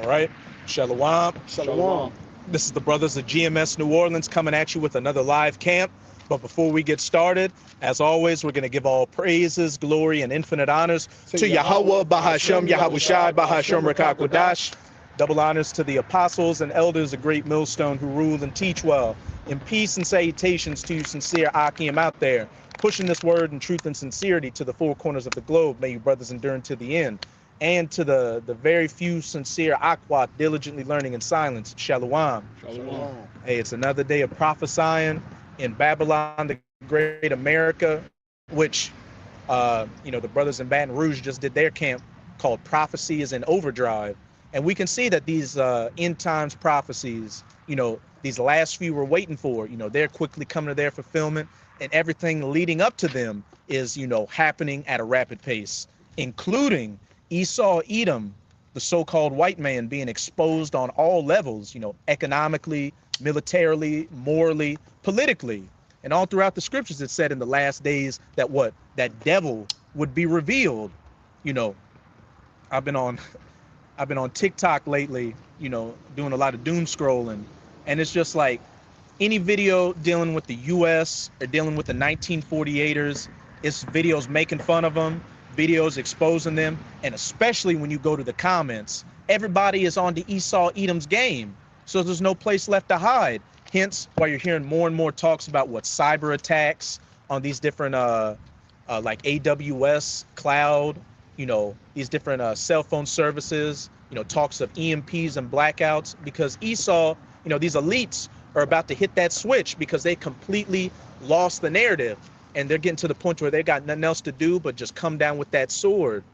All right. Shalom. Shalom. This is the brothers of GMS New Orleans coming at you with another live camp. But before we get started, as always, we're going to give all praises, glory, and infinite honors to Yahweh, Bahashem, Yahushai, Bahashem, Rakakwadash. Double honors to the apostles and elders of Great Millstone who rule and teach well. In peace and salutations to you sincere Akim out there, pushing this word in truth and sincerity to the four corners of the globe. May you brothers endure to the end. And to the very few sincere Akwat diligently learning in silence. Shalom. Shalom. Hey, it's another day of prophesying in Babylon, the great America, which, the brothers in Baton Rouge just did their camp called Prophecy is in Overdrive. And we can see that these end times prophecies, these last few we're waiting for, they're quickly coming to their fulfillment, and everything leading up to them is, happening at a rapid pace, including Esau, Edom, the so-called white man, being exposed on all levels, economically, militarily, morally, politically. And all throughout the scriptures, it said in the last days that that devil would be revealed. I've been on TikTok lately, doing a lot of doom scrolling. And it's just like any video dealing with the US or dealing with the 1948ers, it's videos making fun of them, videos exposing them, and especially when you go to the comments, everybody is on the Esau Edom's game, so there's no place left to hide. Hence why you're hearing more and more talks about cyber attacks on these different like AWS cloud, these different cell phone services, talks of EMPs and blackouts, because Esau, these elites are about to hit that switch because they completely lost the narrative. And they're getting to the point where they got nothing else to do but just come down with that sword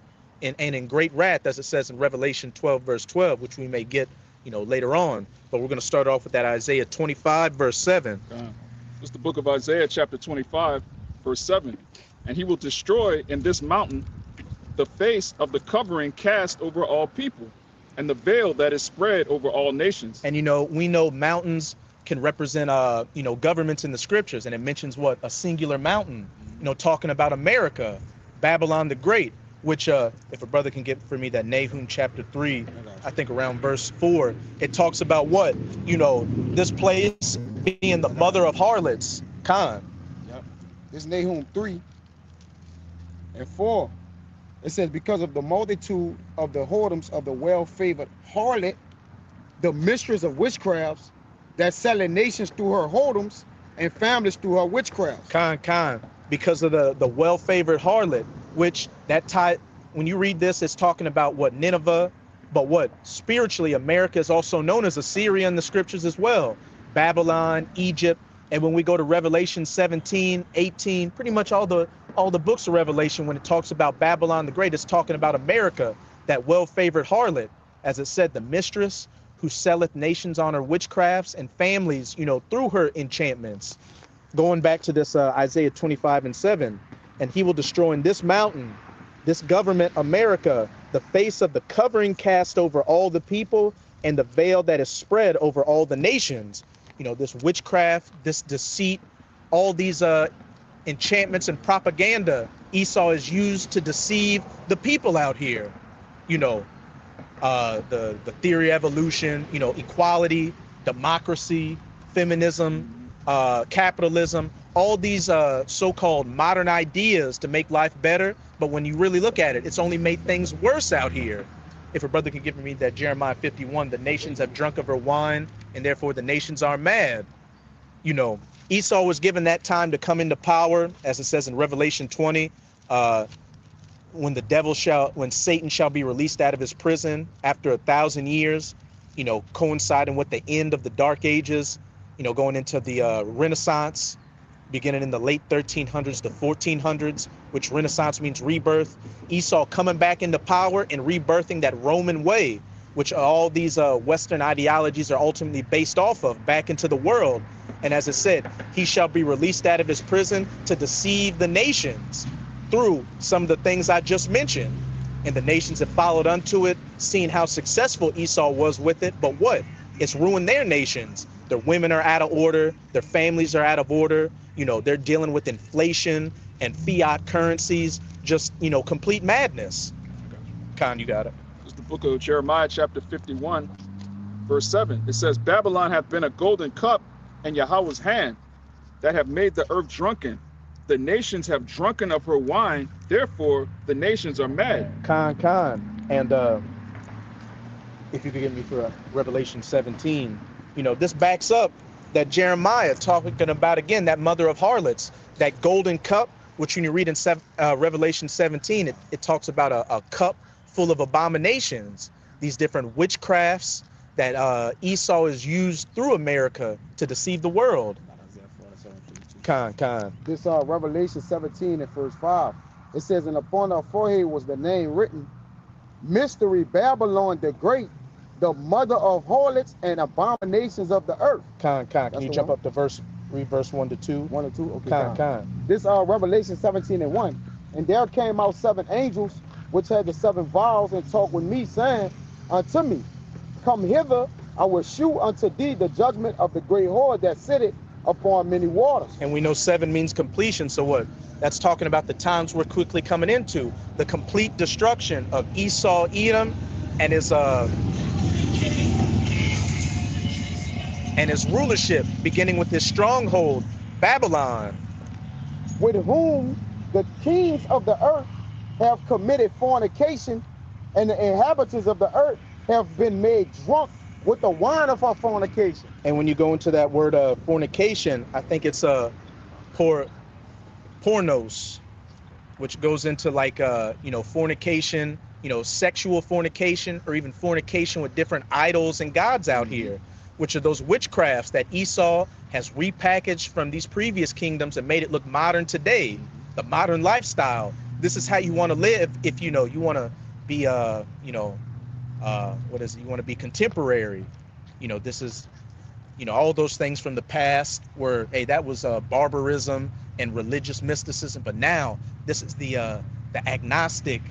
and in great wrath, as it says in Revelation 12, verse 12, which we may get, later on. But we're going to start off with that Isaiah 25, verse 7. It's the book of Isaiah, chapter 25, verse 7. And he will destroy in this mountain the face of the covering cast over all people, and the veil that is spread over all nations. And, we know mountains can represent, governments in the scriptures. And it mentions a singular mountain, talking about America, Babylon the Great, which if a brother can get for me that Nahum chapter 3, I think around verse 4, it talks about this place being the mother of harlots. Khan. Yep. This is Nahum 3 and 4. It says, because of the multitude of the whoredoms of the well-favored harlot, the mistress of witchcrafts, that selling nations through her whoredoms and families through her witchcrafts. Khan. Because of the well-favored harlot, which when you read this, it's talking about Nineveh, but spiritually, America is also known as Assyria in the scriptures as well. Babylon, Egypt, and when we go to Revelation 17, 18, pretty much all the books of Revelation, when it talks about Babylon the Great, it's talking about America, that well-favored harlot, as it said, the mistress who selleth nations on her witchcrafts and families, through her enchantments. Going back to this Isaiah 25 and 7, and he will destroy in this mountain, this government, America, the face of the covering cast over all the people and the veil that is spread over all the nations. This witchcraft, this deceit, all these enchantments and propaganda Esau is used to deceive the people out here. The theory of evolution, equality, democracy, feminism, capitalism, all these so-called modern ideas to make life better. But when you really look at it, it's only made things worse out here. If a brother can give me that Jeremiah 51, the nations have drunk of her wine, and therefore the nations are mad. Esau was given that time to come into power, as it says in Revelation 20, when Satan shall be released out of his prison after 1,000 years, coinciding with the end of the Dark Ages, going into the Renaissance, beginning in the late 1300s to 1400s, which Renaissance means rebirth. Esau coming back into power and rebirthing that Roman way, which all these Western ideologies are ultimately based off of, back into the world. And as it said, he shall be released out of his prison to deceive the nations through some of the things I just mentioned. And the nations have followed unto it, seeing how successful Esau was with it. But it's ruined their nations. Their women are out of order. Their families are out of order. They're dealing with inflation and fiat currencies, just, complete madness. Khan, you got it. It's the book of Jeremiah, chapter 51, verse 7. It says, Babylon hath been a golden cup in Yahweh's hand, that have made the earth drunken. The nations have drunken of her wine, therefore the nations are mad. Khan. And if you could get me for Revelation 17, this backs up that Jeremiah talking about, again, that mother of harlots, that golden cup, which when you read in Revelation 17, it talks about a cup full of abominations, these different witchcrafts that Esau has used through America to deceive the world. Khan. This Revelation 17 and verse 5. It says, and upon her forehead was the name written, Mystery Babylon the Great, the mother of harlots and abominations of the earth. Khan. Can you jump up to read verse 1 to 2? 1 and 2? Okay. Khan. This Revelation 17 and 1. And there came out 7 angels, which had the 7 vials, and talked with me, saying unto me, Come hither, I will shew unto thee the judgment of the great whore that sitteth upon many waters. And we know 7 means completion. So what? That's talking about the times we're quickly coming into, the complete destruction of Esau, Edom, and his rulership, beginning with his stronghold, Babylon, with whom the kings of the earth have committed fornication, and the inhabitants of the earth have been made drunk with the wine of her fornication. And when you go into that word fornication, I think it's pornos, which goes into like fornication, sexual fornication, or even fornication with different idols and gods out here, which are those witchcrafts that Esau has repackaged from these previous kingdoms and made it look modern today, the modern lifestyle. This is how you want to live if you want to be you want to be contemporary. This is all those things from the past where, hey, that was barbarism and religious mysticism, but now this is the agnostic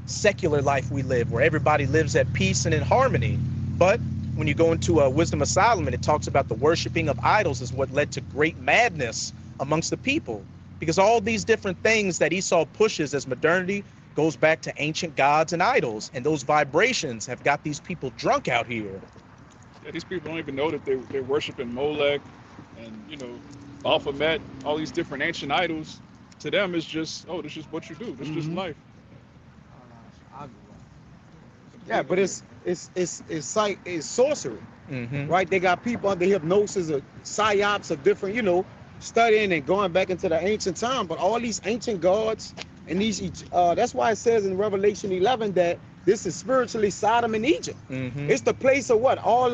secular life we live, where everybody lives at peace and in harmony. But when you go into Wisdom of Solomon, it talks about the worshiping of idols is what led to great madness amongst the people, because all these different things that Esau pushes as modernity goes back to ancient gods and idols, and those vibrations have got these people drunk out here. Yeah, these people don't even know that they're worshiping Molech and Baphomet, all these different ancient idols. To them, it's just, this is what you do. This is just life. Yeah, but it's sorcery, right? They got people under hypnosis or psyops of different, studying and going back into the ancient time. But all these ancient gods and these, that's why it says in Revelation 11 that this is spiritually Sodom and Egypt. It's the place of what? All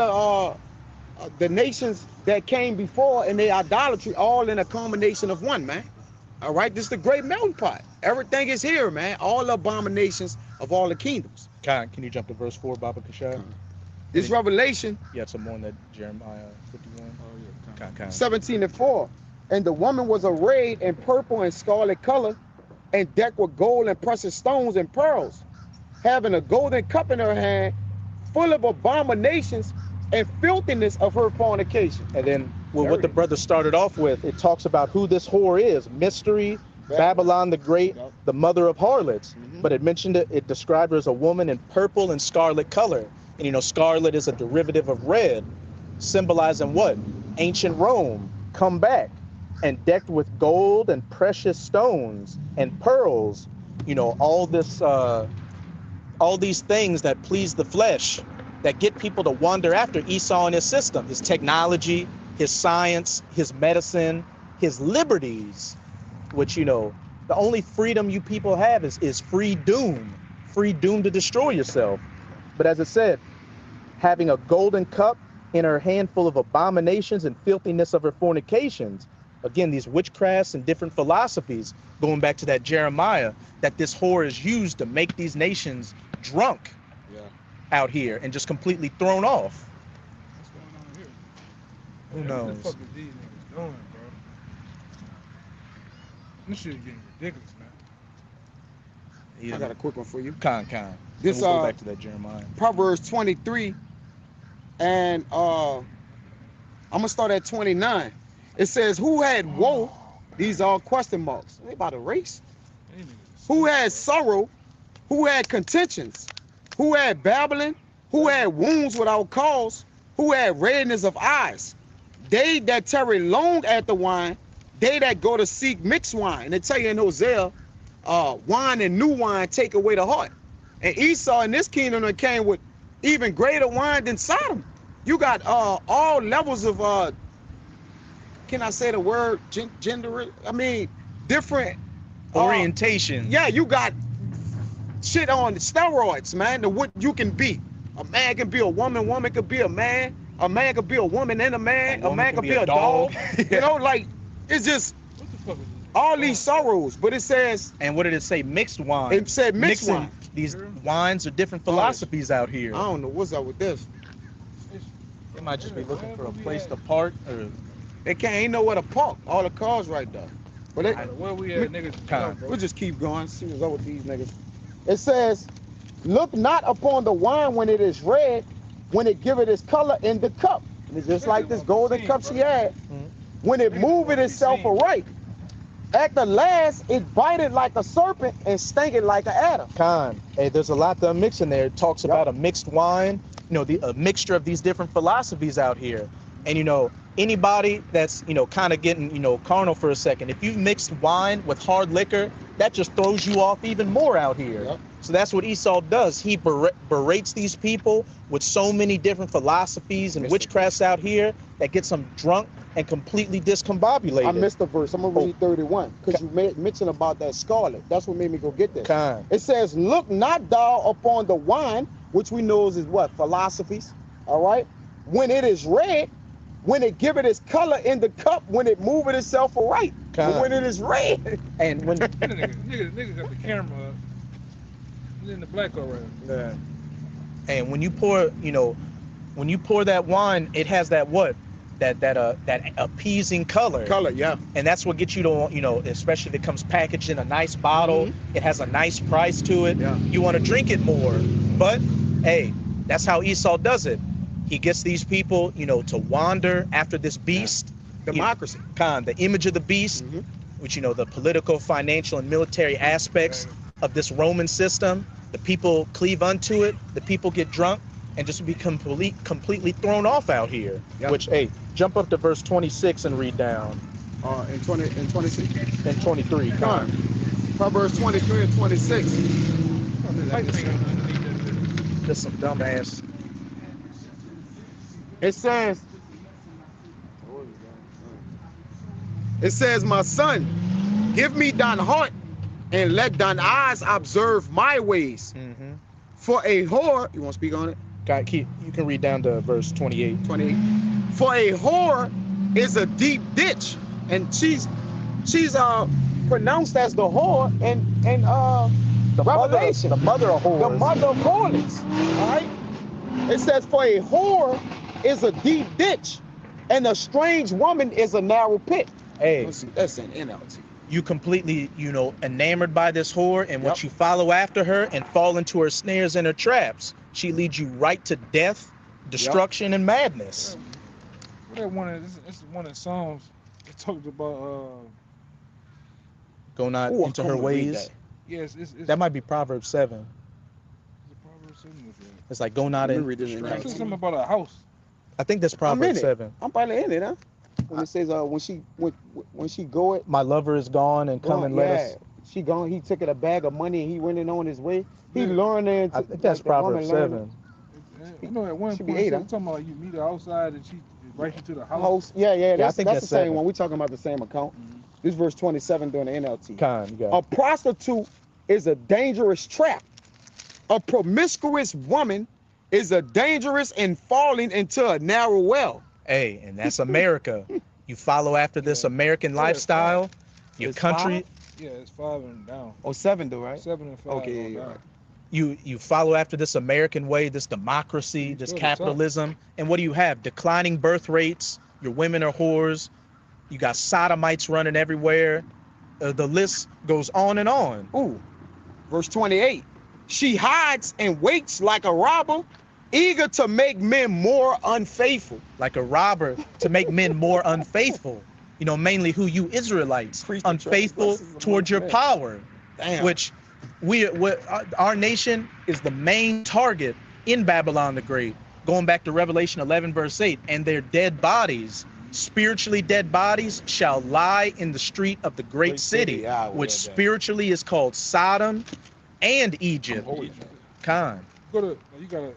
the nations that came before and their idolatry, all in a combination of one, man. All right, this is the great melting pot. Everything is here, man. All the abominations of all the kingdoms. Can you jump to verse 4, Baba Kashab? This Revelation. You had some more in that Jeremiah 51. Oh yeah. 17 and 4. And the woman was arrayed in purple and scarlet color, and decked with gold and precious stones and pearls, having a golden cup in her hand, full of abominations and filthiness of her fornication. And then what the brother started off with, it talks about who this whore is. Mystery, Babylon the Great, the mother of harlots. But it mentioned it described her as a woman in purple and scarlet color. And scarlet is a derivative of red, symbolizing what? Ancient Rome, come back, and decked with gold and precious stones and pearls. All these things that please the flesh, that get people to wander after Esau and his system, his technology, his science, his medicine, his liberties, which, the only freedom you people have is free doom to destroy yourself. But as it said, having a golden cup in her hand full of abominations and filthiness of her fornications. Again, these witchcrafts and different philosophies, going back to that Jeremiah, that this whore is used to make these nations drunk out here and just completely thrown off. What's going on here? Who knows? What the fuck is these niggas doing, bro? This shit is getting ridiculous, man. I got a quick one for you. Con. This we'll go back to that Jeremiah. Proverbs 23, and I'm gonna start at 29. It says, "Who had woe?" These are all question marks. They about a race. Who had sorrow? Who had contentions? who had babbling, who had wounds without cause, who had redness of eyes. They that tarry long at the wine, they that go to seek mixed wine. And they tell you in Hosea, wine and new wine take away the heart. And Esau in this kingdom that came with even greater wine than Sodom. You got all levels of can I say the word gender? I mean, different Orientation. yeah, you got shit on steroids, man. To what you can be. A man can be a woman, woman could be a man could be a woman and a man, a man could be a dog. You know, like it's just What the fuck is this? all these sorrows. But it says, And what did it say? Mixed wine. it said mixed Mixing wine. these wines are different philosophies out here. I don't know what's up with this. They might just be looking for a place to park or They ain't nowhere to park. All the cars right there. But they, Where we at, niggas? Con. we'll just keep going. See what's up with these niggas. It says, look not upon the wine when it is red, when it giveth its color in the cup. And it's just like this golden cup she had. When it moveth itself aright. At the last, it bited like a serpent and stinketh like an adder. Con. Hey, there's a lot to mix in there. It talks about a mixed wine, you know, a mixture of these different philosophies out here. And, you know, anybody that's, you know, kind of getting, you know, carnal for a second, if you've mixed wine with hard liquor, that just throws you off even more out here. Yep. So that's what Esau does. He berates these people with so many different philosophies and witchcrafts out here that gets them drunk and completely discombobulated. I missed the verse. I'm gonna read 31 because you mentioned about that scarlet. That's what made me go get this. Con. It says, look not thou upon the wine, which we know is what? Philosophies. All right. When it is red, when it giveth its color in the cup, when it moveth itself aright. But when it is red. And when Nigga got the camera up. He's in the black already. and when you pour, you know, when you pour that wine, it has that what? That appeasing color. Color, yeah. And that's what gets you to, you know, especially if it comes packaged in a nice bottle, it has a nice price to it. Yeah. You want to drink it more. But hey, that's how Esau does it. He gets these people, you know, to wander after this beast. Democracy. Con, the image of the beast, which, you know, the political, financial, and military aspects of this Roman system. The people cleave unto it. The people get drunk and just be completely thrown off out here. Yep. Which, hey, jump up to verse 26 and read down. In 26. And 23. Con. Proverbs 23 and 26. Just some dumbass. It says, my son, give me thine heart and let thine eyes observe my ways. For a whore, you want to speak on it? God, you can read down to verse 28. 28. For a whore is a deep ditch, and she's pronounced as the whore and The Revelation. mother of whores. the mother of harlots. All right. It says, for a whore is a deep ditch, and a strange woman is a narrow pit. Hey, That's an NLT. you completely, you know, enamored by this whore, and once you follow after her and fall into her snares and her traps, she leads you right to death, destruction, and madness. That one of this is one of the Psalms. It talks about Go not Ooh, into come her on, read ways. that. yes, it's That might be Proverbs 7. Proverbs 7 was that. It's like go not Let me in. read this in It says NLT. something about a house. I think that's I'm in Proverbs it. 7. I'm probably in it, huh? When it says when she go it, My lover is gone and come and let us. She gone. He took it a bag of money and he went in on his way. He Yeah. learned it. I think that's like the woman Proverbs learned 7. You know, at one Should point, be 8, it's huh? talking about you meet her outside and she right into the it. house. House. Yeah. I That's think the that's same 7. one. We talking about the same account. This verse 27 during the NLT. Con, you got A prostitute is a dangerous trap. A promiscuous woman is a dangerous and falling into a narrow well. Hey, and that's America. You follow after this American lifestyle, your It's country, Yeah, it's 5 and down. Oh, 7 though, right? 7 and 5. Okay, yeah, on you're down. right. you follow after this American way, this democracy, this Good, capitalism, and what do you have? Declining birth rates. Your women are whores. You got sodomites running everywhere. The list goes on and on. Ooh, verse 28. She hides and waits like a robber, eager to make men more unfaithful. Like a robber to make men more unfaithful. You know, mainly who you Israelites, Preach the unfaithful transgressions of towards your men. power. Damn. Which our nation is the main target in Babylon the Great, going back to Revelation 11 verse 8, and their dead bodies, spiritually dead bodies, shall lie in the street of the great city, Yeah, which spiritually is called Sodom and Egypt. Khan. You gotta.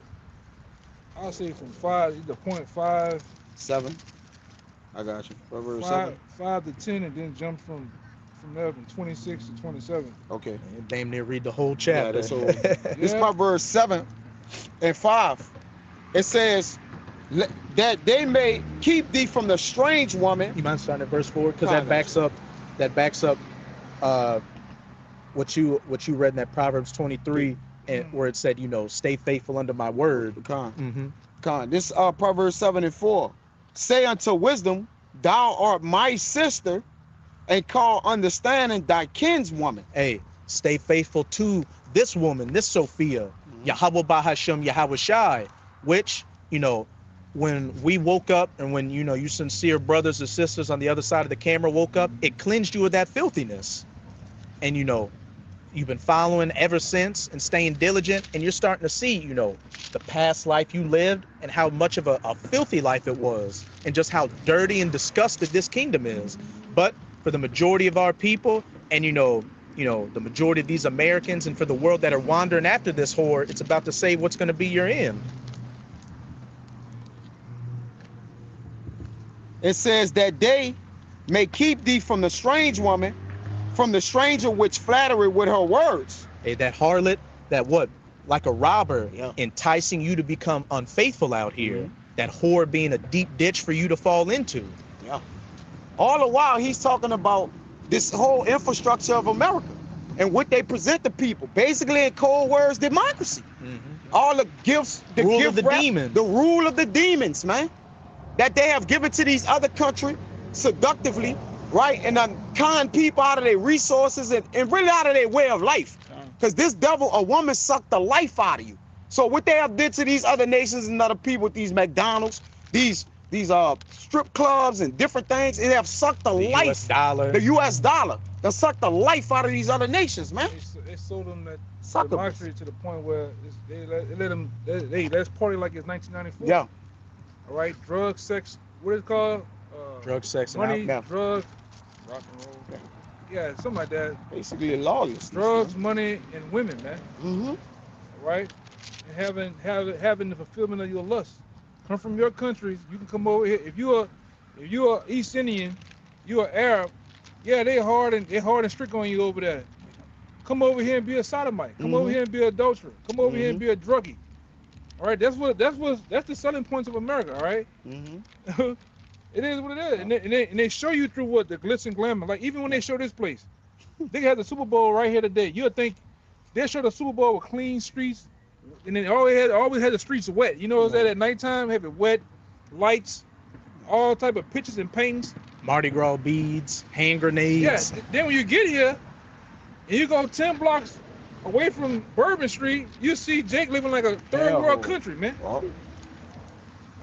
I'll say from 5, either 0.5, 7. I got you. Proverbs 5, 7. 5 to 10, and then jump from there from 26 to 27. Okay. Damn near read the whole chapter. Yeah, this Proverbs 7 and 5. It says that they may keep thee from the strange woman. You mind starting at verse 4? Because that backs up what you read in that Proverbs 23, and where it said, stay faithful unto my word. This Proverbs 7 and 4. Say unto wisdom, thou art my sister, and call understanding thy kinswoman. Hey, stay faithful to this woman, this Sophia, Yahweh Bahashem Yahweh Shai, which, when we woke up and when, you sincere brothers and sisters on the other side of the camera woke up, it cleansed you of that filthiness. And, you've been following ever since and staying diligent, and you're starting to see, the past life you lived and how much of a filthy life it was, and just how dirty and disgusted this kingdom is. But for the majority of our people, and the majority of these Americans, and for the world that are wandering after this whore, it's about to say what's going to be your end. It says that they may keep thee from the strange woman, from the stranger which flattery with her words. Hey, that harlot, that what? Like a robber, enticing you to become unfaithful out here. That whore being a deep ditch for you to fall into. Yeah. All the while, he's talking about this whole infrastructure of America and what they present to people. Basically, in cold words, democracy. All the gifts, the rule of the demons. The rule of the demons, man, that they have given to these other countries seductively, right? And con people out of their resources and really out of their way of life. Because this devil, a woman, sucked the life out of you. So what they have did to these other nations and other people with these McDonald's, these strip clubs and different things, it have sucked the life. US dollar. The US dollar. They sucked the life out of these other nations, man. It sold them that Suckers. democracy to the point where they let them, let's party like it's 1994. Yeah. All right, drugs, sex, what is it called? Drug, sex, and money, alcohol. drugs, rock and roll. Yeah, something like that. Basically lawless. Drugs, money, and women, man. Mm-hmm. All right, and having the fulfillment of your lust. Come from your country, you can come over here. If you're East Indian, you're Arab. Yeah, they hard and strict on you over there. Come over here and be a sodomite. Come over here and be an adulterer. Come over here and be a druggie. All right, that's the selling points of America. All right. It is what it is, and they show you through what the glitz and glamour. Like even when they show this place, they had the Super Bowl right here today. You'll think they show the Super Bowl with clean streets, and then always had the streets wet. You know, at nighttime, have it wet, lights, all type of pictures and paintings. Mardi Gras beads, hand grenades. Yes. Yeah, then when you get here, and you go 10 blocks away from Bourbon Street, you see Jake living like a third world country, man. All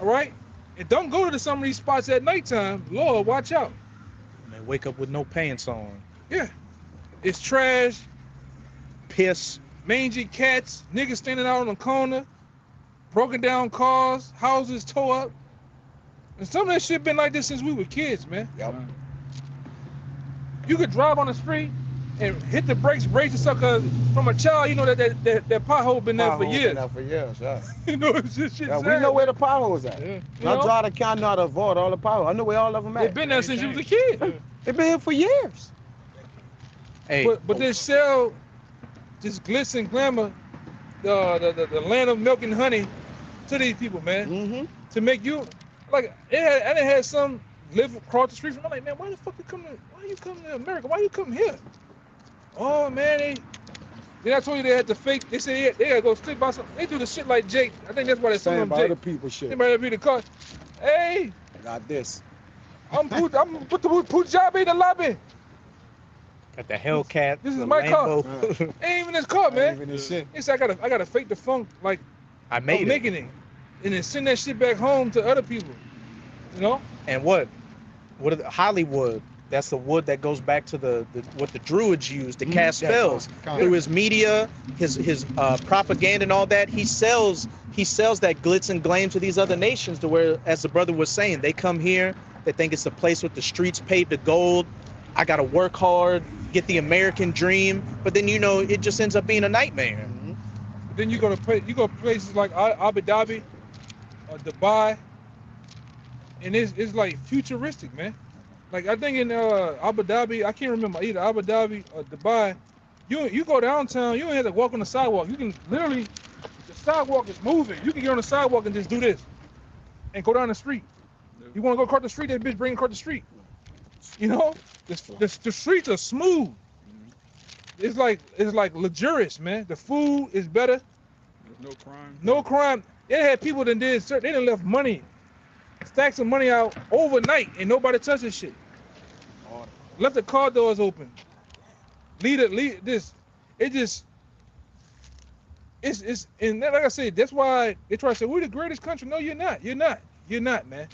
right. And don't go to some of these spots at nighttime. Lord, watch out. And they wake up with no pants on. Yeah. It's trash, Piss. mangy cats, niggas standing out on the corner, broken down cars, houses tore up. And some of that shit been like this since we were kids, man. Yep. You could drive on the street and hit the brakes, brace yourself, cause from a child, you know that pothole been there for years. Been there for years, yeah. You know, it's just shit. Yeah, we know where the potholes at. Yeah. I drive the car, not avoid all the potholes. I know where all of them at. They've been there since you was a kid. They've been here for years. Hey, But they sell this glitz and glamour, the land of milk and honey, to these people, man, to make you like. I had some live across the street from. I'm like, man, why the fuck you come to? Why you come to America? Why you come here? Oh man, then I told you they had to fake. They said they gotta go stick by some. They do the shit like Jake. I think that's why they Saying sold by him other Jake. people shit. They might have been the car. Hey, I got this. I'm put the Punjabi in the lobby. got the Hellcat. This is the my car. Lambo. Ain't even his car, man. Even this shit. He said I gotta fake the funk like I I'm made it. making it, and then send that shit back home to other people. You know? And what? Hollywood That's the wood that goes back to the what the Druids used to Mhm. cast Yeah, spells. con. Through his media, his propaganda and all that, he sells that glitz and glam to these other nations. To where, as the brother was saying, they come here, they think it's a place with the streets paved to gold. I gotta work hard, get the American dream, but then it just ends up being a nightmare. Mhm. Then you go to places like Abu Dhabi, Dubai, and it's like futuristic, man. Like I think in Abu Dhabi, I can't remember either Abu Dhabi or Dubai. You go downtown, you don't have to walk on the sidewalk. You can literally, the sidewalk is moving. You can get on the sidewalk and just do this, and go down the street. You want to go across the street? That bitch bring across the street. You know, the streets are smooth. It's like luxurious, man. The food is better. There's no crime. No crime. They had people that they done left money, stacks of money out overnight, and nobody touched this shit. Left the car doors open. Lead this. It's and like I said, that's why they try to say we're the greatest country. No, you're not. You're not, man.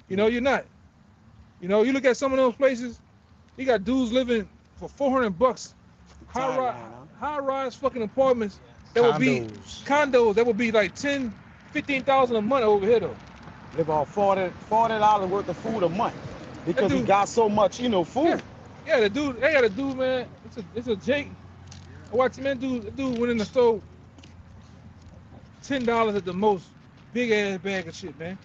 You're not. You look at some of those places, you got dudes living for $400, high rise fucking apartments that would be condos that would be like 10, 15,000 a month over here though. Live off $40 worth of food a month because he dude- got so much, food. Yeah, they got a dude, man. It's a Jake. I watched man, the dude went in the store, $10 at the most, big ass bag of shit, man.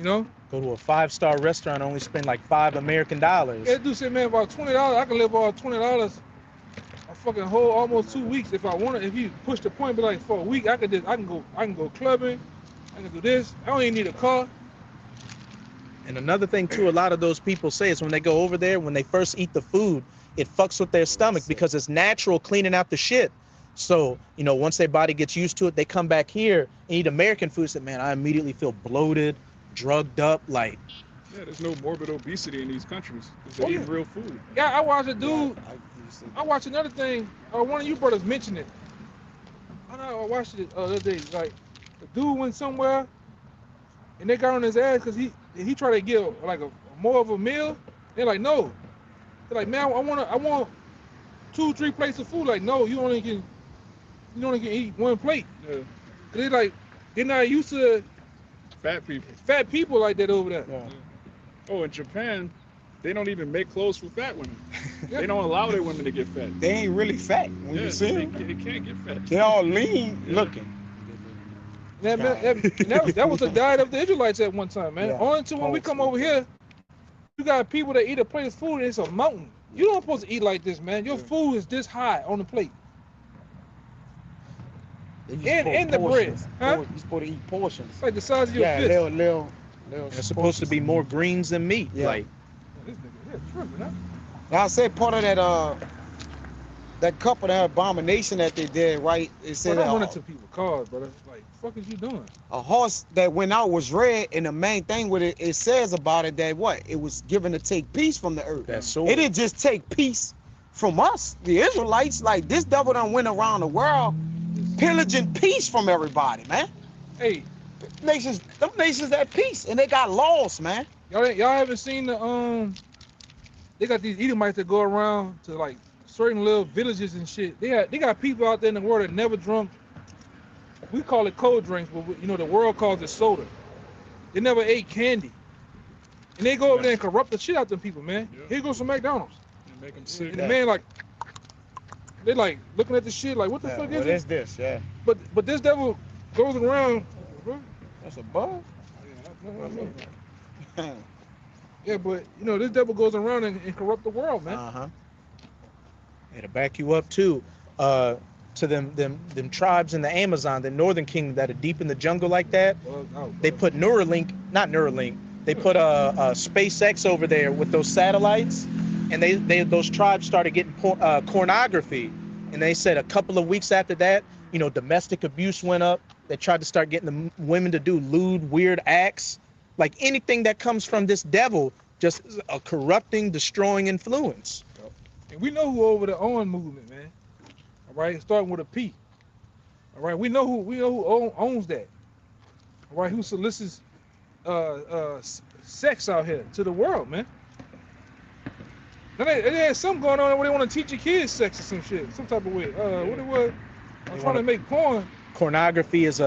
Go to a 5-star restaurant, only spend like $5 American. Yeah, that dude said, man, about $20, I can live off $20 a fucking whole almost 2 weeks if I want to. If you push the point, be like for a week, I can go clubbing, I can do this. I don't even need a car. And another thing too, a lot of those people say is when they go over there, when they first eat the food, it fucks with their stomach because it's natural cleaning out the shit. So, once their body gets used to it, they come back here and eat American food. Say, man, I immediately feel bloated, drugged up, like. Yeah, there's no morbid obesity in these countries because they eat real food. Yeah, I watched a dude. I watched another thing. One of you brothers mentioned it. I watched it the other day. Like, the dude went somewhere, and they got on his ass because he tried to get like a more of a meal. They're like, no. They're like, man, I want 2-3 plates of food. Like, no, you only can eat one plate. Yeah. They're not used to Fat people. like that over there. Yeah. Oh, in Japan, they don't even make clothes for fat women. Yeah. They don't allow their women to get fat. They ain't really fat when you see they, them. they can't get fat. They all lean looking. That was the diet of the Israelites at one time, man. Yeah. Only until when we come over here, you got people that eat a plate of food and it's a mountain. You don't supposed to eat like this, man. Your food is this high on the plate. And the bread, huh? You're supposed to eat portions. It's like the size of your fist. little. It's supposed to be more greens than meat. Yeah. Like, This nigga here tripping, huh? Now I said part of that couple, that abomination that they did, right? It But said I run into people's cars, brother. Like, fuck is you doing? a horse that went out was red, and the main thing with it says about it that it was given to take peace from the earth. that sword. It didn't just take peace from us, the Israelites. Like, this devil done went around the world pillaging peace from everybody, man. Hey, Them nations at peace, and they got laws, man. y'all haven't seen the they got these Edomites that go around to like certain little villages and shit. They got people out there in the world that never drunk. We call it cold drinks, but the world calls it soda. They never ate candy, and they go over there and corrupt the shit out them people, man. Yeah. Here goes some McDonald's, They make them sick. and the man like they like looking at the shit like, what the fuck is this? this? Yeah. But this devil goes around. That's a bug. Yeah, but this devil goes around and corrupt the world, man. Uh-huh. And to back you up too, to them tribes in the Amazon, the Northern Kingdom that are deep in the jungle like that, they put they put SpaceX over there with those satellites, and those tribes started getting pornography, and they said a couple of weeks after that, domestic abuse went up. They tried to start getting the women to do lewd, weird acts, like anything that comes from this devil, just a corrupting, destroying influence. And we know who over the Owen movement, man. All right, starting with a P. All right, we know who owns that. All right, who solicits sex out here to the world, man. They had something going on where they want to teach your kids sex or some shit, some type of way. What it was? I'm They trying to make porn. Pornography is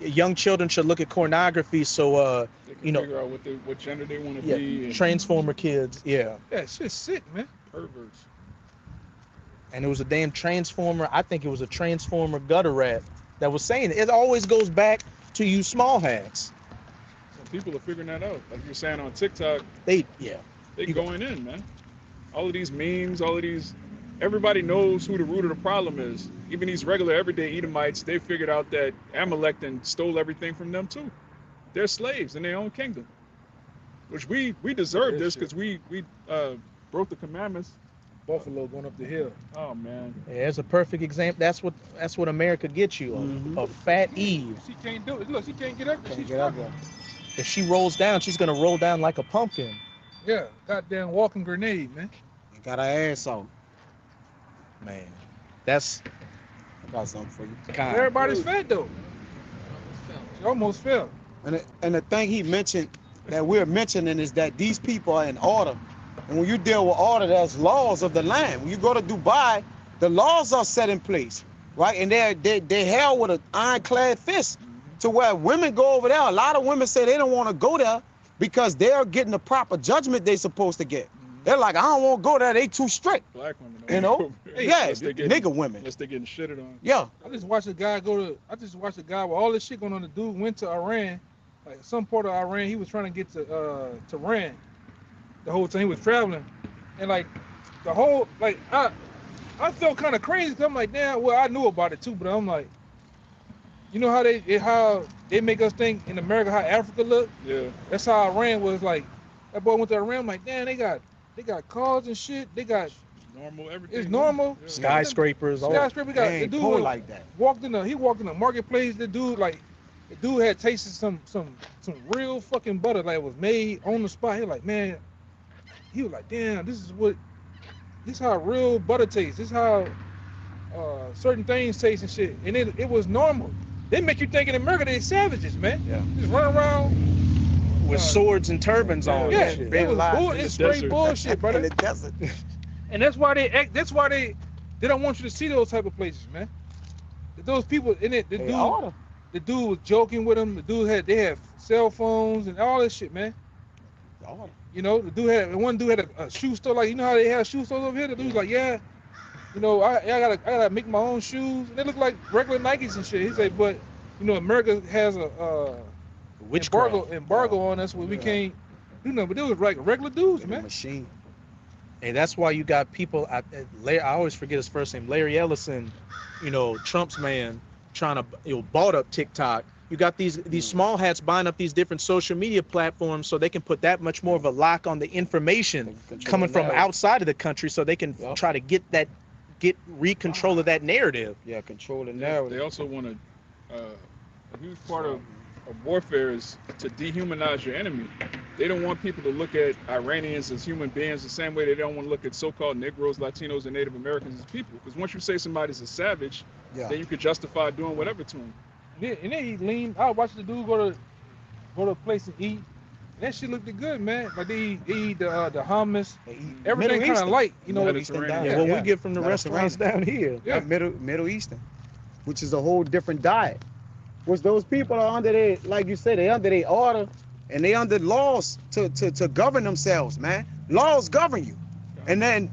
young children should look at pornography so They can you know, figure out what gender they want to yeah, be. And transformer kids, yeah. Yeah, shit's sick, man. perverts. And it was a damn transformer. I think it was a transformer gutter rat that was saying it. It always goes back to you small hats. So people are figuring that out. Like you're saying on TikTok, They they going in, man. All of these memes, all of these, everybody knows who the root of the problem is. Even these regular everyday Edomites, they figured out that Amalek then stole everything from them too. They're slaves in their own kingdom, which we deserve this because we broke the commandments. Buffalo going up the hill. Oh man, There's a perfect example. That's what America gets you. A fat Eve. She can't do it. Look, she can't get up there. Can't She's get up struggling. there. If she rolls down, she's gonna roll down like a pumpkin. Yeah, goddamn walking grenade, man. You got her ass on. Man, that's I got something for you. kind. Everybody's fat though. She almost fell. And the thing he mentioned that we're mentioning is that these people are in order. And when you deal with order, there's laws of the land. When you go to Dubai, the laws are set in place, right? And they're held with an ironclad fist to where women go over there. A lot of women say they don't want to go there because they're getting the proper judgment they're supposed to get. They're like, I don't want to go there. They too strict. black women. You know? Yeah, Unless they getting- nigga women. Unless they're getting shitted on. Yeah. I just watched a guy with all this shit going on. The dude went to Iran, like some part of Iran. He was trying to get to Iran. The whole time he was traveling, and like the whole I felt kind of crazy. 'Cause I'm like, damn. Well, I knew about it too, but I'm like, you know how they make us think in America how Africa look. Yeah. That's how Iran was like. That boy went to Iran. I'm like, damn, they got cars and shit. They got Normal, everything. it's normal. Yeah. Skyscrapers. All Skyscraper. Got the Ain't dude poor was- like that. he walked in the marketplace. The dude had tasted some real fucking butter like it was made on the spot. He was like, damn, this is how real butter tastes. This is how certain things taste and shit. And it was normal. They make you think in America they're savages, man. Yeah. Just run around. with swords and turbans on. Yeah, and shit. it was lives in it's the straight desert. bullshit, In brother. the desert. And that's why they don't want you to see those type of places, man. Those people in it, They order. the dude was joking with him. The dude they had cell phones and all this shit, man. Order. You know, one dude had a shoe store, like you know how they have shoe stores over here. The dude's like, yeah, you know, I gotta make my own shoes. And they look like regular Nikes and shit. He said, but you know, America has a Witchcraft. embargo on us where we Yeah. can't do nothing. But they was like regular dudes, man. Machine. And that's why you got people. I always forget his first name, Larry Ellison. You know, Trump's man, trying to bought up TikTok. You got these small hats buying up these different social media platforms so they can put that much more of a lock on the information coming from outside of the country, so they can Yep. try to get control of that narrative. Yeah, control the They narrative. also want to. A huge part of warfare is to dehumanize your enemy. They don't want people to look at Iranians as human beings the same way they don't want to look at so-called Negroes, Latinos, and Native Americans as people. Because once you say somebody's a savage, Yeah. then you could justify doing whatever to them. And they eat lean. I watched the dude go to a place and eat. And that shit looked good, man. Like they eat the hummus. They eat Everything Middle kind of Eastern. light, you know. Middle Eastern Mediterranean. diet. Yeah, what we get from the restaurants down here. Yeah. Middle Eastern, which is a whole different diet. Which those people are under their, like you said, they under their order and they under laws to govern themselves, man. Laws govern you. And then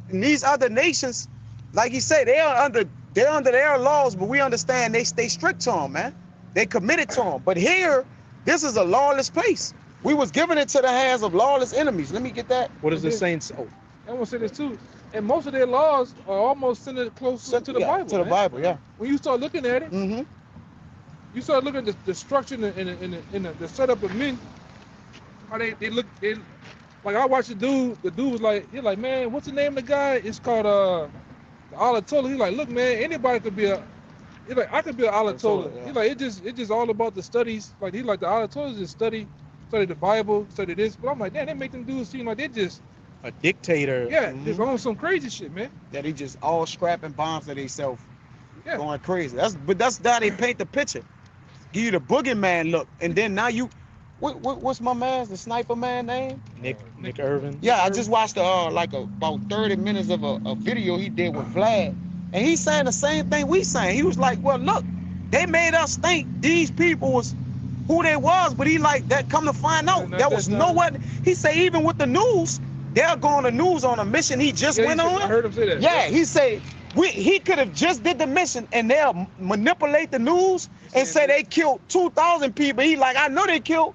in these other nations, like you say, they're under their laws, but we understand they stay strict to them, man. They committed to them. But here, this is a lawless place. We was giving it to the hands of lawless enemies. Let me get that. What is the saints? Oh, I want to say this too. And most of their laws are almost centered close to the Yeah, Bible. To the man. Bible, yeah. When you start looking at it, Mm-hmm. you start looking at the structure and the setup of men. How they look. Like I watched the dude. The dude was like, he's like, man, what's the name of the guy? It's called the Ayatollah. He's like, look, man, anybody could be a. He's like, I could be an Ayatollah. Yeah. He's like, it just all about the studies. Like he's like the Ayatollahs just study the Bible, study this. But I'm like, damn, they make them dudes seem like they just a dictator. just on some crazy shit, man. That he just all scrapping bombs to themselves, Yeah. going crazy. That's how they paint the picture. Give you the boogeyman look, and then now you what's my man's the sniper man name? Nick Irvin. Yeah, I just watched like about 30 minutes of a video he did with Vlad, and he's saying the same thing we saying. He was like, well, look, they made us think these people was who they was, but he like that. Come to find out, there was no one. He say even with the news, they'll go on the news on a mission he just went on. I heard him say that. Yeah, he say he could have just did the mission and they'll manipulate the news and say they killed 2,000 people. He like, I know they killed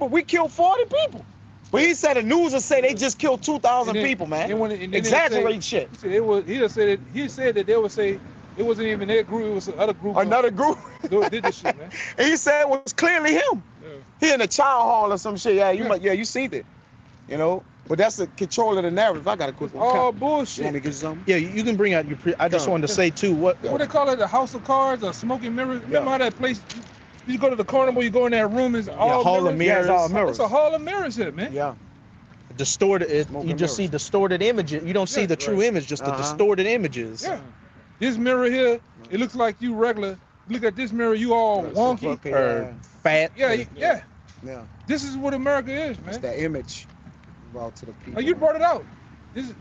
we killed 40 people. But he said the news will say they just killed 2,000 people, man. Exaggerate shit. He said that they would say it wasn't even their group, it was another group. Another group. Did this shit, man. And he said it was clearly him. Yeah. He in a child hall or some shit. Yeah, you see that. You know? But that's the control of the narrative. I got a quick one. Oh, You want bullshit. me to get something? Yeah, you can bring out your. I just wanted to say too. What What they call it, the House of Cards or Smoking Mirrors? Remember how that place, you go to the corner where you go in that room, it's all Hall of mirrors? Mirrors. Yeah, it's all mirrors. It's a hall of mirrors here, man. Yeah. distorted? Smoke You and just see mirrors. distorted images. You don't see Yeah, the true right. image, just the Uh-huh. distorted images. Yeah. This mirror here, it looks like you regular. Look at this mirror, you all Right, wonky. okay, Or fat. Yeah. yeah. This is what America is, It's man. that image brought to the people. Now you brought it out. This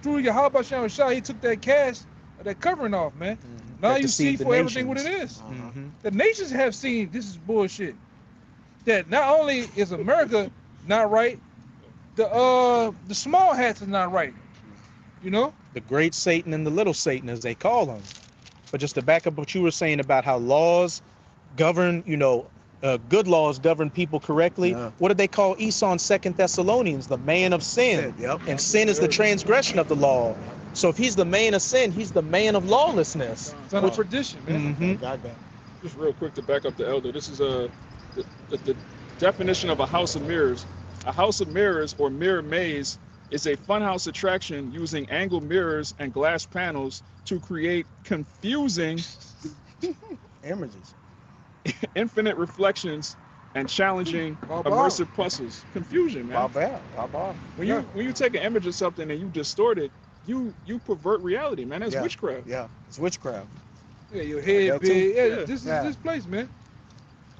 through your Halabah Shem Shah, he took that cast, that covering off, man. Mhm. Now That you see deceived the for everything what it nations. is. Uh-huh. Mhm. The nations have seen this is bullshit. That not only is America not right, the small hats is not right. You know? The great Satan and the little Satan, as they call them. But just to back up what you were saying about how laws govern, good laws govern people correctly. Yeah. What did they call Esau in 2 Thessalonians? The man of sin. Yep. And sin is the transgression of the law. So if he's the man of sin, he's the man of lawlessness. Son of perdition, man. Mhm. Got that. Just real quick to back up the elder. This is the definition of a house of mirrors. A house of mirrors or mirror maze is a funhouse attraction using angled mirrors and glass panels to create confusing, Images. infinite reflections and challenging Baba. immersive puzzles. Confusion, man. Baba. When you take an image of something and you distort it, you pervert reality, man. That's Yeah. witchcraft. Yeah. It's witchcraft. Yeah, your head that too. big. Yeah, Yeah. this is Yeah. this place, man.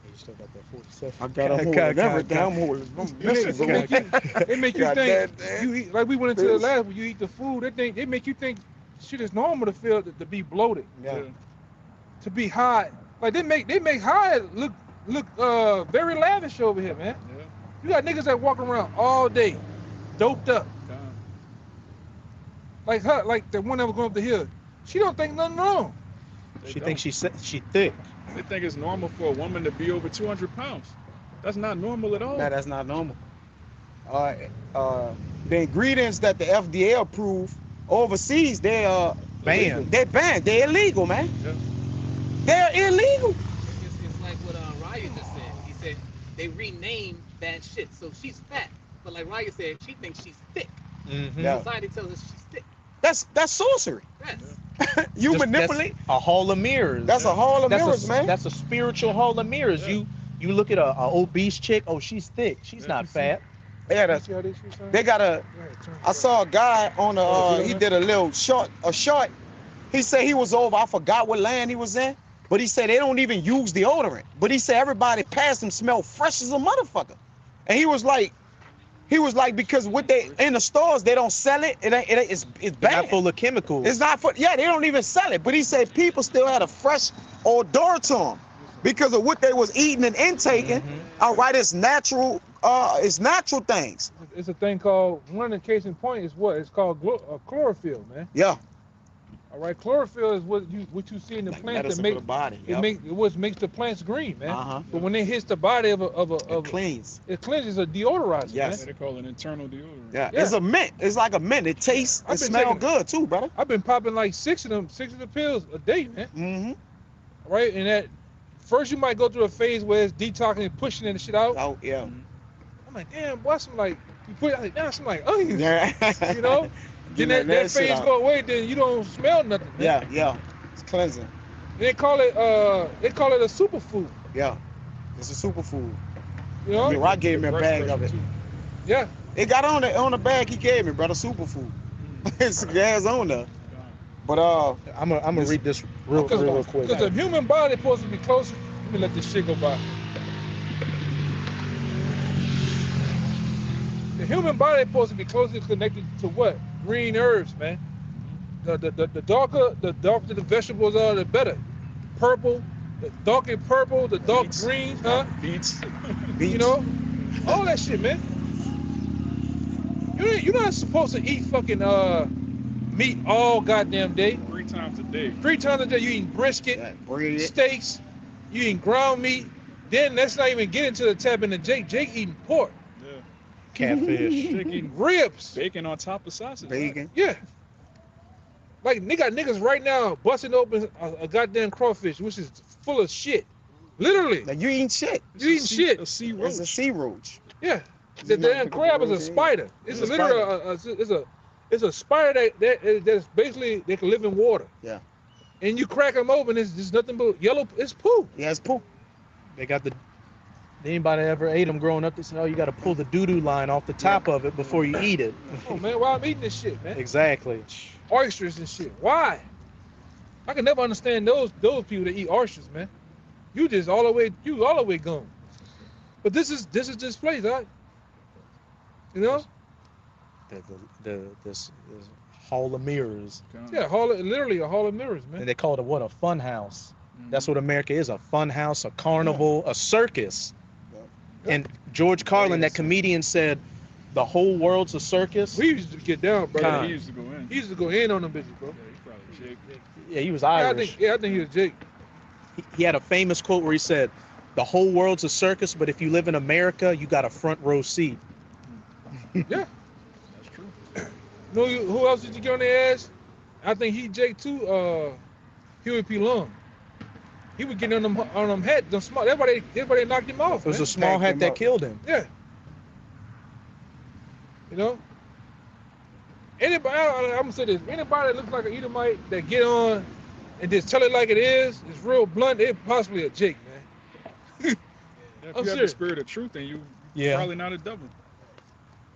You still got that 47. I got a hold of everything. I'm holding. They make you Got think that, you eat, like we went into the This. last when you eat the food, they make you think shit is normal to feel to be bloated, Yeah. to be high. Like they make high look very lavish over here, man. Yeah. You got niggas that walk around all day, doped up. Like her, like the one that was going up the hill. She don't think nothing wrong. She thinks she thick. They think it's normal for a woman to be over 200 pounds. That's not normal at all. No, that's not normal. The ingredients that the FDA approved overseas, they Banned. They banned. They're illegal, man. Yeah. They're illegal. It's like what Raya just said. He said they renamed bad shit, so she's fat. But like Raya said, she thinks she's thick. Mhm. Yeah. Society tells us she's thick. That's sorcery. Yes. You Just- manipulate. That's a hall of mirrors. That's a hall of That's mirrors, man. That's a spiritual hall of mirrors. Yeah. You look at a obese chick. Oh, she's thick. She's Yeah. not fat. Yeah, You that's, see how this shit sound? they got a. I saw a guy on Oh, he did a little short. He said he was over. I forgot what land he was in, but he said they don't even use deodorant. But he said everybody past him smelled fresh as a motherfucker, and he was like, because what they in the stores they don't sell it. It's They're not bad. full of chemicals. It's not for they don't even sell it. But he said people still had a fresh odor to them because of what they was eating and intaking. Mhm. All right, it's natural. It's natural things. It's a thing called, one of the case in point is what? It's called chlorophyll, man. Yeah. All right, chlorophyll is what you see in the Like plants that medicine make for the body. what makes the plants green, man. Uh-huh. But when it hits the body of It cleans. it cleanses a deodorizer, Yes. Yeah, they call it internal deodorant. Yeah. Yeah. It's a mint. It's like a mint. It tastes. I've It been smells taking- good too, brother. man. I've been popping like six of the pills a day, man. Mm-hmm. Right? And that first you might go through a phase where it's detoxing and pushing the shit out. Oh yeah. I'm like, damn, boy, some like you put like damn, some like onions. Yeah. You know? Then Getting that shit phase out. go away, then you don't smell nothing. Man. Yeah. Yeah. It's cleansing. They call it a superfood. Yeah. It's a superfood. You know? I mean, Rock gave me a Breast bag pressure, of it. too. Yeah. It got on the bag he gave me, brother. Superfood. It's gas on there. But I'm gonna This- read this real quick. Because the human body is supposed to be closer. Let me let this shit go by. The human body is supposed to be closely connected to what? Green herbs, man. The darker the vegetables are, the better. Purple, the darker purple, the dark Beets. green, huh? Beats. You know, all that shit, man. You're not supposed to eat fucking meat all goddamn day. 3 times a day. 3 times a day you eating brisket, Bread. steaks, you eating ground meat. Then let's not even get into the tapping the Jake. Jake eating pork, Yeah. Catfish. Jake eating ribs. bacon on top of sausage. Bacon. Yeah. Like they got niggas right now busting open a goddamn crawfish, which is full of shit. Literally. Like you eating shit. You eating shit. A sea It's roach. a sea roach. Yeah. The damn crab is a spider. It's It's a literally it's a spider that's basically they can live in water. Yeah. And you crack them open, it's just nothing but yellow. It's poo. Yeah, it's poop. They got anybody ever ate them growing up? They said, oh, you got to pull the doo-doo line off the top of it before you eat it. Oh man, why I'm eating this shit, man? Exactly. Oysters and shit. Why? I can never understand those people that eat oysters, man. You all the way gone. But this is this place, right? You know? This hall of mirrors. Yeah, literally a hall of mirrors, man. And they call it what? A fun house. Mhm. That's what America is, a fun house, a carnival, a circus. Yeah. And George Carlin, that comedian, said the whole world's a circus. We used to get down, bro. Con. He used to go in. He used to go in on them bitches, bro. Yeah, he probably Jake. Yeah, he was Yeah, Irish. I think he was Jake. He had a famous quote where he said, the whole world's a circus, but if you live in America, you got a front row seat. Yeah. That's true. You know who else did you get on their ass? I think he Jake too. Huey P. Long. He was getting on them head, them small. Everybody knocked him off. It was man. a small Tanked hat him that up. killed him. Yeah. You know? Anybody, I'm gonna say this. Anybody that looks like an Edomite that get on and just tell it like it is real blunt, it possibly a Jake, man. Yeah, if I'm you have the serious. spirit of truth, then you're Yeah. probably not a devil.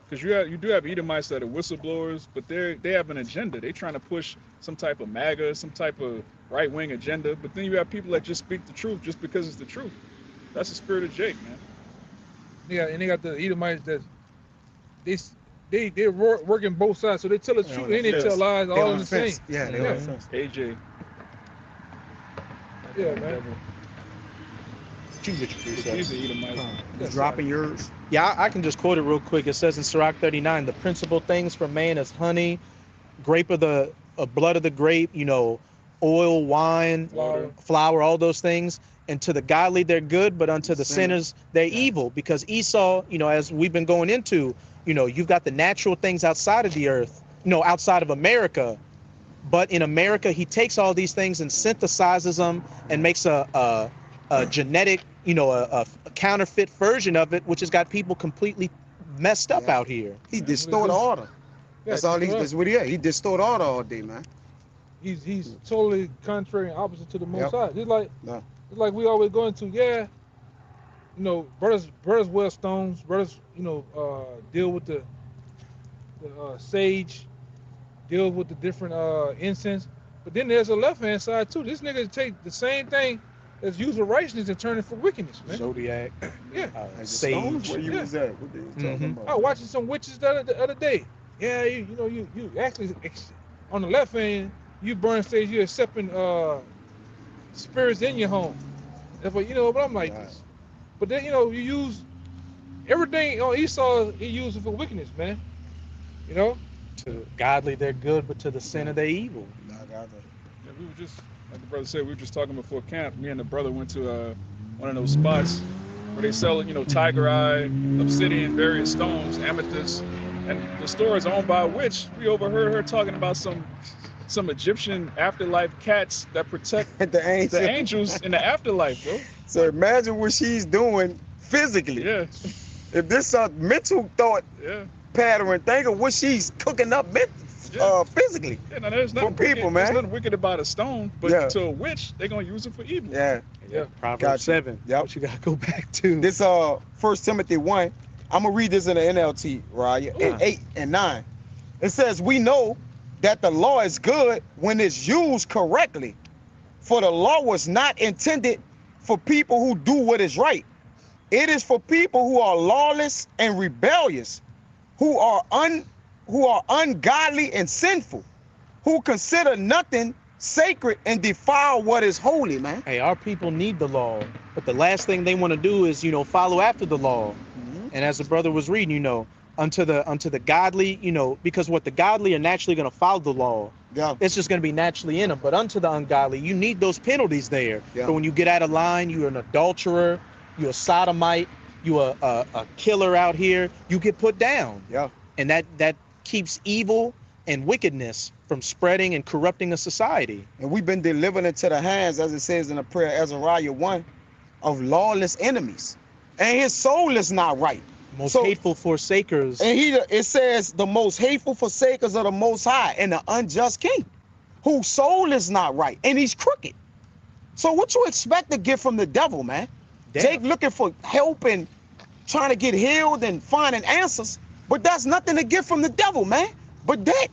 Because you do have Edomites that are whistleblowers, but they have an agenda. They're trying to push some type of MAGA, some type of right-wing agenda. But then you have people that just speak the truth just because it's the truth. That's the spirit of Jake, man. Yeah, and they got the Edomites that they're working both sides, so they tell the Yeah, truth on the and they fence. tell lies They all on in the same. fence. Yeah, they Yeah. on the fence. AJ. Yeah, man. You get your food, He's sir. an Edomite. You dropping yours? Yeah, I can just quote it real quick. It says in Sirach 39, the principal things for man is honey, grape of the blood of the grape, oil, wine, flour, all those things. And to the godly, they're good, but unto the sinners, they're evil. Because Esau, as we've been going into, you've got the natural things outside of the earth, outside of America. But in America, he takes all these things and synthesizes them and makes a genetic, a counterfeit version of it, which has got people completely messed up out here. He distort order. Yeah, That's all. that's That's what he is. He distort order all day, man. He's totally contrary and opposite to the Most Yep. High. No. It's like we always go into, brothers wear stones, brothers, deal with the sage, deal with the different incense. But then there's a left hand side too. This nigga take the same thing that's used for righteousness and turn it for wickedness, man. Zodiac, Yeah. Like the sage. stones, where you Yeah. was at? What they talking Mhm. about? I was watching some witches the other day. Yeah, you actually on the left hand, you burn sage, you're accepting spirits in your home. That's what but I'm like, Right. but then you use everything on Esau, he used it for wickedness, man. To the godly, they're good, but to the sinner, they're evil. Nah, I got that. Yeah, we were just, like the brother said, we were just talking before camp. Me and the brother went to one of those spots where they sell, tiger eye, obsidian, various stones, amethyst. And the store is owned by a witch. We overheard her talking about some Egyptian afterlife cats that protect The angel. the angels in the afterlife, bro. So imagine what she's doing physically. Yeah, If this a mental thought yeah. pattern, think of what she's cooking up physically. Yeah, now there's nothing people, wicked, man. There's nothing wicked about a stone, but Yeah. to a witch, they're gonna use it for evil. Yeah. Yeah. Proverbs Gotcha. 7. Yep. What you gotta go back to? This 1 Timothy 1. I'm gonna read this in the NLT, right? In 8 and 9. It says, we know that the law is good when it's used correctly. For the law was not intended for people who do what is right. It is for people who are lawless and rebellious, who are ungodly and sinful, who consider nothing sacred and defile what is holy, man. Hey, our people need the law, but the last thing they want to do is, follow after the law. And as the brother was reading, unto the godly, because what the godly are naturally going to follow the law. Yeah. It's just going to be naturally in them. But unto the ungodly, you need those penalties there. Yeah. But when you get out of line, you're an adulterer, you're a sodomite, you're a killer out here, you get put down. Yeah. And that keeps evil and wickedness from spreading and corrupting a society. And we've been delivered into the hands, as it says in the prayer, Azariah 1, of lawless enemies. And his soul is not right. Most So- hateful forsakers. And it says the most hateful forsakers of the Most High and the unjust king, whose soul is not right, and he's crooked. So what you expect to get from the devil, man? Death. Jake looking for help and trying to get healed and finding answers, but that's nothing to get from the devil, man. But that,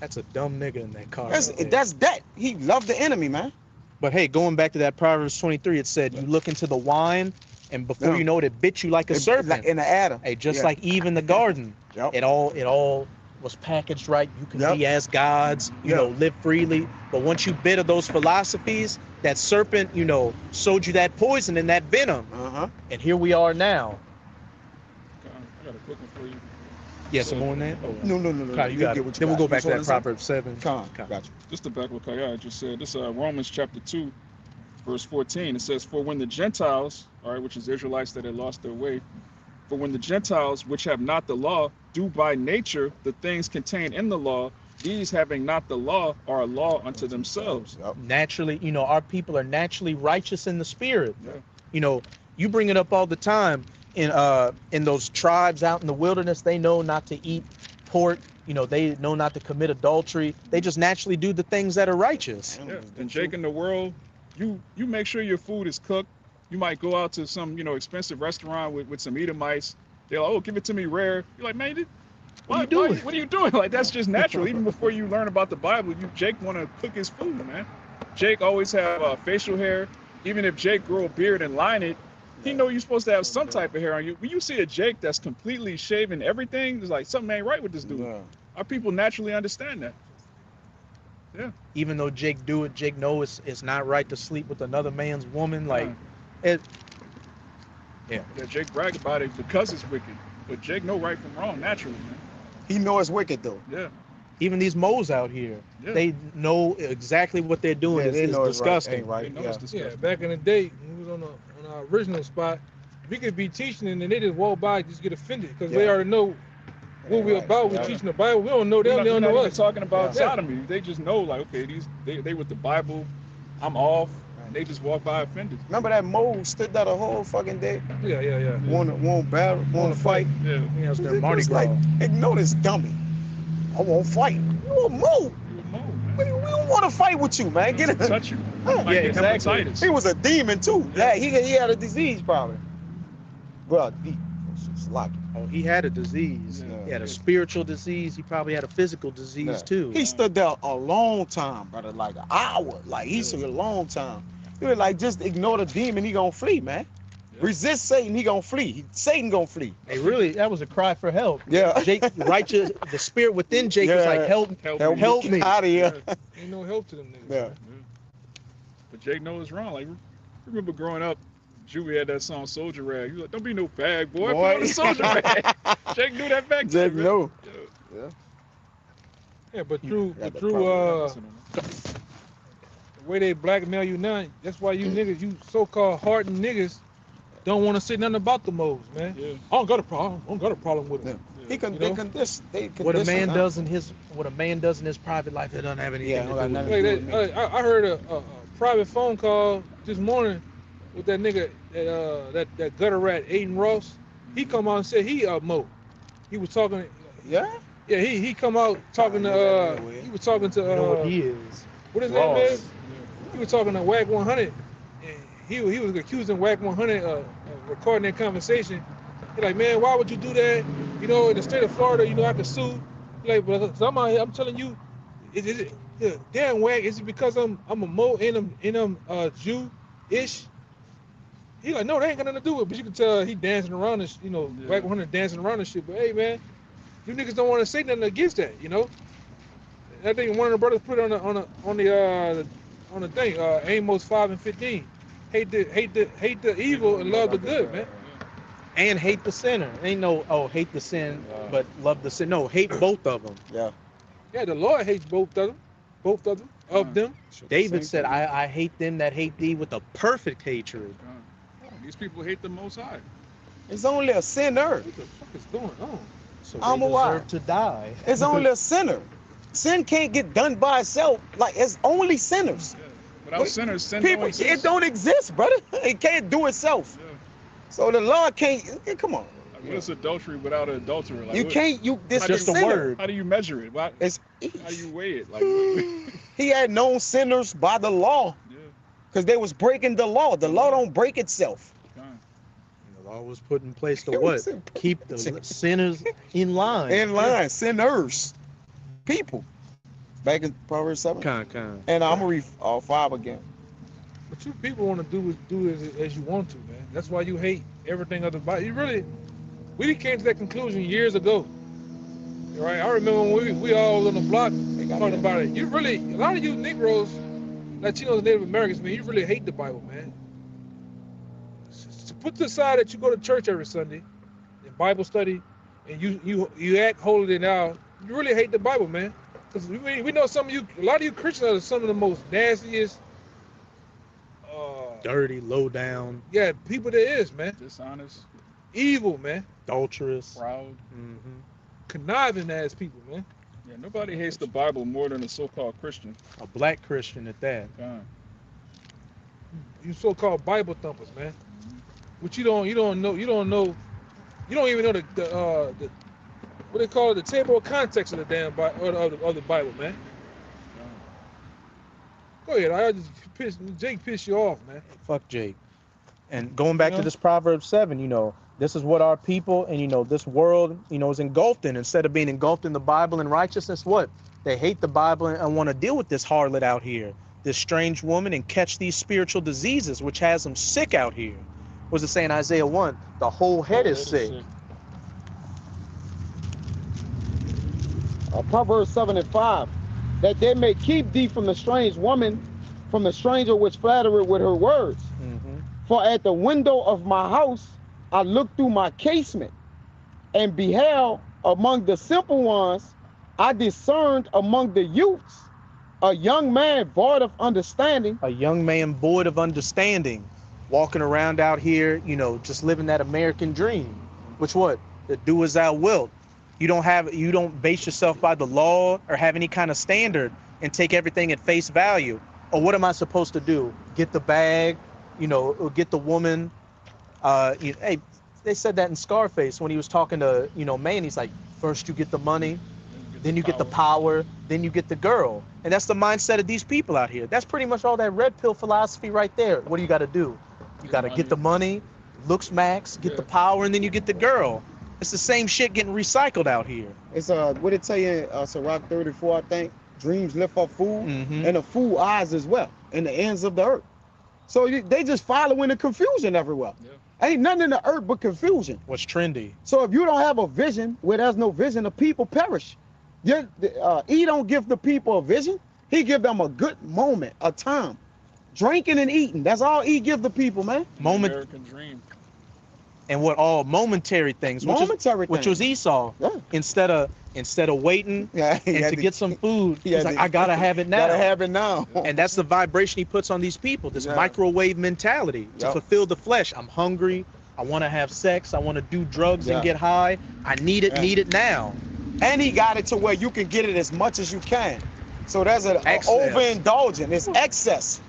That's a dumb nigga in that car. that's that. He loved the enemy, man. But hey, going back to that Proverbs 23, it said you look into the wine, and before Yeah. you know it, it bit you like a serpent. Like in the Adam. Hey, just Yeah. like Eve in the garden, Yep. it all was packaged right. You can Yep. be as gods, Yep. live freely. But once you bit of those philosophies, that serpent, sold you that poison and that venom. Uh-huh. And here we are now. I got a quick one for you. Yes, I'm on that. Oh, No. Kyle, you You'll got get it. what you Then we'll got. go back to You that saw this? Proverbs 7. Con, Con. got you. Just to back what Kaya just said. This Romans chapter 2, verse 14. It says, "For when the Gentiles, all right, which is Israelites that had lost their way, for when the Gentiles, which have not the law, do by nature the things contained in the law, these having not the law are a law unto themselves." Yep. Naturally, our people are naturally righteous in the spirit. Yeah. You bring it up all the time in those tribes out in the wilderness. They know not to eat pork. They know not to commit adultery. They just naturally do the things that are righteous. Yeah. And Jake, in the world, you make sure your food is cooked. You might go out to some, expensive restaurant with some Edomites. They're like, "Oh, give it to me rare." You're like, "Man, What are you doing? What are you doing?" Like, that's just natural. Even before you learn about the Bible, Jake want to cook his food, man. Jake always have facial hair. Even if Jake grow a beard and line it, he know you're supposed to have some type of hair on you. When you see a Jake that's completely shaven everything, it's like something ain't right with this dude. Yeah. Our people naturally understand that. Even though Jake do it, Jake know it's not right to sleep with another man's woman. Like, it. Yeah. Yeah, Jake brag about it because it's wicked. But Jake know right from wrong naturally, man. He know it's wicked though. Yeah. Even these moles out here, Yeah. they know exactly what they're doing. Yeah, they It's know it's right, disgusting. ain't right. They know Yeah. it's disgusting. Yeah, back in the day, when we was on our original spot, we could be teaching and then they just walk by and just get offended because they Yeah. already know what we're Right. about. We're Yeah. teaching the Bible. We don't know them. We're They don't not know even us. talking about Yeah. sodomy. They just know, like, okay, they with the Bible, I'm off, and they just walk by offended. Remember that mole stood there the whole fucking day? Yeah. Won't battle, won't fight. Yeah. You know, it's their It Mardi was Gras. like, ignore this dummy. I won't fight. You a mole. You a mole, We man. don't want to fight with you, man. Get it. Touch you. Yeah, Might get exactly. hepatitis. He was a demon too. Yeah, he had a disease probably. Well, it's like Oh, he had a disease. Yeah. He had a spiritual disease. He probably had a physical disease Yeah. too. he stood there a long time, brother, like an hour. Like he stood a long time. He was like, just ignore the demon, he gonna flee, man. Yeah. Resist Satan, he gonna flee. Satan gonna flee. Hey, really, that was a cry for help. Yeah. Jake, righteous, the spirit within Jake was Yeah. like, help. Help me. out of here. Ain't no help to them niggas. Yeah. man. But Jake knows it's wrong. Like, remember growing up, Juvie had that song Soldier Rag. He was like, "Don't be no bag boy. Put on the Soldier Rag." Jake knew that back then. Jake man. know. Yeah. Yeah, but through Yeah, but the through Listen to him. the way they blackmail you now, that's why you niggas, you so-called hardened niggas, don't want to say nothing about the moles, man. Yeah. I don't got a problem. I don't got a problem with them. He can, You they know? condition. They What a condition man him. does in his private life, it doesn't have anything Yeah, to no, do with nothing it. to Like do that, with me. I heard a private phone call this morning with that nigga that gutter rat Aiden Ross. He come out and said he Mo. He was talking. Yeah. Yeah, he come out talking I to. know that nigga, He was talking to. You know what he is. What his Ross. name is? He was talking to Whack 100. And he was accusing Whack 100 of recording that conversation. He like, man, why would you do that? You know, in the state of Florida, I could sue. He like, but I'm out here, I'm telling you, damn Whack, is it because I'm a Mo and I'm Jew-ish? He like, no, they ain't got nothing to do with it. But you can tell he dancing around this, Yeah. Whack 100 dancing around this shit. But hey, man, You niggas don't want to say nothing against that, you know. I think one of the brothers put it on the thing, Amos 5:15. Hate the evil and love the good, man. And hate the sinner. Ain't no hate the sin, but love the sin. No, hate both of them. Yeah. Yeah, the Lord hates both of them. David said, I hate them that hate thee with a perfect hatred. These people hate the Most High. It's only a sinner. What the fuck is going on? So I'm they a why. deserve to die. It's only a sinner. Sin can't get done by itself. Like, it's only sinners. Yeah. Without sinners, sin People, don't exist. it don't exist, brother. It can't do itself. Yeah. So the Lord can't. Come on. Like, what is adultery without an adulterer? Like, You what- can't. You this Just is a sinner. word. How do you measure it? Why, It's how do you weigh it? Like, what- he had known sinners by the law yeah. because they was breaking the law. The law don't break itself. Fine. The law was put in place to It what? was in- Keep the sinners in line. In line, sinners, people. Back in Proverbs 7. Con. And I'm gonna read all 5 again. What you people want to do as you want to, man. That's why you hate everything of the Bible. We came to that conclusion years ago. Right? I remember when we all was on the block talking about it. A lot of you Negroes, Latinos, Native Americans, man, you really hate the Bible, man. So put aside that you go to church every Sunday, in Bible study, and you act holier now. You really hate the Bible, man. Because we know a lot of you Christians are some of the most nastiest, Dirty, low down, people there is, man. Dishonest, Evil, man. adulterous. proud. Conniving ass people, man. Yeah, nobody hates the Bible more than a so-called Christian. A black Christian at that. Fine. You so-called Bible thumpers, man. But you don't even know the what they call it, the table of context of the damn Bible, of the Bible, man. Go ahead, Jake pissed you off, man. Fuck Jake. And going back You know? to this Proverbs 7, this is what our people and, this world, is engulfed in. Instead of being engulfed in the Bible and righteousness, what? They hate the Bible and want to deal with this harlot out here, this strange woman, and catch these spiritual diseases, which has them sick out here. What's it say in Isaiah 1? The whole head is sick. Proverbs 7:5. That they may keep thee from the strange woman, from the stranger which flattereth with her words. For at the window of my house I looked through my casement, and beheld among the simple ones, I discerned among the youths a young man void of understanding. A young man void of understanding, walking around out here, just living that American dream. Which what? To do as thou wilt. You don't base yourself by the law or have any kind of standard and take everything at face value. Or what am I supposed to do? Get the bag, or get the woman. Hey, they said that in Scarface when he was talking to, man, he's like, first you get the money, then you get the power, then you get the girl. And that's the mindset of these people out here. That's pretty much all that red pill philosophy right there. What do you got to do? You got to get the money, looks max, get the power, and then you get the girl. It's the same shit getting recycled out here. It's what it tell you in Sirach 34, I think. Dreams lift up food, Mhm. and the fool eyes as well, and the ends of the earth. So they just following the confusion everywhere. Yeah. Ain't nothing in the earth but confusion. What's trendy? So if you don't have a vision, where there's no vision, the people perish. He don't give the people a vision. He give them a good moment, a time. Drinking and eating. That's all he give the people, man. Moment American dream. and what all momentary things, Momentary which was things. Esau. Yeah. Instead of waiting Yeah, he and had to get some food, he had he's like, to- I gotta have it now. Gotta have it now. And that's the vibration he puts on these people, this Yeah. microwave mentality to Yep. fulfill the flesh. I'm hungry. I want to have sex. I want to do drugs Yeah. and get high. I need it, Yeah. need it now. And he got it to where you can get it as much as you can. So there's an Excess. overindulgence. It's excess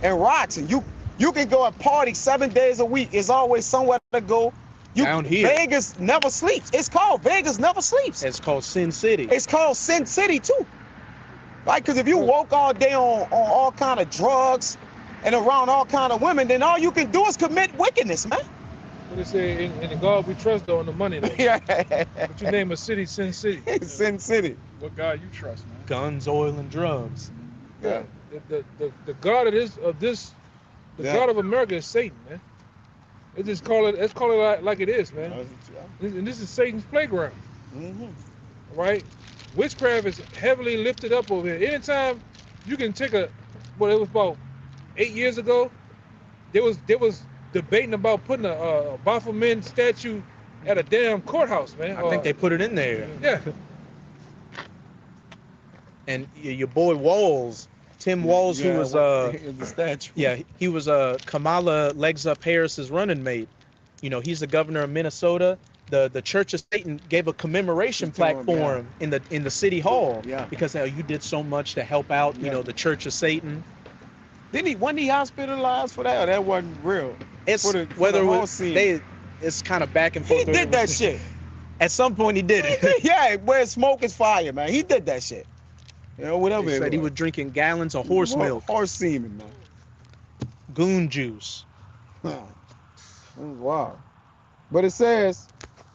and rotten. You can go and party 7 days a week. It's always somewhere to go. Down here. Vegas never sleeps. It's called Vegas never sleeps. It's called Sin City. It's called Sin City too. Right? Because if you woke all day on all kind of drugs and around all kind of women, then all you can do is commit wickedness, man. What they say in the God we trust though, on the money though. Yeah. But you name a city, Sin City. Sin City. What God you trust, man? Guns, oil, and drugs. Yeah. The God of this, the Yeah. God of America is Satan, man. Let's call it like it is, man. And this is Satan's playground. Mhm. right? Witchcraft is heavily lifted up over here. Anytime you can take it was about 8 years ago, there was debating about putting a Baphomet statue at a damn courthouse, man. I think they put it in there. Yeah. And your boy Walls, Tim Walls, who was the statue. yeah, he was Kamala Legs Up Harris's running mate. You know, he's the governor of Minnesota. The Church of Satan gave a commemoration To him, plaque for him in the city hall. Yeah. Because you did so much to help out, you Yeah. know, the Church of Satan. Wasn't he hospitalized for that? Or that wasn't real. It's For the whether it whole was, scene. it's kind of back and forth. He did that shit. At some point he did it. Yeah, where smoke is fire, man. He did that shit. You know, whatever. He it said he was drinking gallons of horse milk, Horse semen, man. goon juice. That was wild. But it says,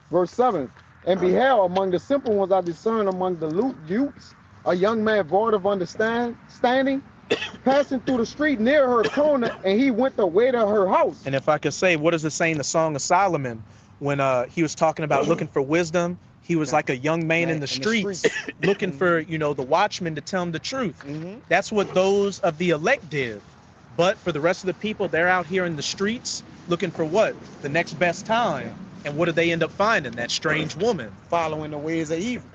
verse 7, and beheld among the simple ones I discern among the youths, a young man void of understanding, passing through the street near her corner, and he went the way to her house. And if I could say, what does it say in the Song of Solomon when he was talking about looking for wisdom? He was like a young man in the streets looking for, you know, the watchman to tell him the truth. Mhm. That's what those of the elect did. But for the rest of the people, they're out here in the streets looking for what? The next best time. And what do they end up finding? That strange woman. Following the ways of evil.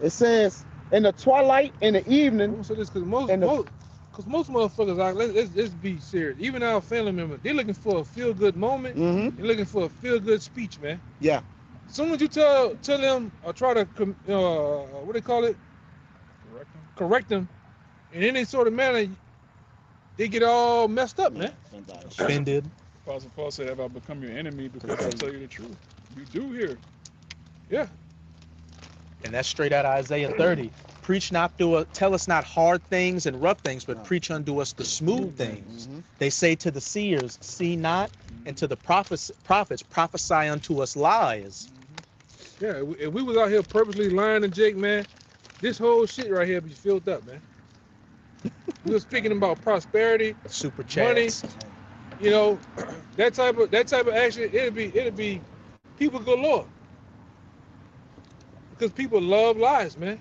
It says, in the twilight, in the evening, So this because most And the- motherfuckers are let's be serious. Even our family members, they're looking for a feel good moment. They're looking for a feel good speech, man. yeah, As soon as you tell them or try to what they call it, correct them in any sort of manner, they get all messed up, man. Offended. Apostle Paul said, have I become your enemy because I tell you the truth? You do here. Yeah. And that's straight out of Isaiah 30. Preach not tell us not hard things and rough things, but preach unto us the smooth things. They say to the seers, see not, and to the prophets, prophesy unto us lies. Yeah, if we was out here purposely lying to Jake, man, this whole shit right here be filled up, man. We were speaking about prosperity, Super Money. chats. you know, that type of action. It'll be people galore because people love lies, man.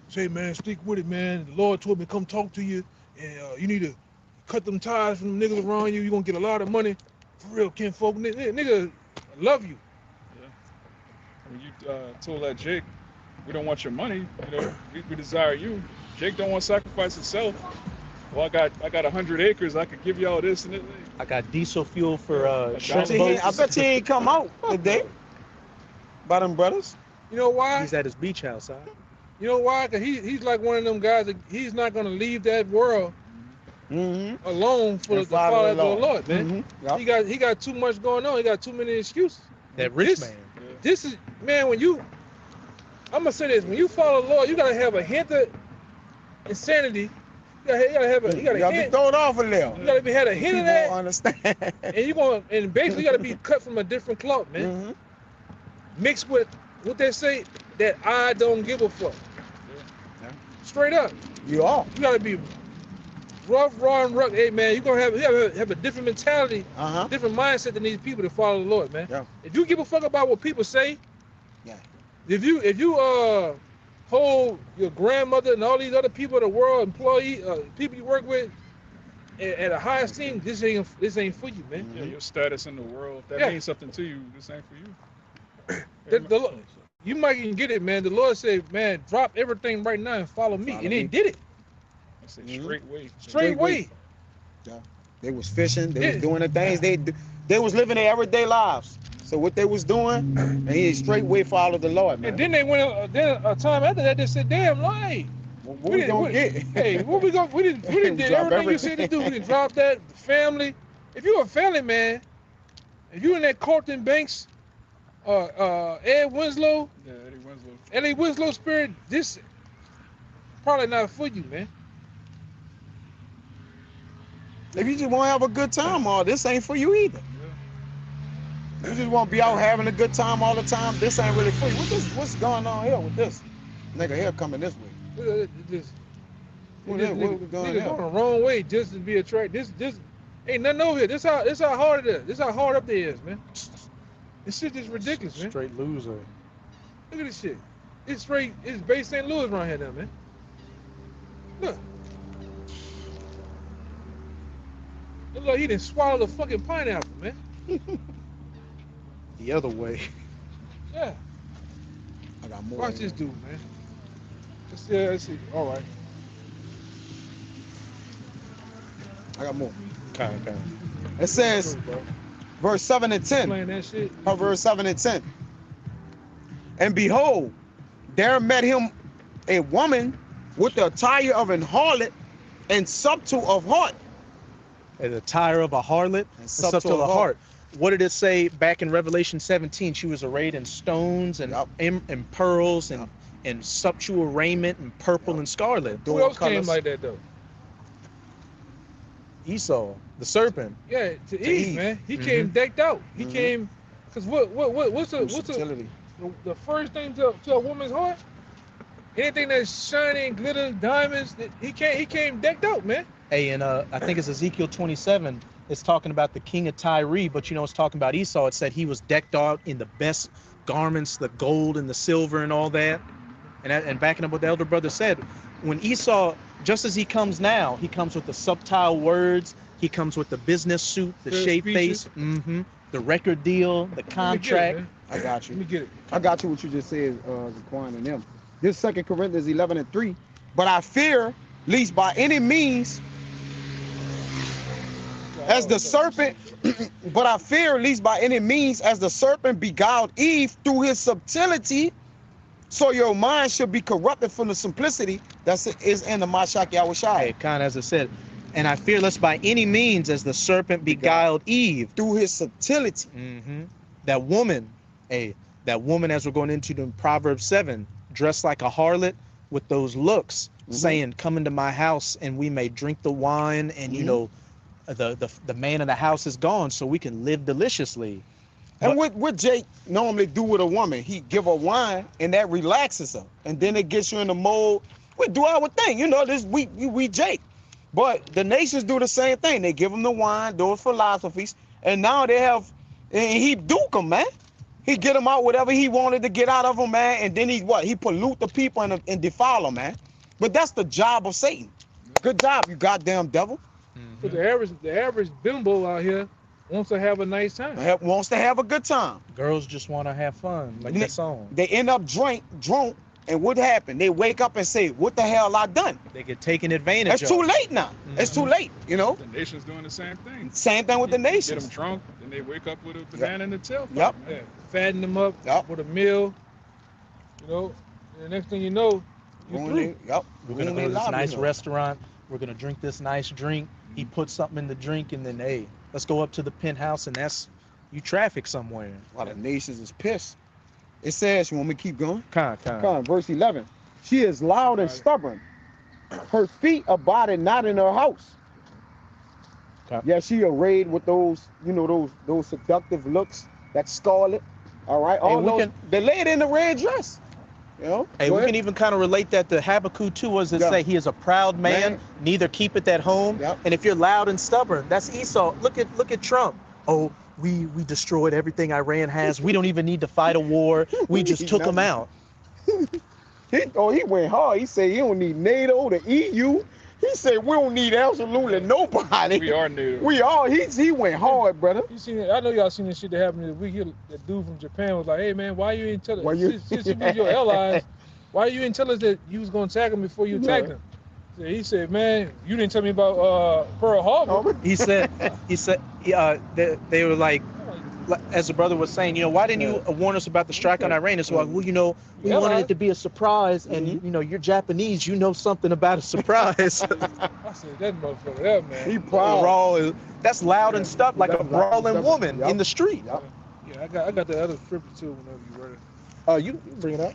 Say, man, stick with it, man. The Lord told me to come talk to you, and you need to cut them ties from the niggas around you. You're gonna get a lot of money. For real, kinfolk. Nigga love you. When you told that Jake, we don't want your money, you know, we desire you. Jake don't want to sacrifice himself. Well, I got 100 acres. I could give you all this and that. I got diesel fuel for I shrimp bet he- I boats. bet he ain't come out today. By them brothers. You know why? He's at his beach house, huh? You know why? Cause he's like one of them guys that he's not gonna leave that world Mm-hmm. alone for And the follow after the Lord, man. Mm-hmm. He got too much going on. He got too many excuses. That rich man. This is, man, I'm gonna say this, when you follow the Lord, you gotta have a hint of insanity. You gotta have a You gotta be hint. thrown off a little. You gotta have a hint of People that, understand. and basically you gotta be cut from a different cloth, man. Mhm. Mixed with what they say, that I don't give a fuck. Yeah. Straight up. You are. You gotta be rough, raw, and rugged. Hey, man, you gotta have a different mentality, Uh-huh. different mindset than these people that follow the Lord, man. Yeah. If you give a fuck about what people say, Yeah. If you hold your grandmother and all these other people in the world, people you work with, at a high esteem, this ain't for you, man. Yeah, your status in the world, that Yeah. means something to you. This ain't for you. You might even get it, man. The Lord said, man, drop everything right now and follow me. Follow and they me. did it. It's a Mhm. straight way. Straight way. They was fishing. They Yeah. was doing the things they was living their everyday lives. So what they was doing, and he straightway followed the Lord, man. And then they went, then a time after that, they said, damn, like, what we gonna get? hey, what we gonna, we didn't did Drop everything you said to do. We didn't drop that, family. If you're a family man, if you're in that Colton Banks, Ed Winslow, Yeah, Eddie Winslow. Eddie Winslow spirit, this probably not for you, man. If you just want to have a good time, this ain't for you either. You just want to be out having a good time all the time. This ain't really for you. What's going on here with this nigga here coming this way? This What niggas going going the wrong way just to be attracted. This ain't nothing over here. This how hard it is. This how hard up there is, man. This shit is ridiculous, man. Straight loser. Look at this shit. It's straight. It's Bay St. Louis around here now, man. Look. Look like he didn't swallow the fucking pineapple, man. The other way. Yeah. I got more. Watch this dude, man. Let's see. All right. I got more. Okay. It says, verse 7 and 10. Playing that shit. Verse 7 and 10. And behold, there met him a woman with the attire of an harlot and subtle of heart. And the tire of a harlot and subtle of heart. What did it say back in Revelation 17? She was arrayed in stones and and pearls and subtle raiment and purple and scarlet. Who else came like that though? Esau, the serpent. Yeah, to Eve, man. He came decked out. He came, cause what's Versatility. the first thing to a woman's heart? Anything that's shining, glitters, diamonds. He came decked out, man. Hey, and I think it's Ezekiel 27. It's talking about the king of Tyre, but you know it's talking about Esau. It said he was decked out in the best garments, the gold and the silver and all that. And backing up what the elder brother said, when Esau, just as he comes now, he comes with the subtle words. He comes with the business suit, the Good shaved speeches. face, the record deal, the contract. I got you. Let me get it. I got you what you just said, Zaquan and them. This 2 Corinthians 11 and 3. But I fear, lest by any means, as the serpent, but I fear, lest by any means, as the serpent beguiled Eve through his subtlety, so your mind should be corrupted from the simplicity that is in the Mashak Yahushua. Hey, kind of as I said, and I fear lest by any means, as the serpent beguiled Eve Through his subtlety. That woman, that woman, as we're going into in Proverbs 7, dressed like a harlot with those looks, saying, "Come into my house, and we may drink the wine, and you know, the man of the house is gone, so we can live deliciously." And what Jake normally do with a woman, he give her wine, and that relaxes her, and then it gets you in the mode. We do our thing, you know. This we Jake, but the nations do the same thing. They give him the wine, those philosophies, and now they have, and he duke them, man. He get them out whatever he wanted to get out of them, man, and then he pollute the people and defile them, man. But that's the job of Satan. Good job, you goddamn devil. But the average bimbo out here wants to have a nice time. Wants to have a good time. Girls just want to have fun, like that song. They end up drunk, and what happened? They wake up and say, "What the hell I done?" They get taken advantage of. It's too late now. It's too late, you know. The nation's doing the same thing. Same thing with the Get them nations. drunk, then they wake up with a banana in the tail. Yep. Yeah, fatten them up Yep. with a meal. You know, and the next thing you know, you Ruin through. it. Yep. We're gonna go to this nice restaurant. We're gonna drink this nice drink. He puts something in the drink, and then hey, let's go up to the penthouse, and that's you traffic somewhere. A lot of nations is pissed. It says, you want me to keep going? Kind. Verse 11. She is loud and stubborn. Her feet abided not in her house. Okay. Yeah, she arrayed with those, you know, those seductive looks, that scarlet. All right. All those, they laid in the red dress. You know? Hey, Go we ahead. can even kind of relate that to Habakkuk 2, as it Yeah. say, he is a proud man, Man. neither keepeth at home. Yep. And if you're loud and stubborn, that's Esau. Look at Trump. Oh, we destroyed everything Iran has. We don't even need to fight a war. We just took them out. He went hard. He said he don't need NATO, the EU. He said we don't need absolutely nobody. We are new. We are. He went hard, brother. You seen it? I know y'all seen this shit that happened this week. The dude from Japan was like, "Hey man, why you ain't tell us? Why you- Since you was your allies, why you ain't tell us that you was gonna attack him before you attacked him?" So he said, "Man, you didn't tell me about Pearl Harbor." He said, they were like, as the brother was saying, you know, why didn't you warn us about the strike on Iran? It's like, well, you know, we wanted it to be a surprise, and you know, you're Japanese, you know something about a surprise. I said, "That motherfucker, that man." He proud. Raw, that's loud and stuff, like a That's brawling loud. woman Yep. in the street. Yep. Yeah, I got the other scripture too. Whenever you ready? You bring it up.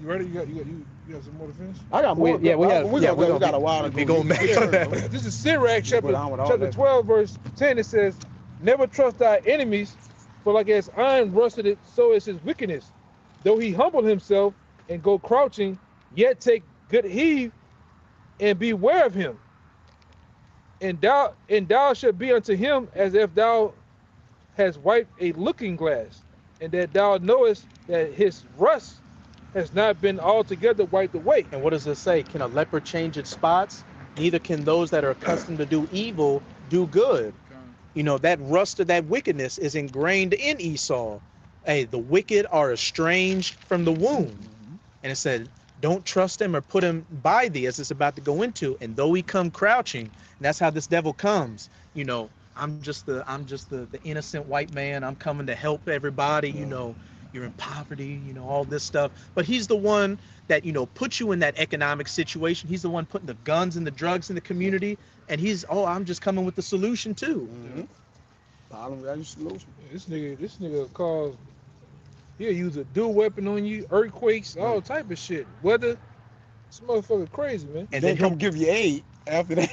You ready? You got some more to finish? I got more. We got a while to We go. gonna make This is Sirach Put on with all chapter that. 12, verse 10. It says, "Never trust thy enemies, for like as iron rusted, so is his wickedness. Though he humble himself and go crouching, yet take good heed and beware of him. And thou shalt be unto him as if thou hast wiped a looking glass, and that thou knowest that his rust has not been altogether wiped away. And what does it say? Can a leper change its spots? Neither can those that are accustomed to do evil do good. You know, that rust of that wickedness is ingrained in Esau. Hey, the wicked are estranged from the womb. And it said, don't trust him or put him by thee, as it's about to go into. And though he come crouching, and that's how this devil comes. You know, I'm just the innocent white man. I'm coming to help everybody. You know, you're in poverty, you know, all this stuff. But he's the one that, you know, puts you in that economic situation. He's the one putting the guns and the drugs in the community. And he's, oh, I'm just coming with the solution too. Problem got your solution. This nigga calls. He'll use a dual weapon on you, earthquakes, all type of shit. Weather. This motherfucker crazy, man. And then then come give you aid after that.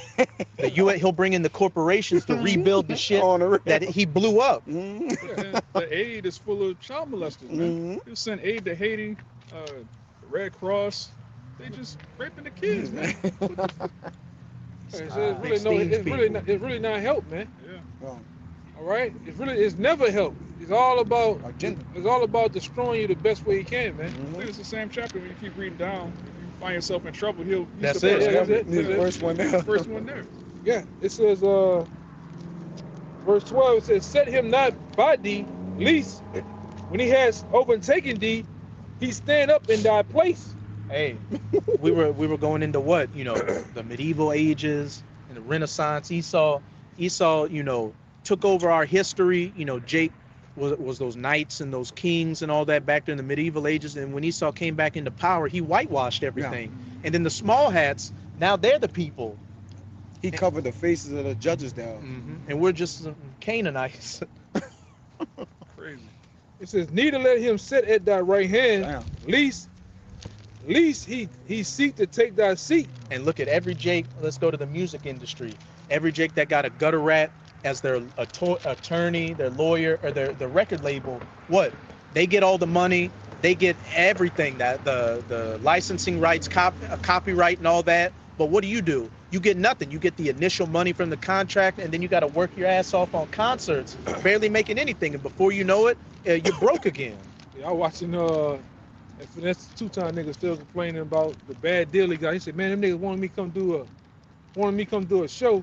he'll bring in the corporations to rebuild the shit On the real. that he blew up. Yeah, the aid is full of child molesters, man. You send aid to Haiti, the Red Cross. They just raping the kids, man. It's really not help, man. Yeah. All right, it's never help. It's all about Agenda. it's all about destroying you the best way you can, man. I think it's the same chapter. When you keep reading down, if you find yourself in trouble, he's That's the it. first Yeah, one. that's it. He's the first one there. First one there. Yeah, it says, verse 12, it says, set him not by thee, lest when he has overtaken thee, he stand up in thy place. Hey, we were going into what, you know, the medieval ages and the Renaissance. Esau, you know, took over our history. You know, Jake was those knights and those kings and all that back during the medieval ages. And when Esau came back into power, he whitewashed everything. And then the small hats, now they're the people. He covered the faces of the judges down. And we're just some Canaanites. Crazy. It says, neither let him sit at thy right hand, Damn. lest he seek to take thy seat. And look at every Jake. Let's go to the music industry. Every Jake that got a gutter rat as their attorney, their lawyer, or their record label, what? They get all the money. They get everything, that the licensing rights, copyright, and all that. But what do? You get nothing. You get the initial money from the contract, and then you got to work your ass off on concerts, barely making anything. And before you know it, you're broke again. Yeah, I watching that's two-time nigga still complaining about the bad deal he got. He said, man, them niggas wanted me come do a show,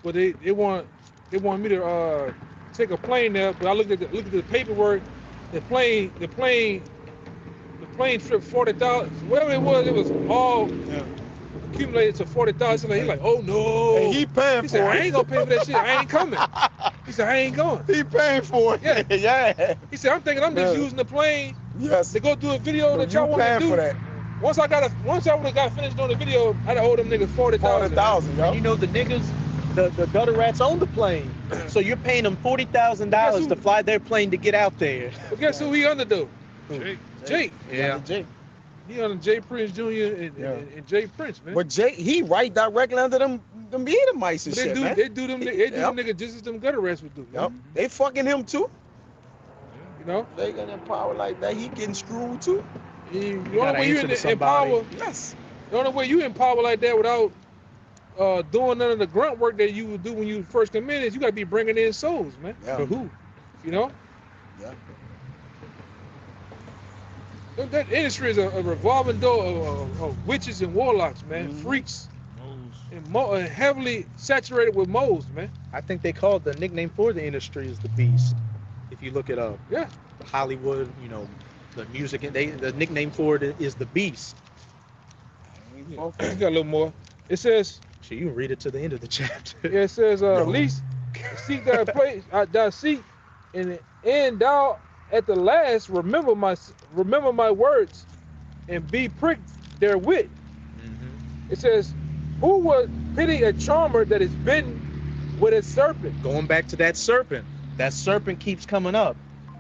but they want me to take a plane there. But I looked at the paperwork. The plane trip 40,000. Whatever it was all accumulated to 40,000. He's like, oh no. And he paying He for said, it. I ain't gonna pay for that shit. I ain't coming. He said, I ain't going. He paying for it. Yeah. Yeah. He said, I'm thinking I'm just Yeah. using the plane Yes. to go do a video that You y'all want to paying do. for that. Once I would have got finished doing the video, I'd have owed them niggas 40,000. 40,000, yo. You know, the niggas, the gutter rats own the plane. So you're paying them $40,000 to fly their plane to get out there. But guess who he under though? Jake. Yeah. Jake. He under Jay Prince Jr. and Jay Prince, man. But Jake, he right directly under them Edomites and But shit, man. they do them niggas just as them gutter rats would do. Yep. They fucking him too. You know? They got in power like that. He getting screwed too. The gotta only way you answer to in somebody. power, Yes. the only way you in power like that without doing none of the grunt work that you would do when you first come in is you gotta be bringing in souls, man. Yeah. For who? You know? Yeah. That industry is a revolving door of witches and warlocks, man. Mhm. Freaks and heavily saturated with moles, man. I think they called the nickname for the industry is the Beast. If you look it up. Yeah. Hollywood, you know, the music, the nickname for it is the Beast. Yeah. You got a little more. It says, So you can read it to the end of the chapter. yeah, it says, least seek thy place, thy seat, and thou at the last remember my words, and be pricked therewith. It says, who would pity a charmer that is bitten with a serpent? Going back to that serpent keeps coming up.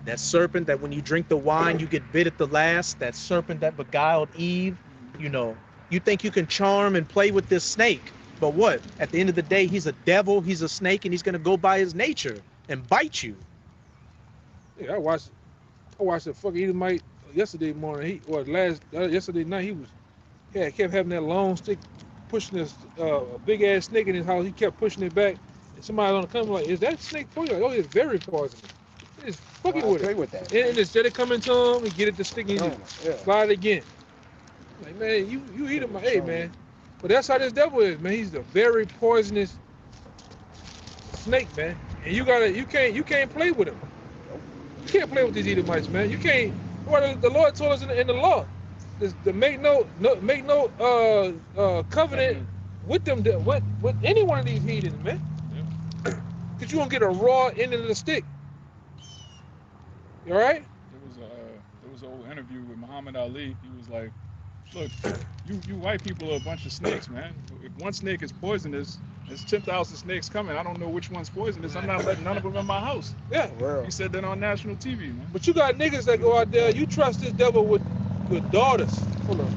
That serpent that when you drink the wine, you get bit at the last. That serpent that beguiled Eve. You know, you think you can charm and play with this snake. But what? At the end of the day, he's a devil, he's a snake, and he's going to go by his nature and bite you. Yeah, I watched the fucking Edomite yesterday morning. Yesterday night he kept having that long stick pushing this big ass snake in his house. He kept pushing it back. And somebody on the come like, is that snake for you? Like, oh, it's very poisonous. He's fucking with play it. with that. And instead of coming to him, he get it to stick in, he just slide it again. Like, man, you eat him, hey, man. But that's how this devil is, man. He's a very poisonous snake, man. And you can't play with him. You can't play with these Edomites, man. You can't. Well, the Lord told us in the law to make no covenant with them, with any one of these heathens, man. Cause you gonna get a raw end of the stick. You all right? There was an old interview with Muhammad Ali. He was like, "Look, you white people are a bunch of snakes, man. If one snake is poisonous, there's 10,000 snakes coming. I don't know which one's poisonous. I'm not letting none of them in my house." Yeah. He said that on national TV, man. But you got niggas that go out there. You trust this devil with daughters. Hold on.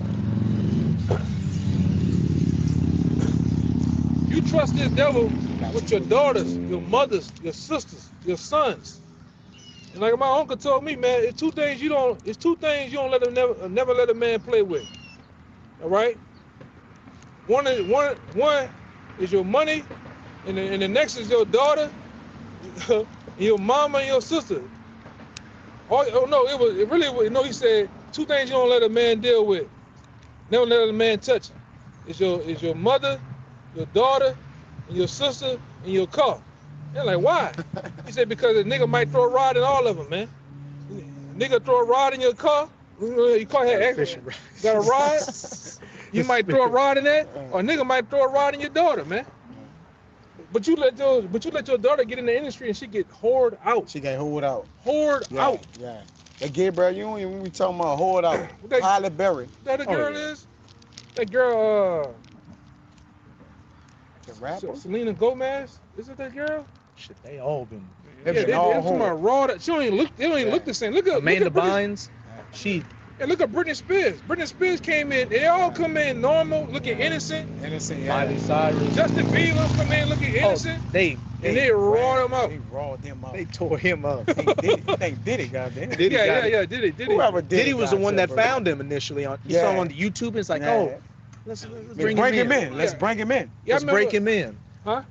You trust this devil with your daughters, your mothers, your sisters, your sons. And like my uncle told me, man, it's two things you don't let them never let a man play with. All right? One is your money, and the next is your daughter, your mama and your sister. He said two things you don't let a man deal with. Never let a man touch. It's your mother, your daughter, and your sister, and your car. They're like, why? He said, because a nigga might throw a rod in all of them, man. Nigga throw a rod in your car. Your car got a rod. You might throw a rod in that, or a nigga might throw a rod in your daughter, man. But you let your daughter get in the industry and she get whored out. She got whored out. Whored out. Yeah. That Gabriel Union, we talking about whored out. Halle Berry. That the girl is? That girl, the rapper? Selena Gomez? Is it that girl? Shit, they all been. They talking about raw. She don't even look the same. Look at Amanda Bynes. She. And look at Britney Spears. Britney Spears came in. They all come in normal, looking innocent. Innocent. Miley Cyrus. Justin Bieber come in looking innocent. They raw him up. They rawed them up. They tore him up. They did it, goddamn. Did it. Whoever did Diddy it, was the one that bro. found him initially on. You saw him on the YouTube. It's like, oh, let's bring him in. Let's bring him in. Yeah, Let's break him in. Huh?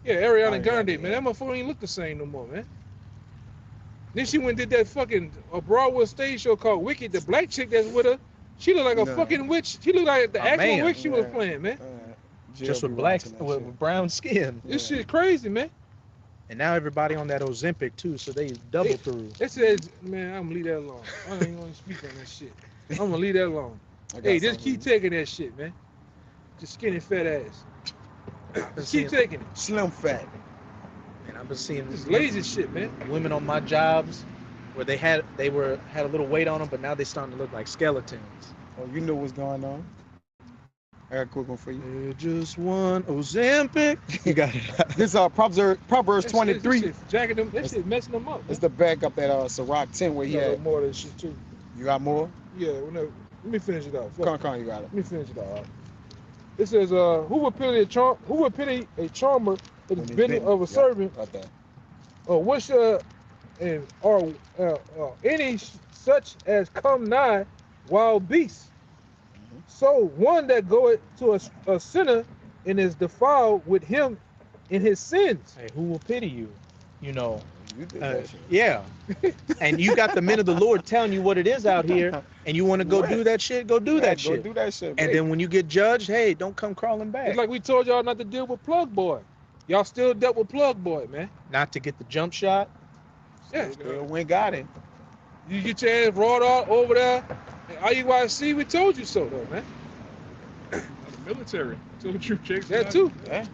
Yeah, Ariana Grande, man. That motherfucker ain't look the same no more, man. Then she went and did that fucking Broadway stage show called Wicked. The black chick that's with her, she looked like a fucking witch. She looked like the actual witch she was playing, man. Just with with brown skin. This shit crazy, man. And now everybody on that Ozempic too, so they double through. It says, man, I'm gonna leave that alone. I ain't gonna speak on that shit. I'm gonna leave that alone. Hey, just keep taking that shit, man. Just skinny fat ass. Just keep taking it. Slim fat. And I've been seeing this lazy shit, man. Women on my jobs where they had a little weight on them, but now they starting to look like skeletons. Oh, you know what's going on. I got a quick one for you. They're just one Ozempic. You got it. This Proverbs 23. That shit jacking them. That shit messing them up. It's the back up that Sirach 10 where he had more of that shit too. You got more? Yeah. Let me finish it out. Come on, you got it. Let me finish it out. It says, who would pity a charmer for the bidding of a servant? Or what shall any such as come nigh wild beasts? So one that goeth to a sinner and is defiled with him in his sins. Hey, who will pity you? You know. You did that shit. Yeah. And you got the men of the Lord telling you what it is out here, and you want to go do that shit, go do that shit. Go do that shit. And then when you get judged, hey, don't come crawling back. It's like we told y'all not to deal with Plug Boy. Y'all still dealt with Plug Boy, man. Not to get the jump shot. Yeah. Still went got it. You get your ass brought out over there. And IUIC, we told you so, though, man. The military told you, Jake. That too. Yeah.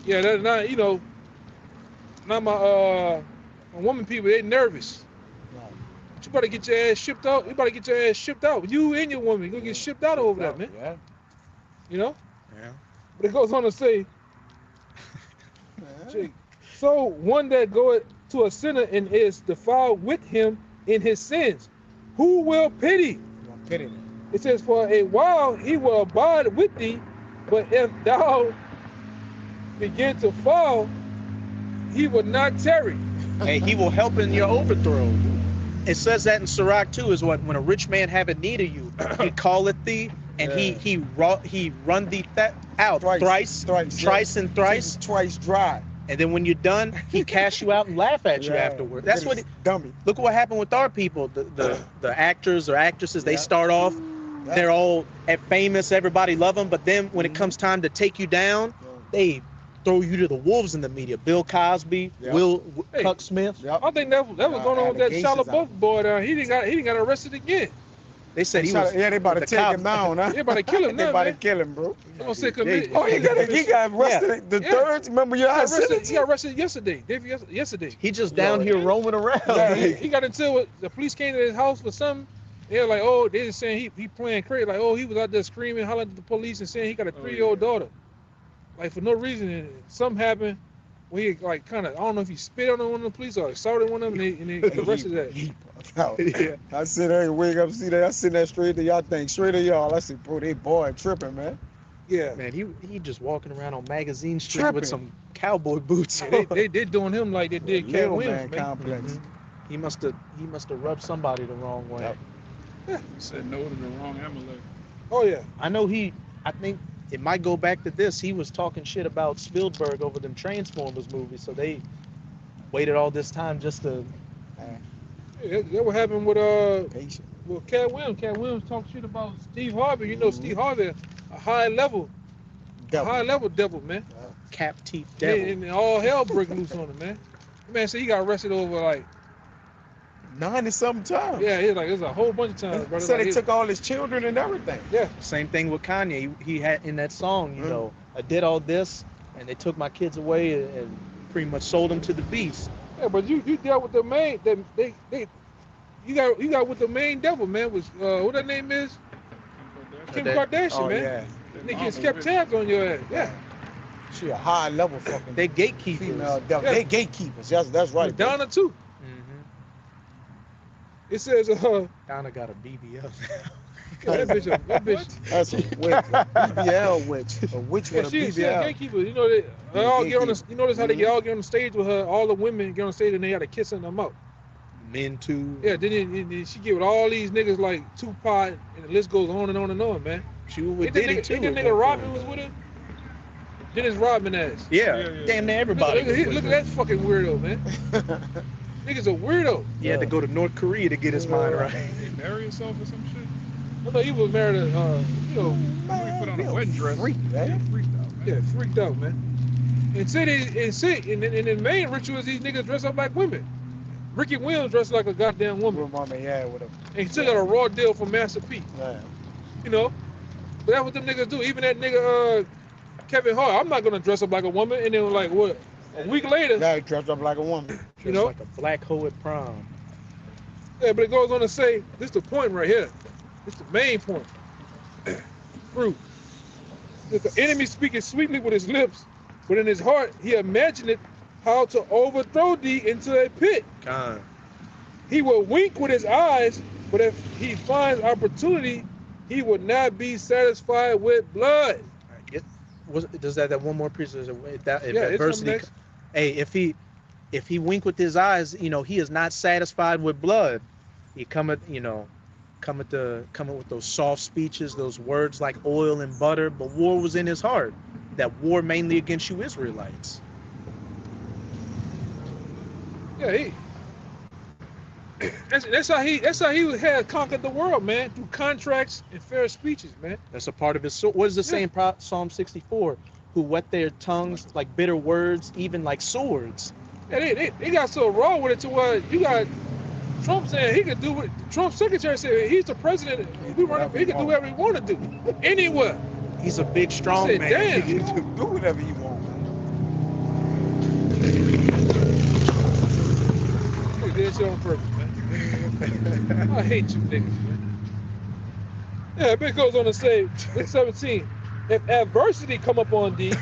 Yeah, that's not, not my woman people, they nervous. But you better get your ass shipped out. You better get your ass shipped out. You and your woman, you're gonna get shipped out over there, man. Yeah. You know? Yeah. But it goes on to say, so one that goeth to a sinner and is defiled with him in his sins, who will pity? Pity them. It says, for a while he will abide with thee, but if thou begin to fall, he will not tarry. Hey, he will help in your overthrow. It says that in Sirach 2 is what when a rich man haveth need of you, he calleth thee, and he run thee out thrice and thrice. Twice dry. And then when you're done, he casts you out and laugh at you afterward. That's what dummy. Look at what happened with our people. The actors or actresses, they start off they're all famous, everybody love them, but then when it comes time to take you down, they throw you to the wolves in the media. Bill Cosby, Yep. Hey. Cuck Smith. Yep. I think that was going on with that Shia Allegations LaBeouf boy down. He didn't got arrested again. They said he was. Yeah, they about to the take cop. him down, huh? They about to kill him They now, about to man. kill him, bro. I'm gonna say Yeah, commit. Oh, he got arrested. The Yeah. third. Remember your He got arrested yesterday. Yesterday. He just down here roaming around. Yeah, He got into it. The police came to his house for something. They're like, oh, they just saying he playing crazy. Like, oh, he was out there screaming, hollering at the police and saying he got a 3-year-old daughter. Like, for no reason. And something happened where he, like, kind of, I don't know if he spit on one of the police or assaulted one of them and they arrested that. Yeah. I sit there and wake up, see that. I sit there straight to y'all think, straight to y'all. I said, bro, they boy tripping, man. Yeah. Man, he just walking around on Magazine Street Tripping. with some cowboy boots. Yeah, they doing him like they did Cat Little Williams, man man. complex. He must have rubbed somebody the wrong way. Yep. He said no to the wrong Amalek. Oh, yeah. I know I think it might go back to this. He was talking shit about Spielberg over them Transformers movies, so they waited all this time just to. That what happened with Patient. Cat Williams. Cat Williams talked shit about Steve Harvey. You know, Steve Harvey, a high level devil, man. Cap teeth And, devil. and all hell broke loose on him, man. The man said he got arrested over like 90-something times. Yeah, it's like it's a whole bunch of times, brother. Said Like, they took all his children and everything. yeah, Same thing with Kanye. He had in that song, you know, I did all this, and they took my kids away and pretty much sold them to the beast. yeah, but you dealt with the main you got with the main devil, man. Was what that name is? Kim Kardashian, Oh, man. yeah. Niggas kept tabs on your ass. Yeah. She a high level fucking They gatekeepers. female devil. Yeah. They gatekeepers. That's right. Madonna too. Mhm. It says Donna got a BBL. that bitch. That's a witch. A BBL witch. A witch Yeah, with a she a BBL. gatekeeper. You know they all get on the. You notice how they all get on the stage with her. All the women get on the stage and they got to kiss in the mouth. Men too. Yeah, then she get with all these niggas like Tupac, and the list goes on and on and on, man. She was with Ain't that Diddy nigga, too. ain't that nigga Robin was with her? Dennis Rodman ass. Yeah, Yeah, yeah, damn near yeah. everybody. Look at that fucking weirdo, man. Nigga's a weirdo. He had to go to North Korea to get his mind right. He marry himself or some shit? I know he was married to, you know, He put on a wedding dress. Freak, man. Freaked out, man. yeah, freaked out, man. And the main ritual is these niggas dress up like women. Ricky Williams dressed like a goddamn woman. Mama, yeah, with a And he still got a raw deal from Master P. man. You know? But that's what them niggas do. Even that nigga, Kevin Hart, I'm not gonna dress up like a woman. And then like what? A week later, Yeah, he dressed up like a woman. you know? Like a black hoe at prom. Yeah, but it goes on to say, this the point right here. This the main point. Fruit. The enemy speaking sweetly with his lips, but in his heart he imagined how to overthrow thee into a pit. God. He will wink with his eyes, but if he finds opportunity, he would not be satisfied with blood. Does that one more piece of that if Yeah, it's adversity? next. Hey, if he wink with his eyes, you know, he is not satisfied with blood. He cometh with those soft speeches, those words like oil and butter, but war was in his heart. That war mainly against you Israelites. Yeah, that's how he had conquered the world, man, through contracts and fair speeches, man. That's a part of his. What is the saying? Psalm 64, who wet their tongues like bitter words, even like swords. Yeah, they got so raw with it to where you got Trump saying he could do what Trump's secretary said. He's the president. He can do whatever he want to do anywhere. He's a big, strong said, man. damn. You can do whatever you want, man. They did shit on purpose, man. I hate you niggas, man. Yeah, but it goes on to say, verse 17, if adversity come upon thee,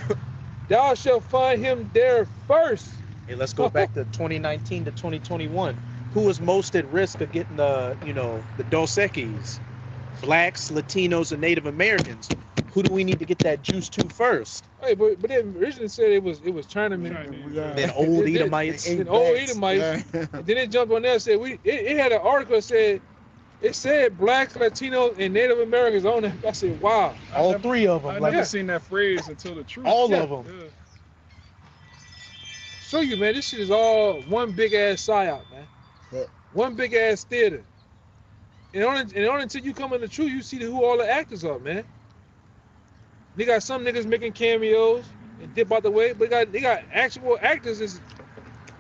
thou shalt find him there first. Hey, let's go back to 2019 to 2021. Who was most at risk of getting the Dos Equis? Blacks, Latinos, and Native Americans. Who do we need to get that juice to first? Hey, but they originally said it was Chinamen. Then old Edomites. And old Edomites. Yeah. And then it jumped on there and said it had an article that said it said blacks, Latinos, and Native Americans on it. I said, wow. All three of them. I Like never seen that phrase until the truth. all Yeah. of them. Yeah. Show you, man, this shit is all one big ass psyop, man. Yeah. One big ass theater. And only until you come in the truth, you see who all the actors are, man. They got some niggas making cameos and dip out the way, but they got actual actors is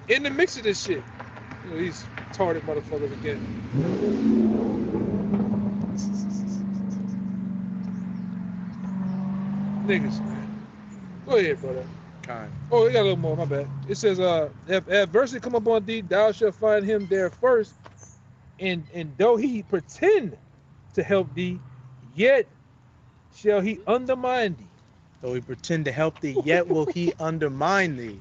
in the mix of this shit. You know, these retarded motherfuckers again. Niggas, man. Go ahead, brother. Kind. Oh, we got a little more, my bad. It says, if adversity come upon thee, thou shalt find him there first. And though he pretend to help thee, yet shall he undermine thee. Though he pretend to help thee, yet will he undermine thee.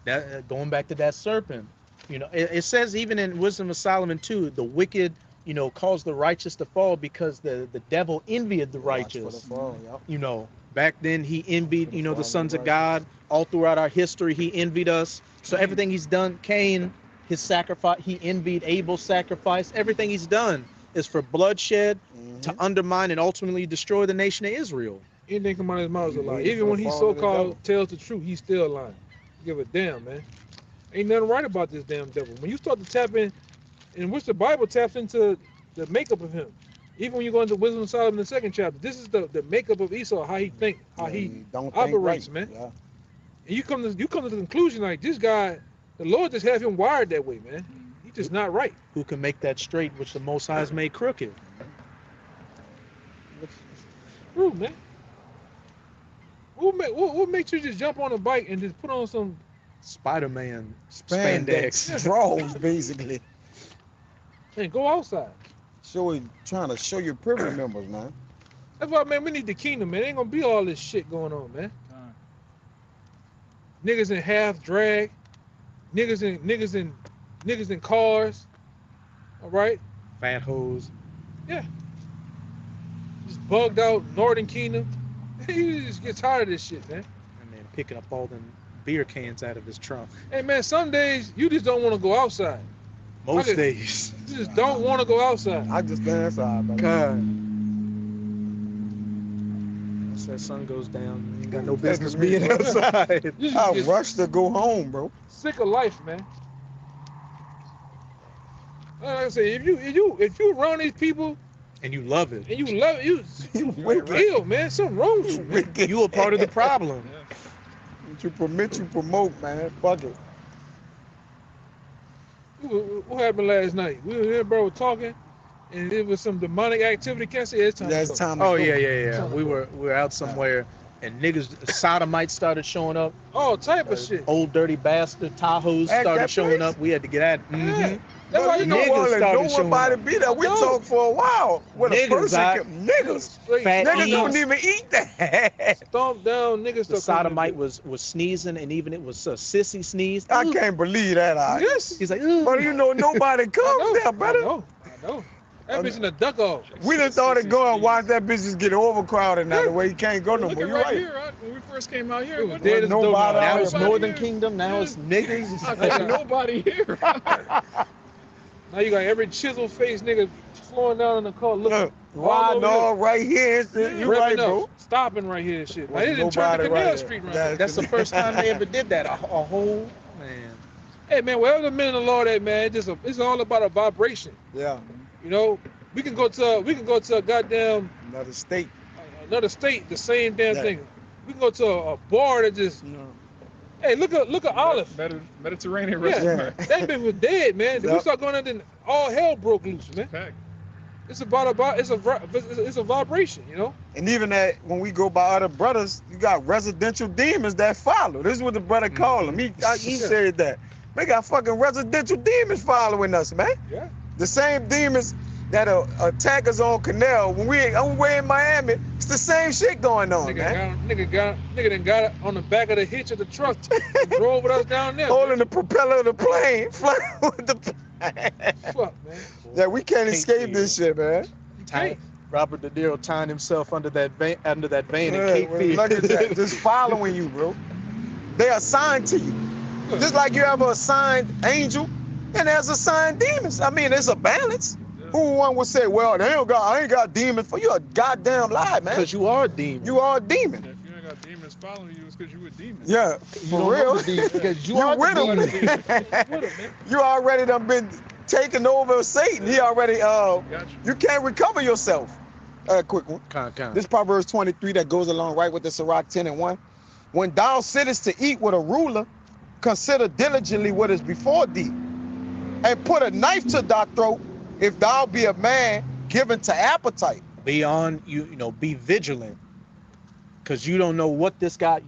That going back to that serpent. You know, it says even in Wisdom of Solomon 2, the wicked, you know, cause the righteous to fall because the devil envied the righteous. You know, back then he envied, you know, the sons of God. All throughout our history, he envied us. So everything he's done, Cain, his sacrifice, he envied Abel's sacrifice. Everything he's done is for bloodshed, to undermine and ultimately destroy the nation of Israel. Anything come out of his mouth is a lie. He Even when he fall to the devil. so-called tells the truth, he's still lying. Give a damn, man. Ain't nothing right about this damn devil. When you start to tap in, in which the Bible taps into the makeup of him. Even when you go into Wisdom of Solomon, the 2nd chapter, this is the makeup of Esau, how he think, how he don't operates, think right. man. Yeah. And you come to the conclusion like this guy, the Lord just have him wired that way, man. He's just not right. Who can make that straight, which the Most High has made crooked? Rude, man. What makes you just jump on a bike and just put on some? Spider-Man Spandex draws, basically. And go outside. Trying to show your privilege members, man. That's why, man, we need the kingdom, man. Ain't gonna be all this shit going on, man. Niggas in half drag, niggas in cars. All right, fat hoes. just bugged out Northern Kingdom. You just get tired of this shit, man. And then picking up all them beer cans out of his trunk. Hey, man, some days you just don't want to go outside. Most just- days. You just don't want to go outside. I just stay inside, man. God. Once that sun goes down, you ain't got no That's business me, being bro. outside. You just I get rush to go home, bro. sick of life, man. Like I say, if you around these people And you love it. and you love it, you Wicked. ill, man. Something wrong with you, man. Wicked. You a part of the problem. What you permit, you promote, man. Fuck it. What happened last night? We were here, bro, talking, and there was some demonic activity. Can't say it's time. Yeah, to it's go. time to Oh go. yeah. We were out somewhere and niggas sodomites started showing up. All type of shit. Old dirty bastard Tahoes At started that showing place? up. We had to get at it. Yeah. That's But how you you know know niggas what? started No showing nobody up. be there. We No. talked for a while. With a Niggas, person, I- niggas. Straight Fat stomp Niggas eats. down, wouldn't even eat that. stomp down niggas. The start coming sodomite in. was sneezing, and even it was a sissy sneeze. I Ooh. can't believe that. Yes. He's like, ooh. But you know, nobody I comes know. there, brother. I know. That bitch in the duck off. We done started going watch that bitch get overcrowded now. The way you can't go no Look more. at You right right. here, when we first came out here, It was what- dead as a Nobody doorknob. Now out it's here, Northern man. Kingdom. Now it's niggas. I got nobody here. Now you got every chisel faced nigga slowing down in the car looking. Look, all why over dog right here? and shit. You revving right, up, bro. stopping right here and shit. Now Wasn't they didn't turn the nobody Canal right Street there. right Yeah. That's the first time they ever did that. A whole man. Hey man, wherever the men of the Lord at, man, it's all about a vibration. Yeah, You know, we can go to a goddamn another state. another state, the same damn Yeah. thing. We can go to a bar that just, hey, look at Olive. Mediterranean Yeah. restaurant. That bitch was dead, man. We Yep. start going out, then all hell broke loose, man. Packed. It's it's a vibration, you know. And even that when we go by other brothers, you got residential demons that follow. This is what the brother called him. He Yeah. said that. We got fucking residential demons following us, man. Yeah. The same demons that attack us on Canal when we're in Miami. It's the same shit going on, man. Nigga done got it on the back of the hitch of the truck and drove with us down there. Holding the propeller of the plane, flying with the plane. Fuck, man. Yeah, we can't Can't escape see this it. shit, man. Hey, Robert De Niro tying himself under that vein and Yeah, Cape well, Fear. look at that, just following you, bro. They assigned to you. Just like you have a assigned angel, and there's assigned demons. I mean, there's a balance. Who one would say, well, I ain't got demons for you? A goddamn lie, man. Because you are a demon. You are a demon. If you ain't got demons following you, it's because you a demon. Yeah, You for don't real. know the demon because you You are with the them. demon. with him, man. You already done been taking over Satan. He already Got you. you can't recover yourself. Quick one. This Proverbs 23 that goes along right with the Sirach 10 and 1. When thou sittest to eat with a ruler, consider diligently what is before thee, and put a knife to thy throat if thou be a man given to appetite. Be on be vigilant, because you don't know what this guy.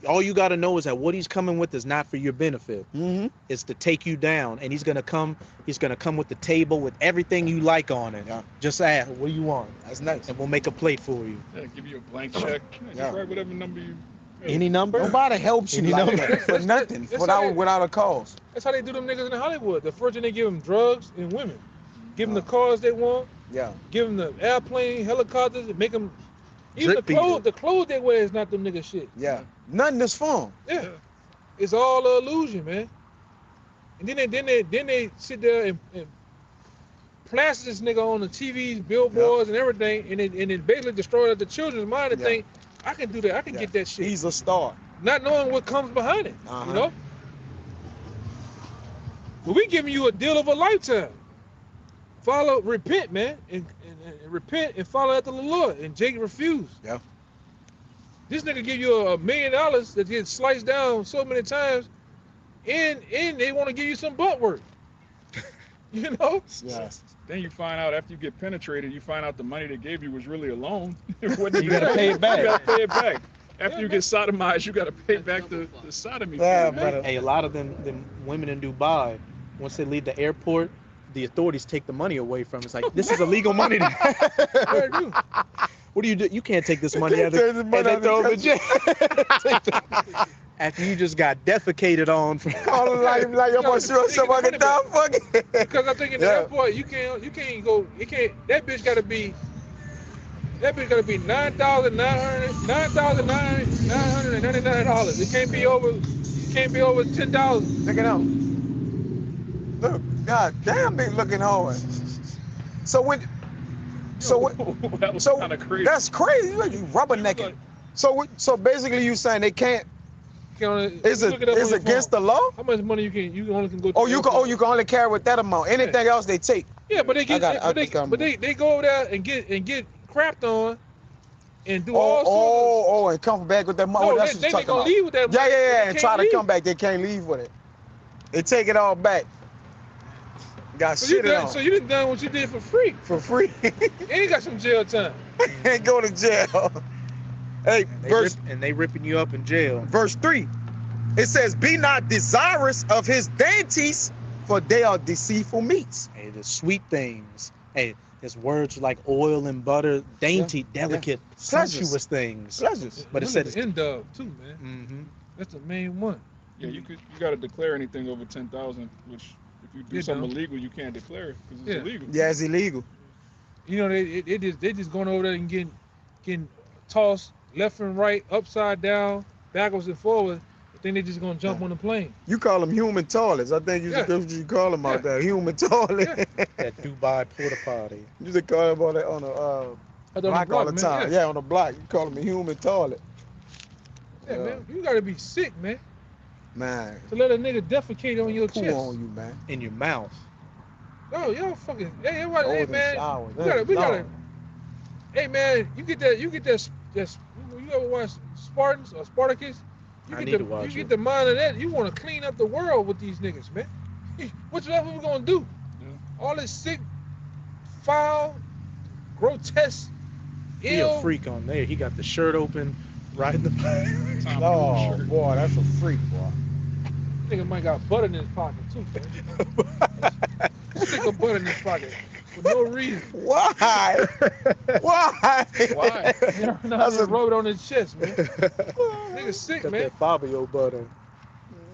All you got to know is that what he's coming with is not for your benefit. Mm-hmm. It's to take you down, and he's gonna come with the table with everything you like on it. Yeah. Just ask, what do you want, That's nice. and we'll make a plate for you. Yeah, give you a blank check. Yeah. Just write whatever number you. Any number? Nobody helps you Any like number? that for nothing, That's how they- without a cause. That's how they do them niggas in Hollywood. The first thing they give them drugs and women. Give them the cars they want. Yeah. Give them the airplane, helicopters, and make them. Even Drip the clothes they wear is not them nigga shit. Yeah. Nothing is fun. Yeah, it's all an illusion, man. And then they sit there and plaster this nigga on the TVs, billboards, and everything, and it basically destroy the children's mind and Yeah. think, I can do that, I can Yeah. get that shit, He's a star. not knowing what comes behind it. Uh-huh. You know. But we giving you a deal of a lifetime. Repent, man, and repent and follow after the Lord. And Jake refused. Yeah. This nigga give you $1 million that gets sliced down so many times, and they want to give you some butt work. You know? Yeah. Then you find out after you get penetrated, you find out the money they gave you was really a loan. You gotta pay it back. You gotta pay it back. After Yeah, you man. get sodomized, you gotta pay back the sodomy. Yeah, fee, man. man. Hey, a lot of them women in Dubai, once they leave the airport, the authorities take the money away from them. It's like, this is illegal money. Where do? What do you do? You can't take this money Can't out take this money and they out throw the them in jail. After you just got defecated on from All the life, like your boy sure somebody down, fuck it. Because I think in the Yeah. airport you can't go. You can't. That bitch gotta be $9,999. It can't be over. Can't be over 10,000. Check it out. Look, god damn, they looking hard. So when, That was so kind of crazy. that's crazy. Like you rubbernecking. So basically, you saying they can't? Is it against the law? How much money you only can go? To Oh, the you can. airport? Oh, you can only carry with that amount. Anything else they take. Yeah, but they get. I got it. But they go over there and get crapped on, and do Oh, all sorts and come back with that of. money. No, Oh, that's what they you're talking gonna about. leave with that. Yeah, money, but they and can't try to leave. come back. They can't leave with it. They take it all back. Got So you shit done, on so you done what you did for free, for free. and you got some jail time. And go to jail. Hey, they ripping you up in jail. verse 3. It says, be not desirous of his dainties, for they are deceitful meats. Hey, the sweet things. Hey, there's words like oil and butter, dainty, delicate, Pleasures. sumptuous things. Pleasures. But it Them said is it's end of too, man. mm-hmm. That's the main one. Yeah, you got to declare anything over 10,000, which if you do You something don't. illegal, you can't declare it because it's Yeah. illegal. Yeah, it's illegal. You know, they just going over there and getting tossed left and right, upside down, backwards and forward. I think they just gonna jump on the plane. You call them human toilets. I think Yeah. that's what you call them out there. Human toilet. that Dubai porta potty. You just call them on the Out on the block all the man. time. Yeah, on the block. You call them a human toilet. Yeah, man. You gotta be sick, man, Man, to let a nigga defecate on your poo chest. on you, man. In your mouth. Yo, fucking. Hey, everybody, hey, Golden man. shower. We gotta. Hey, man, you get that. You ever watch Spartans or Spartacus? I need to watch You it. get the mind of that. You want to clean up the world with these niggas, man. What we gonna do? Yeah. All this sick, foul, grotesque, He ill. a freak on there. He got the shirt open, riding the Tom Cruise Oh, shirt. boy, that's a freak, boy. Nigga might got butter in his pocket too, man. Stick of butter in his pocket for no reason. Why? Why? Why? You know, That's a- rub it on his chest, man. Nigga sick, Got man. that Fabio butter.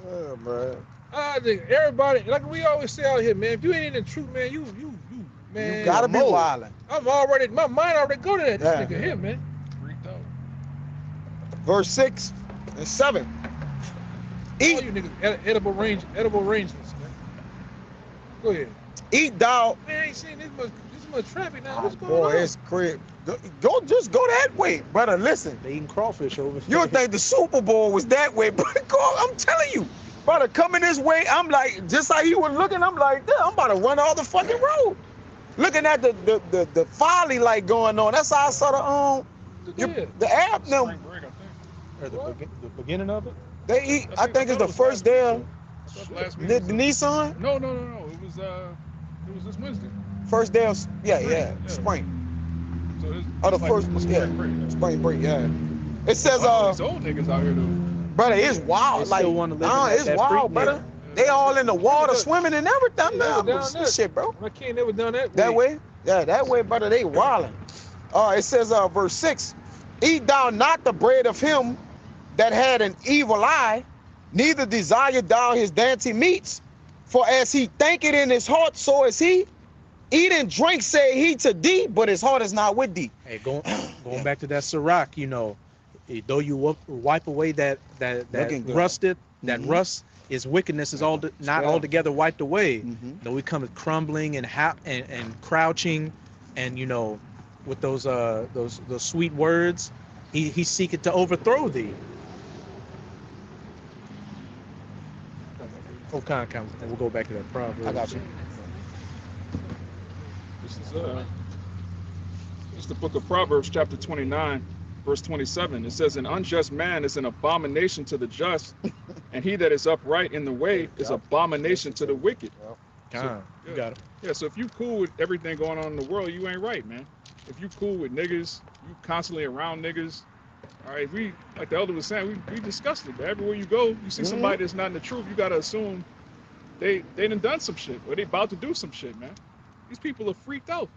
Yeah, man. I think everybody, like we always say out here, man. If you ain't in the truth, man, you, man. You gotta be mold. wildin'. My mind already go to that. This Yeah. nigga here, man. Freaked out. Verse 6 and 7. All Eat, you niggas, edible arrangements, man. Go ahead. eat thou. Man, I ain't seen this much traffic now. What's going Boy, on? it's crazy. Just go that way, brother. Listen, They eating crawfish over you would think the Super Bowl was that way, but I'm telling you, Brother, coming this way, I'm like, just how you were looking, I'm like, damn, I'm about to run all the fucking road. Looking at the folly like going on. That's how I saw the app now. Spring break, I think. Or the beginning of it. They eat, I think it's the first day of Last week. the Nissan. No. It was this Wednesday. First day of, yeah, Yeah. spring. So it's, Oh, the it's first, spring yeah, break. spring break, yeah. It says, These old niggas out here though. brother, it's wild. They like, still wanna live in nah, that- it's that wild, freak brother. They all in the water swimming and everything. Yeah, Nah, down this there. shit, bro. My kid never done that. That way? Yeah, that way, brother, they wildin'. It says, verse 6, eat thou not the bread of him that had an evil eye, neither desire thou his dainty meats. For as he thinketh in his heart, so is he. Eat and drink, say he to thee, but his heart is not with thee. Hey, going back to that Sirach, you know, though you wipe away that Looking good. rusted, that Mhm. rust, is wickedness is not Yeah. altogether wiped away. Mhm. Though we come crumbling and and crouching, and you know, with those sweet words, he seeketh to overthrow thee. Oh, kind, and we'll go back to that proverb. I got you. This is the book of Proverbs, chapter 29, verse 27. It says, an unjust man is an abomination to the just, and he that is upright in the way is abomination to the wicked. Kind, you got it. Yeah, so if you cool with everything going on in the world, you ain't right, man. If you cool with niggas, you constantly around niggas. All right, we, like the elder was saying, we discussed it. But everywhere you go, you see somebody that's not in the truth, you gotta assume they done some shit, or they about to do some shit, man. These people are freaked out.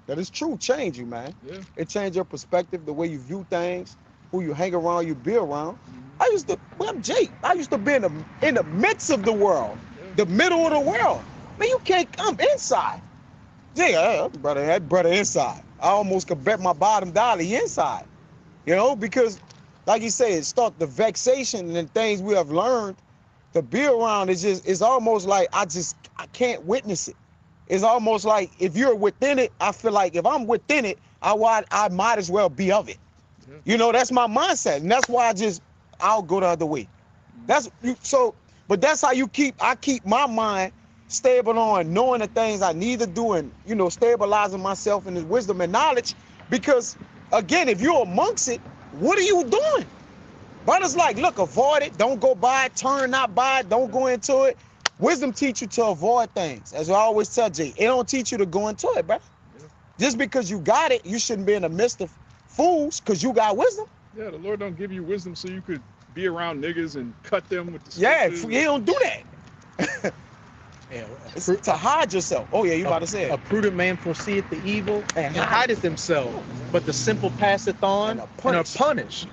That is true. Change you, man. Yeah. It changed your perspective, the way you view things, who you hang around, you be around. I'm Jake. I used to be in the midst of the world, the middle of the world. Man, you can't come inside. Yeah, brother inside. I almost could bet my bottom dollar he inside. You know, because like you say, it start the vexation and things we have learned to be around. It's almost like I can't witness it. It's almost like if you're within it, I feel like if I'm within it, I might as well be of it. Yeah. You know, that's my mindset, and that's why I'll go the other way. But that's how I keep my mind stable on knowing the things I need to do, and you know, stabilizing myself in His wisdom and knowledge. Because again, if you're amongst it, what are you doing? Brothers like, look, avoid it. Don't go by it. Turn not by it. Don't go into it. Wisdom teach you to avoid things. As I always tell Jay, it don't teach you to go into it, bro. Yeah. Just because you got it, you shouldn't be in the midst of fools because you got wisdom. Yeah, the Lord don't give you wisdom so you could be around niggas and cut them with the Yeah, scriptures. he don't do that. Yeah, It's to hide yourself. Oh yeah, you about to say a it. prudent man foreseeth the evil and And hideth himself, but the simple passeth on And are and are punished. punished.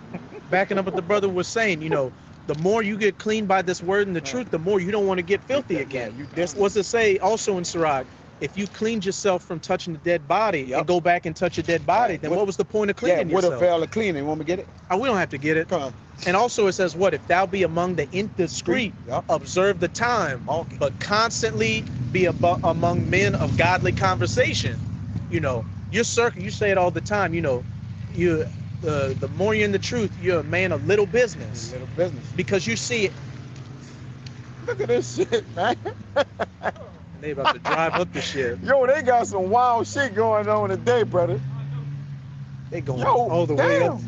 Backing up what the brother was saying, you know, the more you get clean by this word and the truth, the more you don't want to get filthy again. What's it say also in Sirach? If you cleaned yourself from touching the dead body and go back and touch a dead body, then what was the point of Yeah, cleaning with a yourself? veil of cleaning. Want me to get it? We don't have to get it. Come on. And also it says what? If thou be among the indiscreet, Yep. observe the time, Okay. but constantly be among men of godly conversation. You know, your circle, you say it all the time, you know, the more you're in the truth, you're a man of little business. Little business. Because you see it, Look at this shit, man. and they about to drive up the shit. Yo, they got some wild shit going on today, brother. They going Yo, all the way up.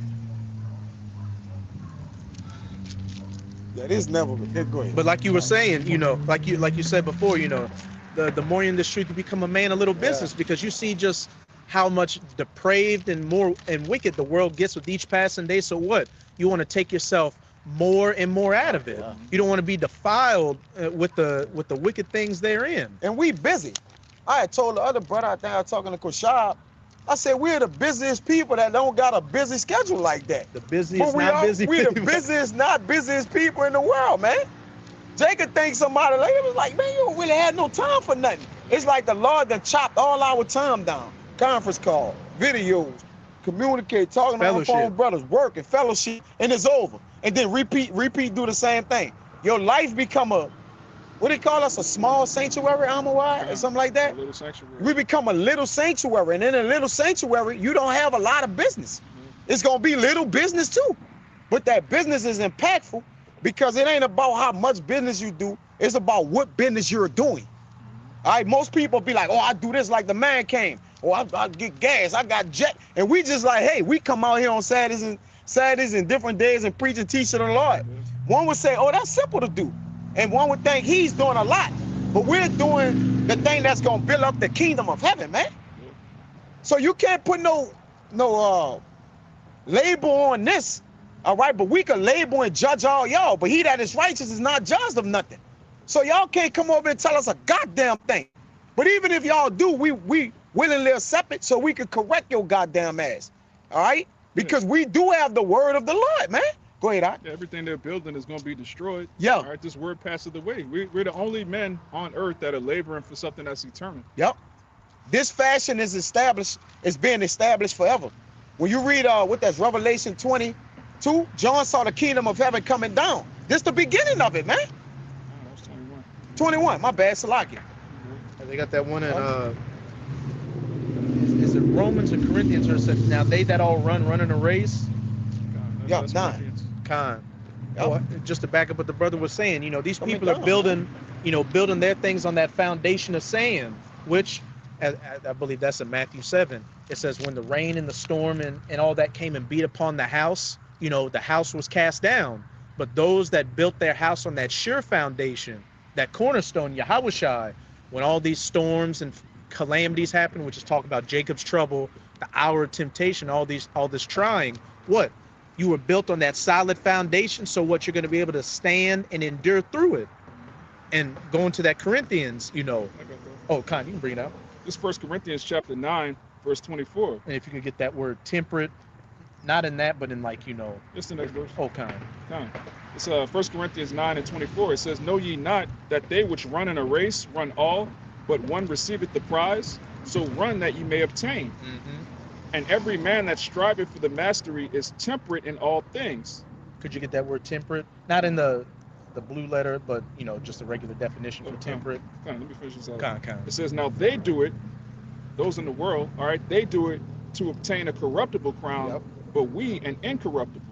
Yeah, this never good. Go ahead. But like you were saying, you know, like you said before, you know, the more you're in the street, you become a man of little business because you see just how much depraved and wicked the world gets with each passing day. So what? You want to take yourself more and more out of it. Yeah. You don't want to be defiled with the wicked things therein. And we busy. I had told the other brother out there talking to Koshab, I said we're the busiest people that don't got a busy schedule like that. The busiest, But not busy we the people. busiest, not busiest people in the world, man. Jacob thinks somebody later was like, man, you don't really have no time for nothing. It's like the Lord done chopped all our time down. Conference call, videos, communicate, talking on the phone, Fellowship. brothers, work and fellowship, and it's over. And then repeat, do the same thing. Your life become a, what do they call us, a small sanctuary, Amawai, or something like that? A little sanctuary. We become a little sanctuary, and in a little sanctuary, you don't have a lot of business. It's gonna be little business too, but that business is impactful, Because it ain't about how much business you do. It's about what business you're doing. All right, most people be like, oh, I do this like the man came. Or I get gas, I got jet. And we just like, hey, we come out here on Saturdays and different days and preach and teach to the Lord. One would say, oh, that's simple to do. And one would think he's doing a lot. But we're doing the thing that's going to build up the kingdom of heaven, man. So you can't put no label on this, all right? But we can label and judge all y'all. But he that is righteous is not judged of nothing. So y'all can't come over and tell us a goddamn thing. But even if y'all do, we willingly accept it so we can correct your goddamn ass, all right? Because we do have the word of the Lord, man. Go ahead, Yeah, everything they're building is going to be destroyed. Yeah. All right, this word passes away. We're the only men on earth that are laboring for something that's eternal. Yep. This fashion is established, it's being established forever. When you read what that's Revelation 22, John saw the kingdom of heaven coming down. This the beginning of it, man. Oh, that's 21. 21, my bad, Salaki. They got that one in is it Romans or Corinthians where it says, now they that all run in a race. Yeah, That's 9. Corinthians. Con. Yep. Oh, just to back up what the brother was saying, these Coming people are down, building, building their things on that foundation of sand, which I believe that's in Matthew 7. It says when the rain and the storm and all that came and beat upon the house, the house was cast down. But those that built their house on that sure foundation, that cornerstone, Yahushua, when all these storms and calamities happen, which is talk about Jacob's trouble, the hour of temptation, all this trying, what? You were built on that solid foundation, so what, you're going to be able to stand and endure through it. And going to that Corinthians, I got that. oh, Con, you can bring it up. This 1 Corinthians chapter 9, verse 24. And if you could get that word temperate, not in that, but in It's the next verse. oh, Con. It's 1 Corinthians 9 and 24. It says, know ye not that they which run in a race run all, but one receiveth the prize? So run that ye may obtain. Mm-hmm. And every man that striveth for the mastery is temperate in all things. Could you get that word temperate? Not in the blue letter, but, just a regular definition for Okay. temperate. Let me finish this out. Con. It says, now they do it, those in the world, all right, they do it to obtain a corruptible crown, Yep. but we an incorruptible.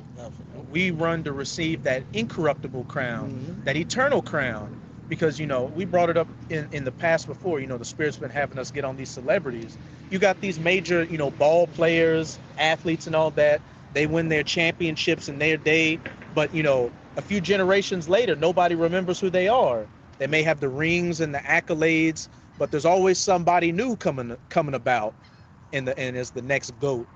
We run to receive that incorruptible crown, Mhm. that eternal crown. Because, we brought it up in the past before, the Spirit's been having us get on these celebrities. You got these major, ball players, athletes and all that. They win their championships in their day. But, a few generations later, nobody remembers who they are. They may have the rings and the accolades, but there's always somebody new coming about and is the next GOAT.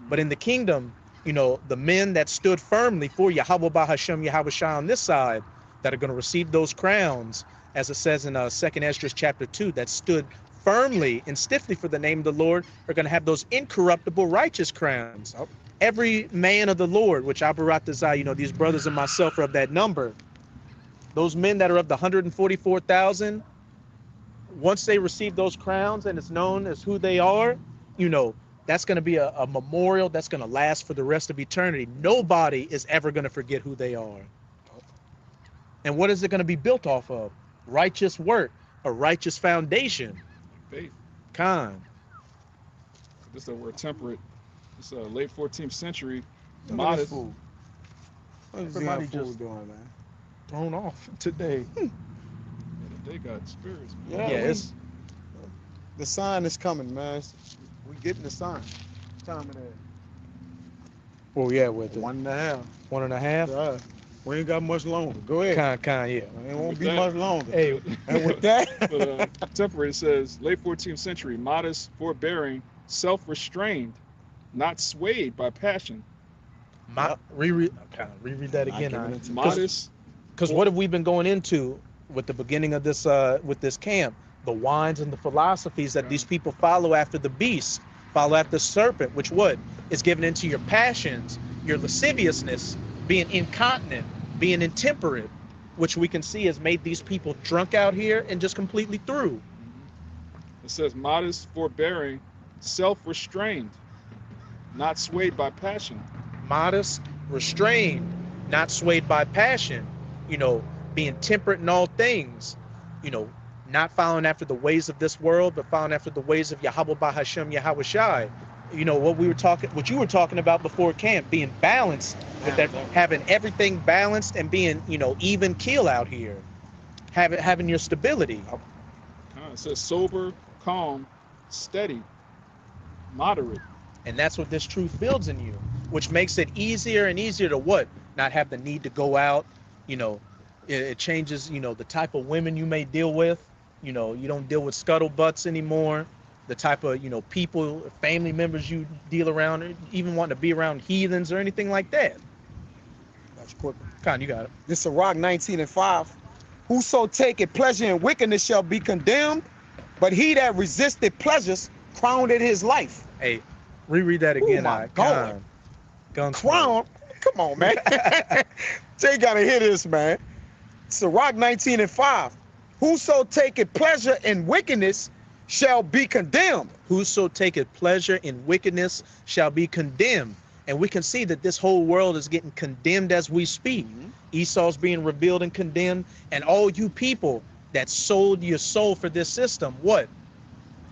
But in the kingdom, the men that stood firmly for Yahweh Bahashem Yahushua on this side, that are going to receive those crowns, as it says in 2nd Esdras chapter 2, that stood firmly and stiffly for the name of the Lord, are going to have those incorruptible righteous crowns. Yep. Every man of the Lord, which Abarat, these brothers and myself are of that number. Those men that are of the 144,000, once they receive those crowns and it's known as who they are, that's going to be a memorial that's going to last for the rest of eternity. Nobody is ever going to forget who they are. And what is it going to be built off of? Righteous work, a righteous foundation. Faith. Con. This is the word temperate. It's late 14th century. Look at Modest. this fool. What is Everybody that fool just- doing, man? Thrown off today. Yeah, they got spirits. Yeah, we- it's the sign is coming, man. We getting the sign. Time of that. well, yeah, with it. 1.5. 1.5. Yeah. We ain't got much longer. Go ahead. Con, yeah. It won't With be that- much longer. Hey, And with that, But temperate, it says late 14th century, modest, forbearing, self-restrained, not swayed by passion. reread that Not again. giving it to- Modest, Because what have we been going into with the beginning of this with this camp? The wines and the philosophies that these people follow after the beast, follow after the serpent, which what is given into your passions, your lasciviousness, being incontinent, being intemperate, which we can see has made these people drunk out here and just completely through. it says modest, forbearing, self-restrained, not swayed by passion. Modest, restrained, not swayed by passion, being temperate in all things, not following after the ways of this world, but following after the ways of Yahweh Bahashem Yahushai. you know, what you were talking about before camp, being balanced with that, having everything balanced and being, you know, even keel out here, having your stability. It says sober, calm, steady, moderate. And that's what this truth builds in you, which makes it easier and easier to what? Not have the need to go out. You know, it changes, you know, the type of women you may deal with. You know, you don't deal with scuttlebutts anymore. The type of, you know, people, family members you deal around, or even wanting to be around heathens or anything like that. That's quick. Con, you got it. This is Sirach 19:5. Whoso taketh pleasure in wickedness shall be condemned, but he that resisteth pleasures crowned in his life. Hey, reread that again. my God. Gun Crown? Come on, man. Jay gotta hear this, man. Sirach 19:5. Whoso taketh pleasure in wickedness shall be condemned. Whoso taketh pleasure in wickedness shall be condemned. And we can see that this whole world is getting condemned as we speak. Esau's being revealed and condemned. And all you people that sold your soul for this system, what?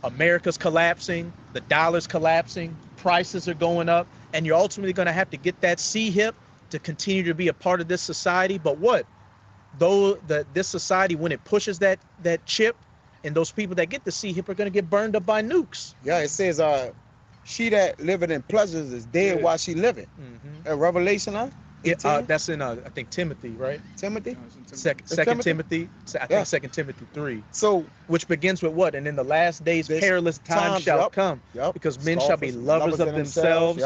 America's collapsing, the dollar's collapsing, prices are going up, and you're ultimately going to have to get that C-hip to continue to be a part of this society. But what? Though this society, when it pushes that chip, and those people that get the C-hip are going to get burned up by nukes. Yeah, it says, she that liveth in pleasures is dead while she liveth. Revelation, huh? Yeah, that's in I think Timothy, right? Timothy? Second Timothy? I think 2 Timothy 3. So, which begins with what? And in the last days perilous times shall come, because men shall be lovers of themselves,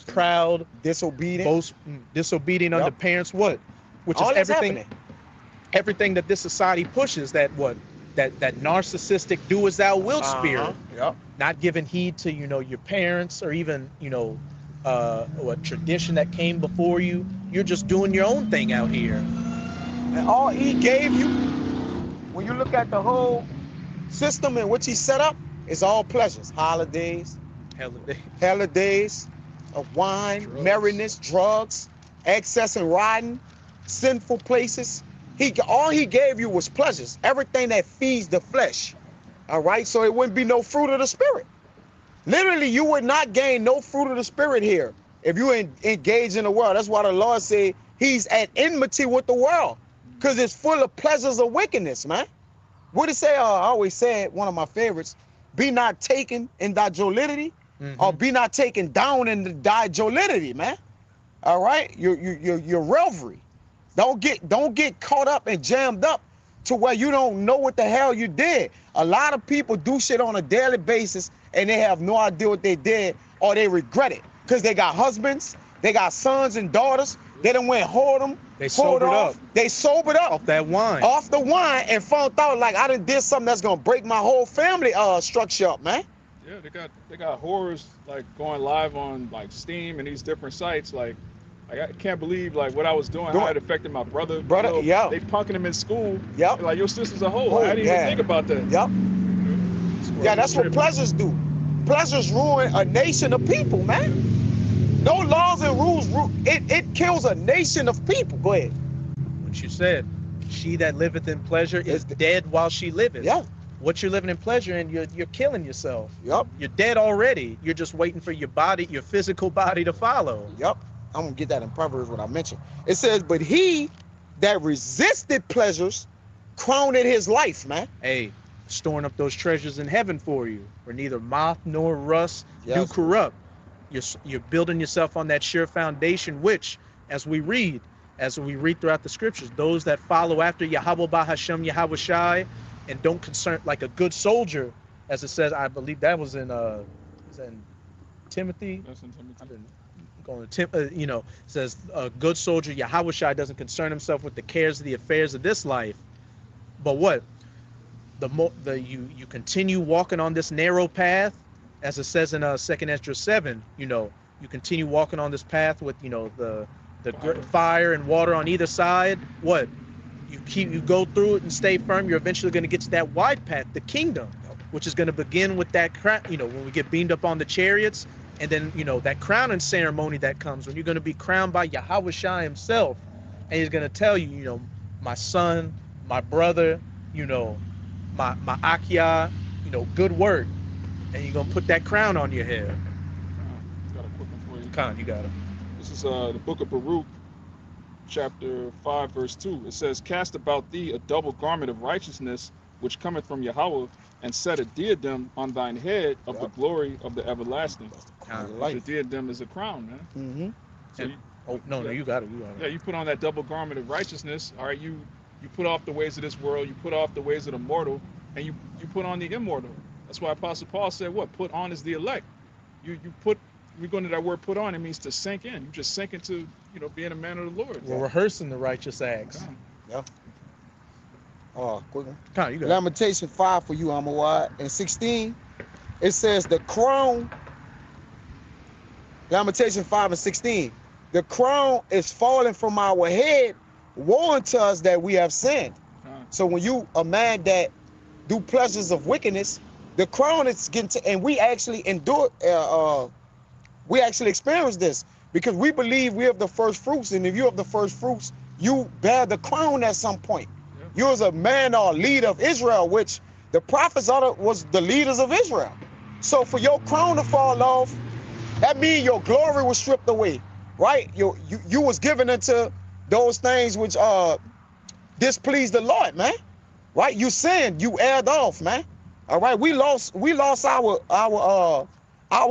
proud, disobedient, disobedient unto parents. What? Which all is everything that this society pushes. That what? That narcissistic do as thou wilt spirit. Not giving heed to, you know, your parents or even, you know, what tradition that came before you. You're just doing your own thing out here. And all he gave you, when you look at the whole system in which he set up, is all pleasures, holidays, of wine, drugs, merriness, drugs, excess and riding, sinful places. All he gave you was pleasures, everything that feeds the flesh. All right, so it wouldn't be no fruit of the spirit. Literally, you would not gain no fruit of the spirit here if you engage in the world. That's why the Lord said he's at enmity with the world, because it's full of pleasures of wickedness, man. What did it say? I always said, one of my favorites, be not taken in thy jollity, or be not taken down in thy jollity, man. All right, your revelry. Don't get caught up and jammed up to where you don't know what the hell you did. A lot of people do shit on a daily basis and they have no idea what they did, or they regret it because they got husbands, they got sons and daughters. They done went whoredom. They sobered up. They sobered up off that wine. Off the wine, and found out like I done did something that's gonna break my whole family structure up, man. Yeah, they got horrors like going live on like Steam and these different sites. Like I can't believe like what I was doing, how it affected my brother. You know, yeah. They punking him in school. Yep. Like your sister's a hoe. I didn't even think about that. Yep. Yeah, that's what pleasures do. Pleasures ruin a nation of people, man. No laws and rules. It kills a nation of people. Go ahead. What you said. She that liveth in pleasure is dead while she liveth. Yeah. What you're living in pleasure and you're killing yourself. Yep. You're dead already. You're just waiting for your body, your physical body to follow. Yep. I'm gonna get that in Proverbs what I mentioned. It says, but he that resisted pleasures crowned it his life, man. Hey, storing up those treasures in heaven for you, where neither moth nor rust do corrupt. You're building yourself on that sure foundation, which, as we read throughout the scriptures, those that follow after Yahweh Bahashem Yahweh Shai and don't concern like a good soldier, as it says, I believe that was in Timothy. That's in Timothy. I've been going to you know, says a good soldier Yahweh Shai doesn't concern himself with the cares of the affairs of this life. But what? You continue walking on this narrow path, as it says in 2 Esdras 7, you know, you continue walking on this path with, you know, the fire and water on either side. What? You go through it and stay firm, you're eventually going to get to that wide path, the kingdom, which is going to begin with that crown, you know, when we get beamed up on the chariots, and then, you know, that crowning ceremony that comes when you're going to be crowned by Yahweh Shai himself, and he's going to tell you, you know, my son, my brother, you know, my Akia, you know, good work, and you're going to put that crown on your head. Khan, you got it. This is the book of Baruch, chapter 5, verse 2. It says, "Cast about thee a double garment of righteousness, which cometh from Yahweh, and set a diadem on thine head of the glory of the everlasting." Khan. The diadem is a crown, man. Mm-hmm. So And- you, Oh no, no, you got it. You got yeah, it. you put on that double garment of righteousness. All right, you put off the ways of this world, you put off the ways of the mortal, and you put on the immortal. That's why Apostle Paul said, "What put on is the elect." You put. We go into that word "put on." It means to sink in. You just sink into being a man of the Lord. We're rehearsing the righteous acts. Come. Quick one. Khan, you got it. Lamentation 5 for you, Amawad. And 16, it says the crown. Lamentation 5 and 16. The crown is falling from our head, woe unto us that we have sinned. Come. So when you a man that do pleasures of wickedness, the crown is getting to, and we actually endure. We actually experience this because we believe we have the first fruits, and if you have the first fruits, you bear the crown at some point. Yeah. You as a man or leader of Israel, which the prophets was the leaders of Israel. So for your crown to fall off, that means your glory was stripped away, right? You was given into those things which displeased the Lord, man. Right? You sinned, you aired off, man. All right, we lost our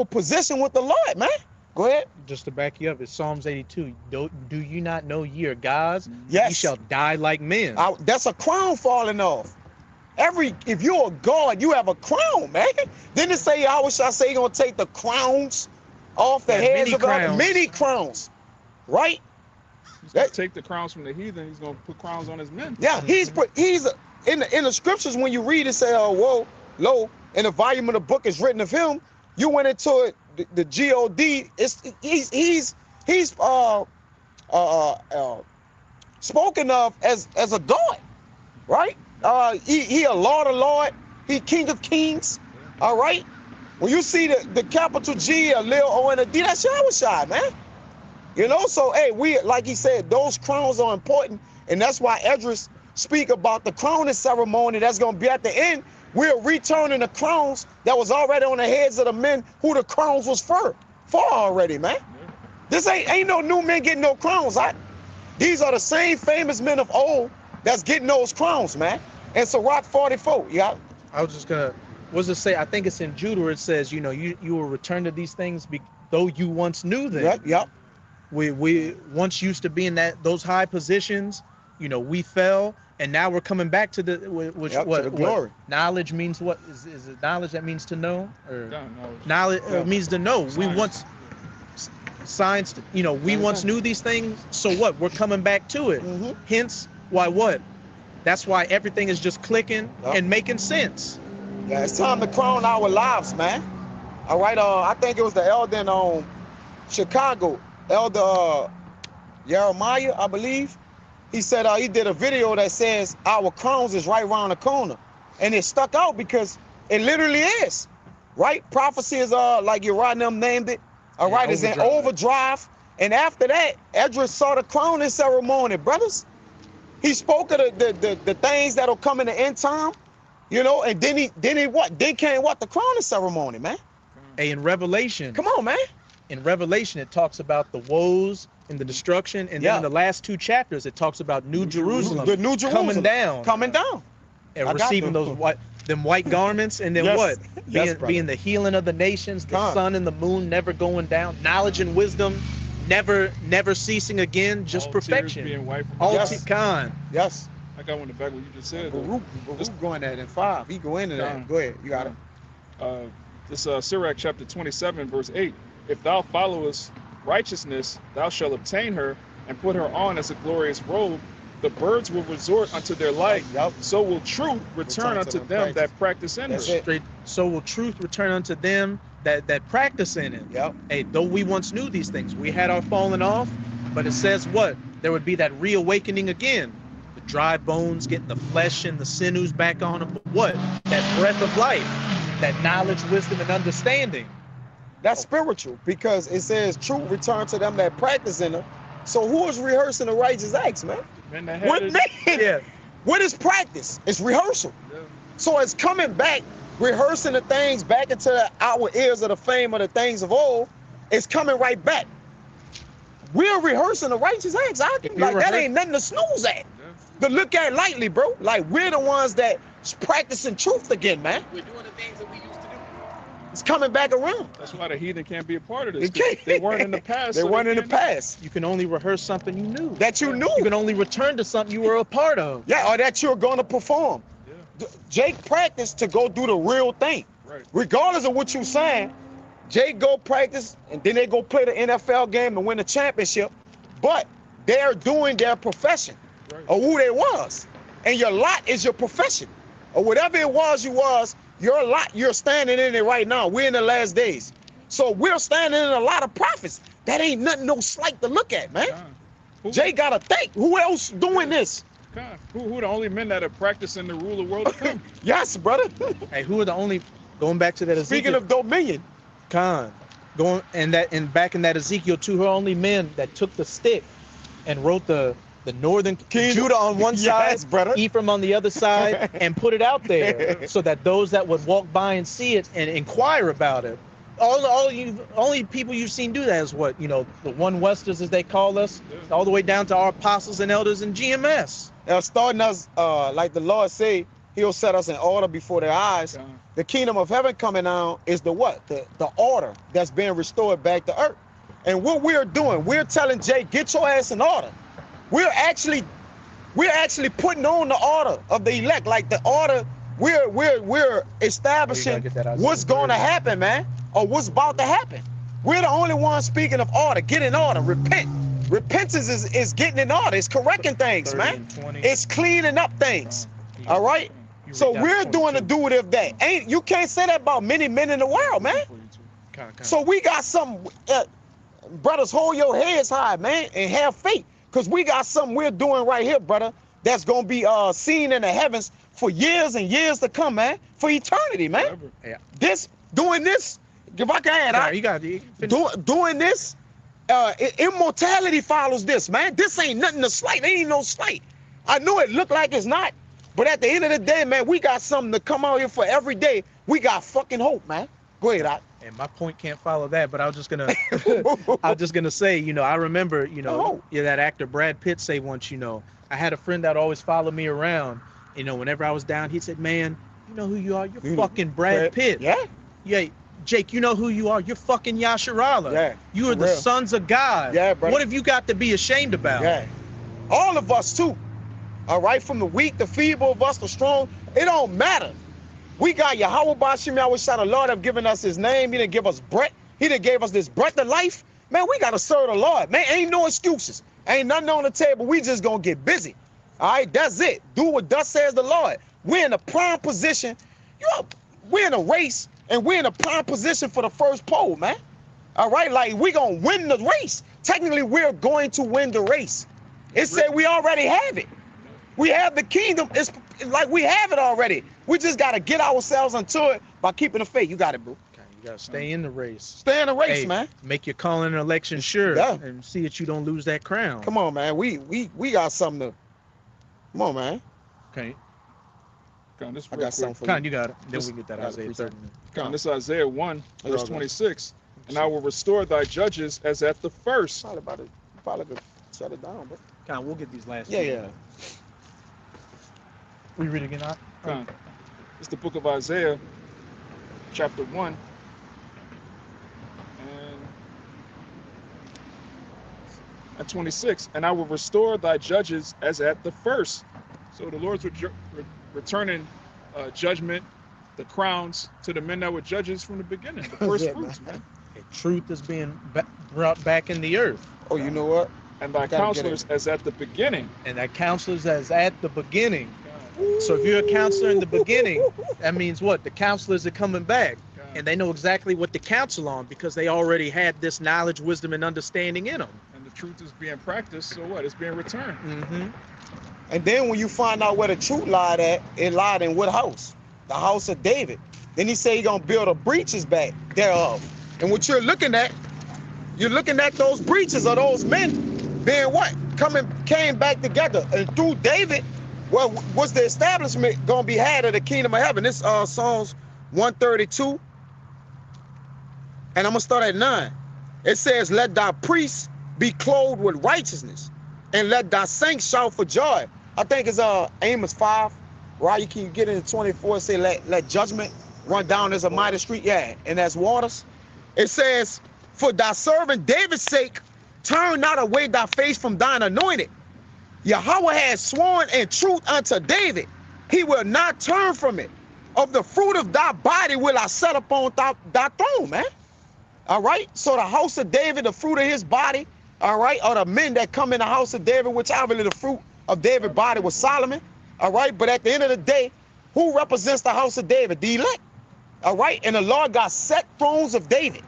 position with the Lord, man. Go ahead. Just to back you up, it's Psalms 82. Do you not know ye are gods? Yes. Ye shall die like men. That's a crown falling off. If you're a god, you have a crown, man. Didn't it say, I wish I say you're gonna take the crowns off the Yeah, heads many of other crowns. many crowns, right? He's gonna take the crowns from the heathen. He's gonna put crowns on his men. Yeah, in the scriptures when you read it, say, whoa, lo, in the volume of the book is written of him. You went into it, the God. He's spoken of as a god, right? He a Lord of Lord. He King of Kings. All right. When you see the capital G, a little O and a D, that's Yahushua, man. You know, so hey, we like he said, those crowns are important, and that's why Esdras speak about the crowning ceremony that's gonna be at the end. We're returning the crowns that was already on the heads of the men who the crowns was for already, man. This ain't no new men getting no crowns. These are the same famous men of old that's getting those crowns, man. And so Rock 44, yeah. I was just gonna, what does it say? I think it's in Judah where it says, you will return to these things though you once knew them. Yep. We once used to be in those high positions. We fell, and now we're coming back to the glory. Knowledge means what? Is it knowledge that means to know, or Yeah, knowledge means to know? We Science. once science. We once knew these things. So what? We're coming back to it. Mhm. Hence, why what? That's why everything is just clicking Yep. and making sense. Yeah, it's time to crown our lives, man. All right, I think it was the elder in Chicago, Elder Jeremiah, I believe. He said he did a video that says our crowns is right around the corner. And it stuck out because it literally is, right? Prophecy is like Uriah them named it. All Yeah, right, it's in overdrive. And after that, Esdras saw the crowning ceremony, brothers. He spoke of the things that'll come in the end time, and then came what? The crowning ceremony, man. Hey, in Revelation, Come on, man. in Revelation, it talks about the woes and the destruction, and then Yeah. in the last two chapters, it talks about New Jerusalem, The New Jerusalem coming down, Coming down. and I got receiving them. those white garments, and then Yes. what? Yes, brother. Being the healing of the nations, the Come. sun and the moon never going down, knowledge and wisdom never ceasing again, just All tears perfection. being wiped from All the Yes. eyes. Khan. Yes. I got one to back what you just said. though. Baruch going at it in 5. He go into that. Come. Go ahead. You got it. This Sirach chapter 27, verse 8. If thou followest righteousness, thou shalt obtain her, and put her on as a glorious robe. The birds will resort unto their light, Yep. so will truth return unto them that practice in her. That's it. Straight. So will truth return unto them that practice in it. Yep. Hey, though we once knew these things, we had our falling off, but it says what? There would be that reawakening again. The dry bones getting the flesh and the sinews back on them. But what? That breath of life, that knowledge, wisdom, and understanding. That's spiritual because it says truth return to them that practice in her. So who is rehearsing the righteous acts, man? Men that had What it- man? Yeah. What is practice? It's rehearsal. Yeah. So it's coming back, rehearsing the things back into our ears of the fame of the things of old. It's coming right back. We're rehearsing the righteous acts. Like that ain't nothing to snooze at. To look at lightly, bro. Like we're the ones that's practicing truth again, man. We're doing the things that we used to do. It's coming back around. That's why the heathen can't be a part of this. They can't. They weren't in the past. They so weren't in the can't- past. You can only rehearse something you knew. That you knew. You can only return to something you were a part of. Yeah, or that you're going to perform. Yeah. Jake practiced to go do the real thing. Right. Regardless of what you're saying, Jake go practice and then they go play the NFL game and win the championship. But they're doing their profession Right. or who they was. And your lot is your profession. Or whatever it was you was, your lot, you're standing in it right now. We're in the last days. So we're standing in a lot of prophets. That ain't nothing no slight to look at, man. Con. Who, Jay gotta think. Who else doing this? Con. Who the only men that are practicing the rule of world to come? Yes, brother. Hey, who are the only going back to that Speaking Ezekiel of dominion, Khan, back in that Ezekiel 2, who are only men that took the stick and wrote the northern King- Judah on one Yes, side, brother. Ephraim on the other side, and put it out there so that those that would walk by and see it and inquire about it. Only people you've seen do that is what, the one Westers as they call us, all the way down to our apostles and elders in GMS. starting us, like the Lord say, He'll set us in order before their eyes. Con. The kingdom of heaven coming down is the what? The order that's being restored back to earth. And what we're doing, we're telling Jay, get your ass in order. We're actually putting on the order of the elect, like the order. We're establishing get that Isaiah what's going to 30. happen, man, or what's about to happen. We're the only ones speaking of order. Get in order. Repent. Repentance is getting in order. It's correcting things, 30 man. and 20. It's cleaning up things. Con. All right. You So read down we're to doing the 22. do it if that. You can't say that about many men in the world, man. Con. So we got some, brothers, hold your heads high, man, and have faith. Because we got something we're doing right here, brother, that's going to be seen in the heavens for years and years to come, man. For eternity, man. Doing this, if I can add, Nah, you got it. doing this, immortality follows this, man. This ain't nothing to slight. It ain't no slight. I know it look like it's not, but at the end of the day, man, we got something to come out here for every day. We got fucking hope, man. Go ahead, Doc. And my point can't follow that, but I was just gonna say, I remember, that actor Brad Pitt say once, I had a friend that always followed me around. Whenever I was down, he said, "Man, you know who you are? You're fucking Brad Pitt." Yeah. Yeah, Jake, you know who you are? You're fucking Yasharala. Yeah. You are for the real. sons of God. Yeah, brother. What have you got to be ashamed about? Yeah. All of us too. All right, from the weak, the feeble of us, the strong, it don't matter. We got Yahweh Bashim Yahweh, the Lord have given us his name. He didn't give us breath. He didn't gave us this breath of life. Man, we gotta serve the Lord. Man, ain't no excuses. Ain't nothing on the table. We just gonna get busy. All right, that's it. Do what thus says the Lord. We're in a prime position. We're in a race, and we're in a prime position for the first pole, man. All right, like we gonna win the race. Technically, we're going to win the race. It said we already have it. We have the kingdom. It's like we have it already. We just gotta get ourselves into it by keeping the faith. You got it, bro. Okay, you gotta stay in the race. Stay in the race, Hey, man. Make your calling and election sure, Yeah. and see that you don't lose that crown. Come on, man. We got something to. Come on, man. Okay, Con, this I real got quick. something for Con, you. you got it. Then Just we get that gotta Isaiah appreciate 30. Con, this is Isaiah 1, verse Okay. 26. And I will restore thy judges as at the first. Probably about it. Probably could shut it down, but Con, we'll get these last. yeah, two. yeah. We read again, Doc? Con. It's the book of Isaiah, chapter 1. And 26. And I will restore thy judges as at the first. So the Lord's returning judgment, the crowns to the men that were judges from the beginning, the first Yeah, fruits, man. And truth is being brought back in the earth, Oh, you know what? And thy Gotta get counselors as at the beginning. and that counselors as at the beginning. So if you're a counselor in the beginning, that means what? The counselors are coming back, and they know exactly what to counsel on because they already had this knowledge, wisdom, and understanding in them. And the truth is being practiced, so what? It's being returned. Mm-hmm. And then when you find out where the truth lied at, it lied in what house? The house of David. Then he said he's gonna build a breaches back thereof. And what you're looking at those breaches of those men being what? Came back together. And through David, well, was the establishment gonna be had of the kingdom of heaven? This Psalms 132. And I'm gonna start at 9. It says, let thy priests be clothed with righteousness, and let thy saints shout for joy. I think it's Amos 5, right? You can get into 24 and say, let judgment run down as a mighty street. Yeah, and as waters. It says, for thy servant David's sake, turn not away thy face from thine anointed. Yahweh has sworn in truth unto David, he will not turn from it. Of the fruit of thy body will I set upon thy throne, man. All right, so the house of David, the fruit of his body, all right, are the men that come in the house of David, which obviously the fruit of David's body was Solomon, all right? But at the end of the day, who represents the house of David? The elect, all right? And the Lord got set thrones of David,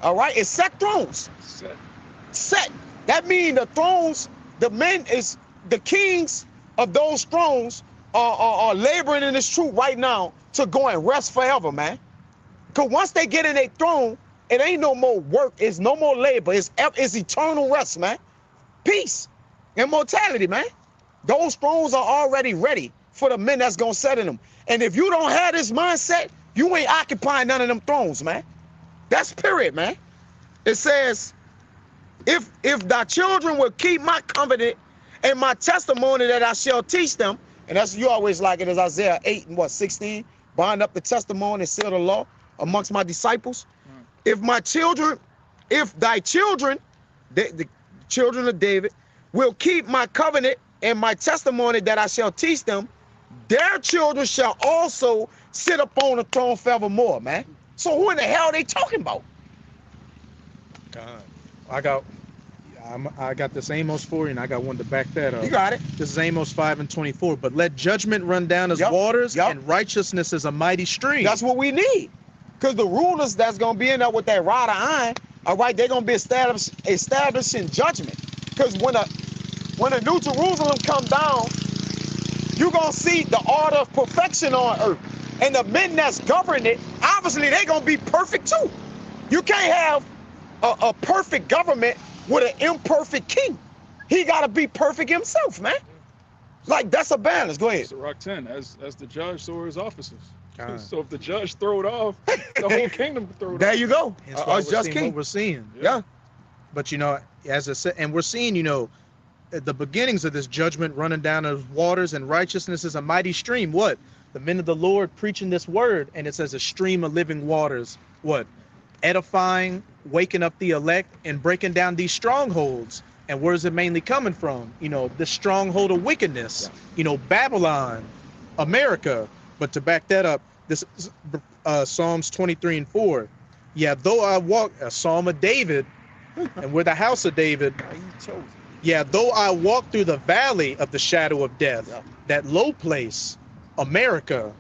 all right? It's set thrones. Set. That means the thrones, the men is, the kings of those thrones are laboring in this truth right now to go and rest forever, man. Because once they get in their throne, it ain't no more work, it's no more labor, it's eternal rest, man. Peace, immortality, man. Those thrones are already ready for the men that's gonna sit in them. And if you don't have this mindset, you ain't occupying none of them thrones, man. That's period, man. It says, if thy children will keep my covenant and my testimony that I shall teach them, and that's, you always like it as Isaiah 8 and 16, bind up the testimony and seal the law amongst my disciples. If my children, if thy children, the children of David, will keep my covenant and my testimony that I shall teach them, their children shall also sit upon the throne forevermore, man. So who in the hell are they talking about? I got this Amos 4, and I got one to back that up. You got it. This is Amos 5 and 24. But let judgment run down as waters, and righteousness as a mighty stream. That's what we need. Because the rulers that's going to be in there with that rod of iron, all right, they're going to be establishing judgment. Because when the New Jerusalem come down, you're going to see the order of perfection on earth. And the men that's governing it, obviously, they're going to be perfect too. You can't have a perfect government with an imperfect king. He got to be perfect himself, man. Like, that's a balance. Go ahead. Sirach 10, as the judge, so are his officers. So if the judge throw it off, the whole kingdom throw it off. There you go. Just king. What we're seeing. Yeah. But, you know, as I said, and we're seeing, you know, at the beginnings of this judgment running down as waters, and righteousness is a mighty stream. What? The men of the Lord preaching this word, and it says a stream of living waters. What? Edifying, waking up the elect, and breaking down these strongholds. And where is it mainly coming from? You know, the stronghold of wickedness. You know, Babylon, America. But to back that up, this is Psalms 23 and 4. Yeah, though I walk, a Psalm of David, and we're the house of David. Yeah, though I walk through the valley of the shadow of death, that low place, America,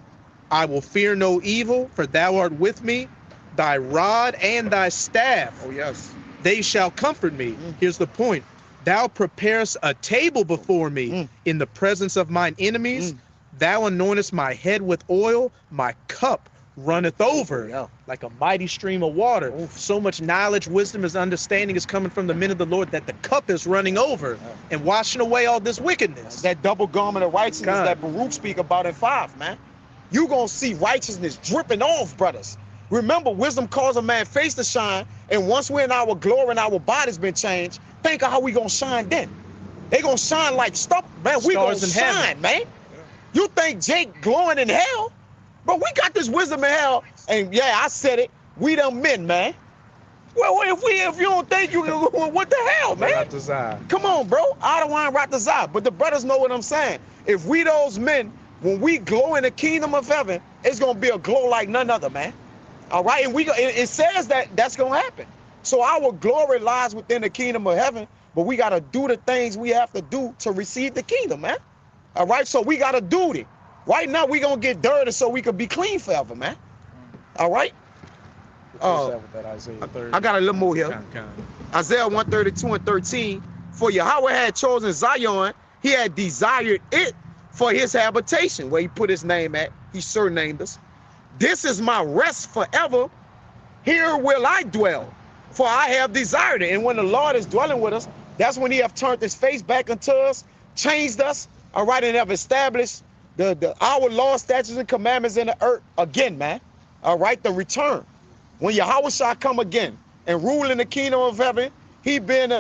I will fear no evil, for thou art with me. Thy rod and thy staff, they shall comfort me. Here's the point. Thou preparest a table before me in the presence of mine enemies. Thou anointest my head with oil, my cup runneth over. Like a mighty stream of water. So much knowledge, wisdom, and understanding is coming from the men of the Lord that the cup is running over and washing away all this wickedness. That double garment of righteousness that Baruch speak about in 5, man. You gonna see righteousness dripping off, brothers. Remember, wisdom calls a man's face to shine, and once we're in our glory and our body's been changed, think of how we gonna shine then. They gonna shine like stuff, man. We gonna shine, man. You think Jake glowing in hell? But we got this wisdom in hell, and yeah, I said it, we them men, man. Well, if you don't think you, what the hell, man? Come on, bro. Adawan Ratazah. But the brothers know what I'm saying. If we those men, when we glow in the kingdom of heaven, it's gonna be a glow like none other, man. All right, and it says that that's gonna happen. So our glory lies within the kingdom of heaven, but we gotta do the things we have to do to receive the kingdom, man. All right, so we gotta do it. Right now we gonna get dirty so we can be clean forever, man. All right. I got a little more here. Isaiah 132 and 13. For Yahweh had chosen Zion, he had desired it for his habitation, where he put his name at. He surnamed us. This is my rest forever. Here will I dwell, for I have desired it. And when the Lord is dwelling with us, that's when he have turned his face back unto us, changed us, all right, and have established our law, statutes, and commandments in the earth again, man. All right, the return. When Yahweh shall come again, and rule in the kingdom of heaven. He been,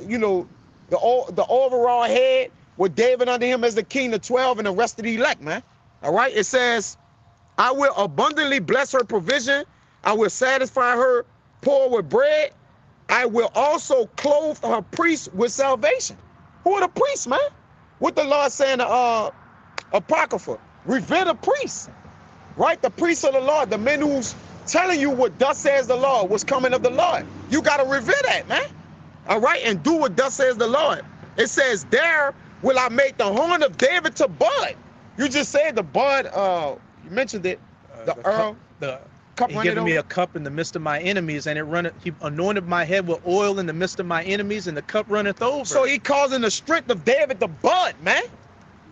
you know, the overall head with David under him as the king of 12 and the rest of the elect, man. All right. It says, I will abundantly bless her provision. I will satisfy her poor with bread. I will also clothe her priests with salvation. Who are the priests, man? What the Lord saying to Apocrypha? Revere the priests, right? The priests of the Lord, the men who's telling you what thus says the Lord, what's coming of the Lord. You got to revere that, man. All right, and do what thus says the Lord. It says, there will I make the horn of David to bud. You just said the bud, you mentioned it, the Earl. He given me a cup in the midst of my enemies, and he anointed my head with oil in the midst of my enemies, and the cup runneth over. So he causing the strength of David to bud, man.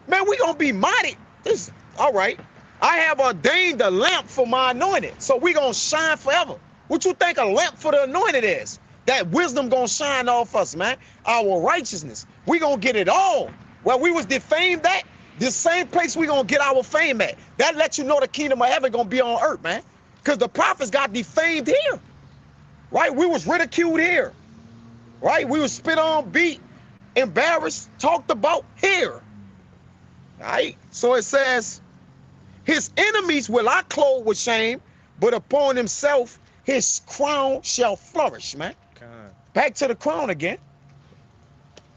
Man, we gonna be mighty. This, all right. I have ordained a lamp for my anointed, so we gonna shine forever. What you think a lamp for the anointed is? That wisdom gonna shine off us, man. Our righteousness, we gonna get it all. Where we was defamed at, the same place we gonna get our fame at. That lets you know the kingdom of heaven gonna be on earth, man. Because the prophets got defamed here, right? We was ridiculed here, right? We was spit on, beat, embarrassed, talked about here, right? So it says, his enemies will I clothe with shame, but upon himself his crown shall flourish, man. Back to the crown again.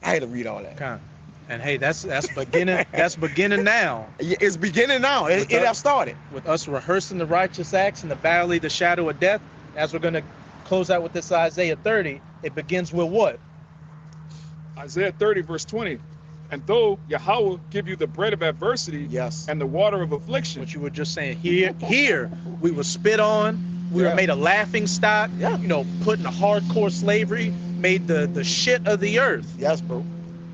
I had to read all that. And hey, that's beginning. That's beginning now. It's beginning now. It have started with us rehearsing the righteous acts in the valley, the shadow of death. As we're gonna close out with this Isaiah 30, it begins with what? Isaiah 30, verse 20. And though Yahweh give you the bread of adversity, yes, and the water of affliction. What you were just saying, here we were spit on. We were made a laughing stock. Yeah. You know, put in a hardcore slavery, made the shit of the earth. Yes, bro.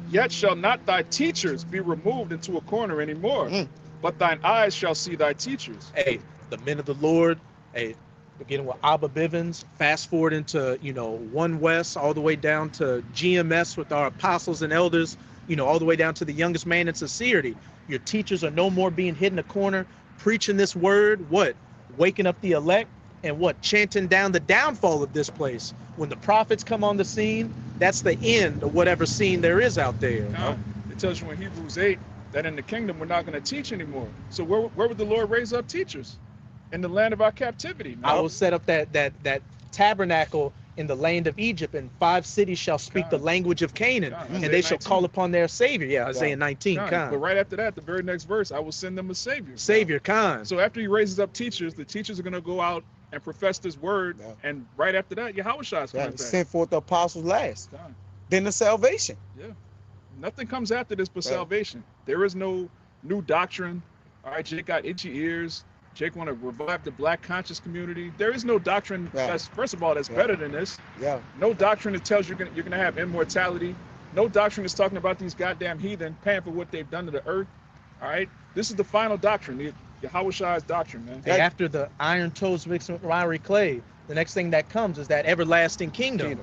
Yet shall not thy teachers be removed into a corner anymore, but thine eyes shall see thy teachers. Hey, the men of the Lord, hey, beginning with Abba Bivens, fast forward into, you know, One West, all the way down to GMS with our apostles and elders, you know, all the way down to the youngest man in sincerity. Your teachers are no more being hid in a corner, preaching this word, what? Waking up the elect, and what? Chanting down the downfall of this place. When the prophets come on the scene, that's the end of whatever scene there is out there. It tells you in Hebrews 8 that in the kingdom we're not going to teach anymore. So where would the Lord raise up teachers? In the land of our captivity, man. I will set up that tabernacle in the land of Egypt, and 5 cities shall speak the language of Canaan, and they shall call upon their Savior. Yeah, Isaiah 19. But right after that, the very next verse, I will send them a Savior. Savior, So after he raises up teachers, the teachers are going to go out and profess this word, and right after that, Yahushua is coming back. Send forth the apostles last, then the salvation. Yeah, nothing comes after this but salvation. There is no new doctrine. All right, Jake got itchy ears. Jake want to revive the black conscious community. There is no doctrine that's, first of all, that's better than this. No doctrine that tells you're gonna have immortality. No doctrine that's talking about these goddamn heathen paying for what they've done to the earth. All right, this is the final doctrine. Yahushua's doctrine, man. Hey, after the iron toes mixed with miry clay, the next thing that comes is that everlasting kingdom.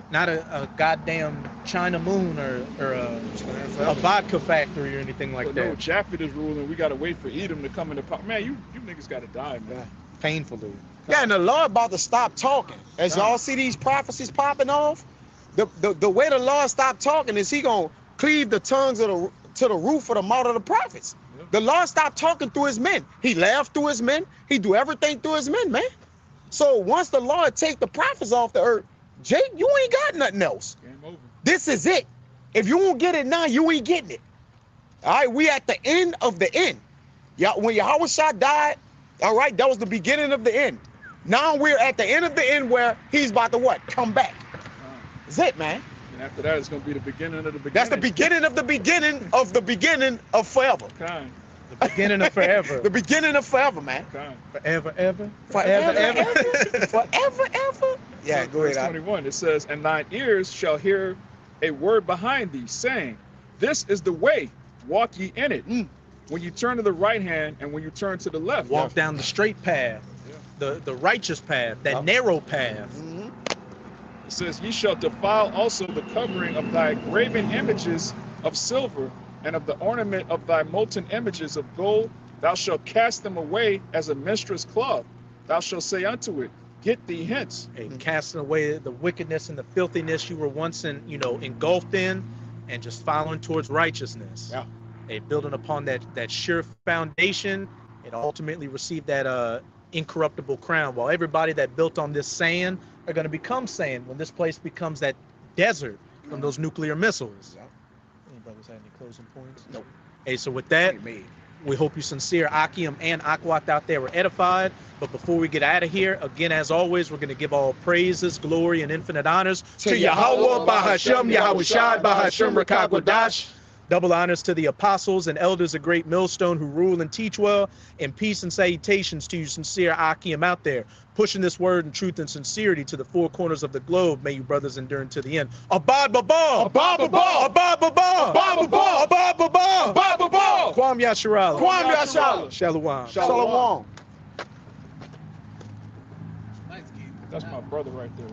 Not a goddamn China moon or a vodka factory or anything like that. No, Japheth is ruling. We gotta wait for Edom to come into power. Man, you niggas gotta die, man. Painfully. Yeah, and the Lord about to stop talking. As y'all see these prophecies popping off, the way the Lord stopped talking is he gonna cleave the tongues to the roof of the mouth of the prophets. The Lord stopped talking through his men. He laughed through his men. He do everything through his men, man. So once the Lord take the prophets off the earth, Jake, you ain't got nothing else. Game over. This is it. If you won't get it now, you ain't getting it. All right, we at the end of the end. Yeah, when Yahushua died, all right, that was the beginning of the end. Now we're at the end of the end where he's about to what? Come back. That's it, man. And after that, it's going to be the beginning of the beginning. That's the beginning of the beginning of the beginning of forever. The beginning of forever. The beginning of forever, man. Forever, ever. Forever, ever. Forever, ever. Yeah, go ahead. Verse 21, it says, and thine ears shall hear a word behind thee, saying, this is the way, walk ye in it. When you turn to the right hand and when you turn to the left. Walk down the straight path, the righteous path, that narrow path. It says, ye shall defile also the covering of thy graven images of silver, and of the ornament of thy molten images of gold. Thou shalt cast them away as a minstrel's cloth. Thou shalt say unto it, Get thee hence. And casting away the wickedness and the filthiness you were once engulfed in, and just following towards righteousness. Yeah. Building upon that sure foundation, and ultimately receive that incorruptible crown. While everybody that built on this sand are going to become sand when this place becomes that desert from those nuclear missiles. Yeah. Any brothers have any closing points? Nope. Hey, so with that, Amen. we hope you sincere Akim and Akwat out there were edified. But before we get out of here, again, as always, we're going to give all praises, glory, and infinite honors to Yahweh, Bahashem, Yahushad, Bahashem, Rakakwadash. Double honors to the apostles and elders of Great Millstone who rule and teach well, and peace and salutations to you sincere Akim out there, pushing this word in truth and sincerity to the four corners of the globe. May you brothers endure to the end. Abad Baba! Abad Baba! Abad Baba! Abad Baba! Abad Baba! Abad Baba! Kwam Yasharala. Kwam Yashala. Shalom. Shalom. Nice, kid. That's my brother right there.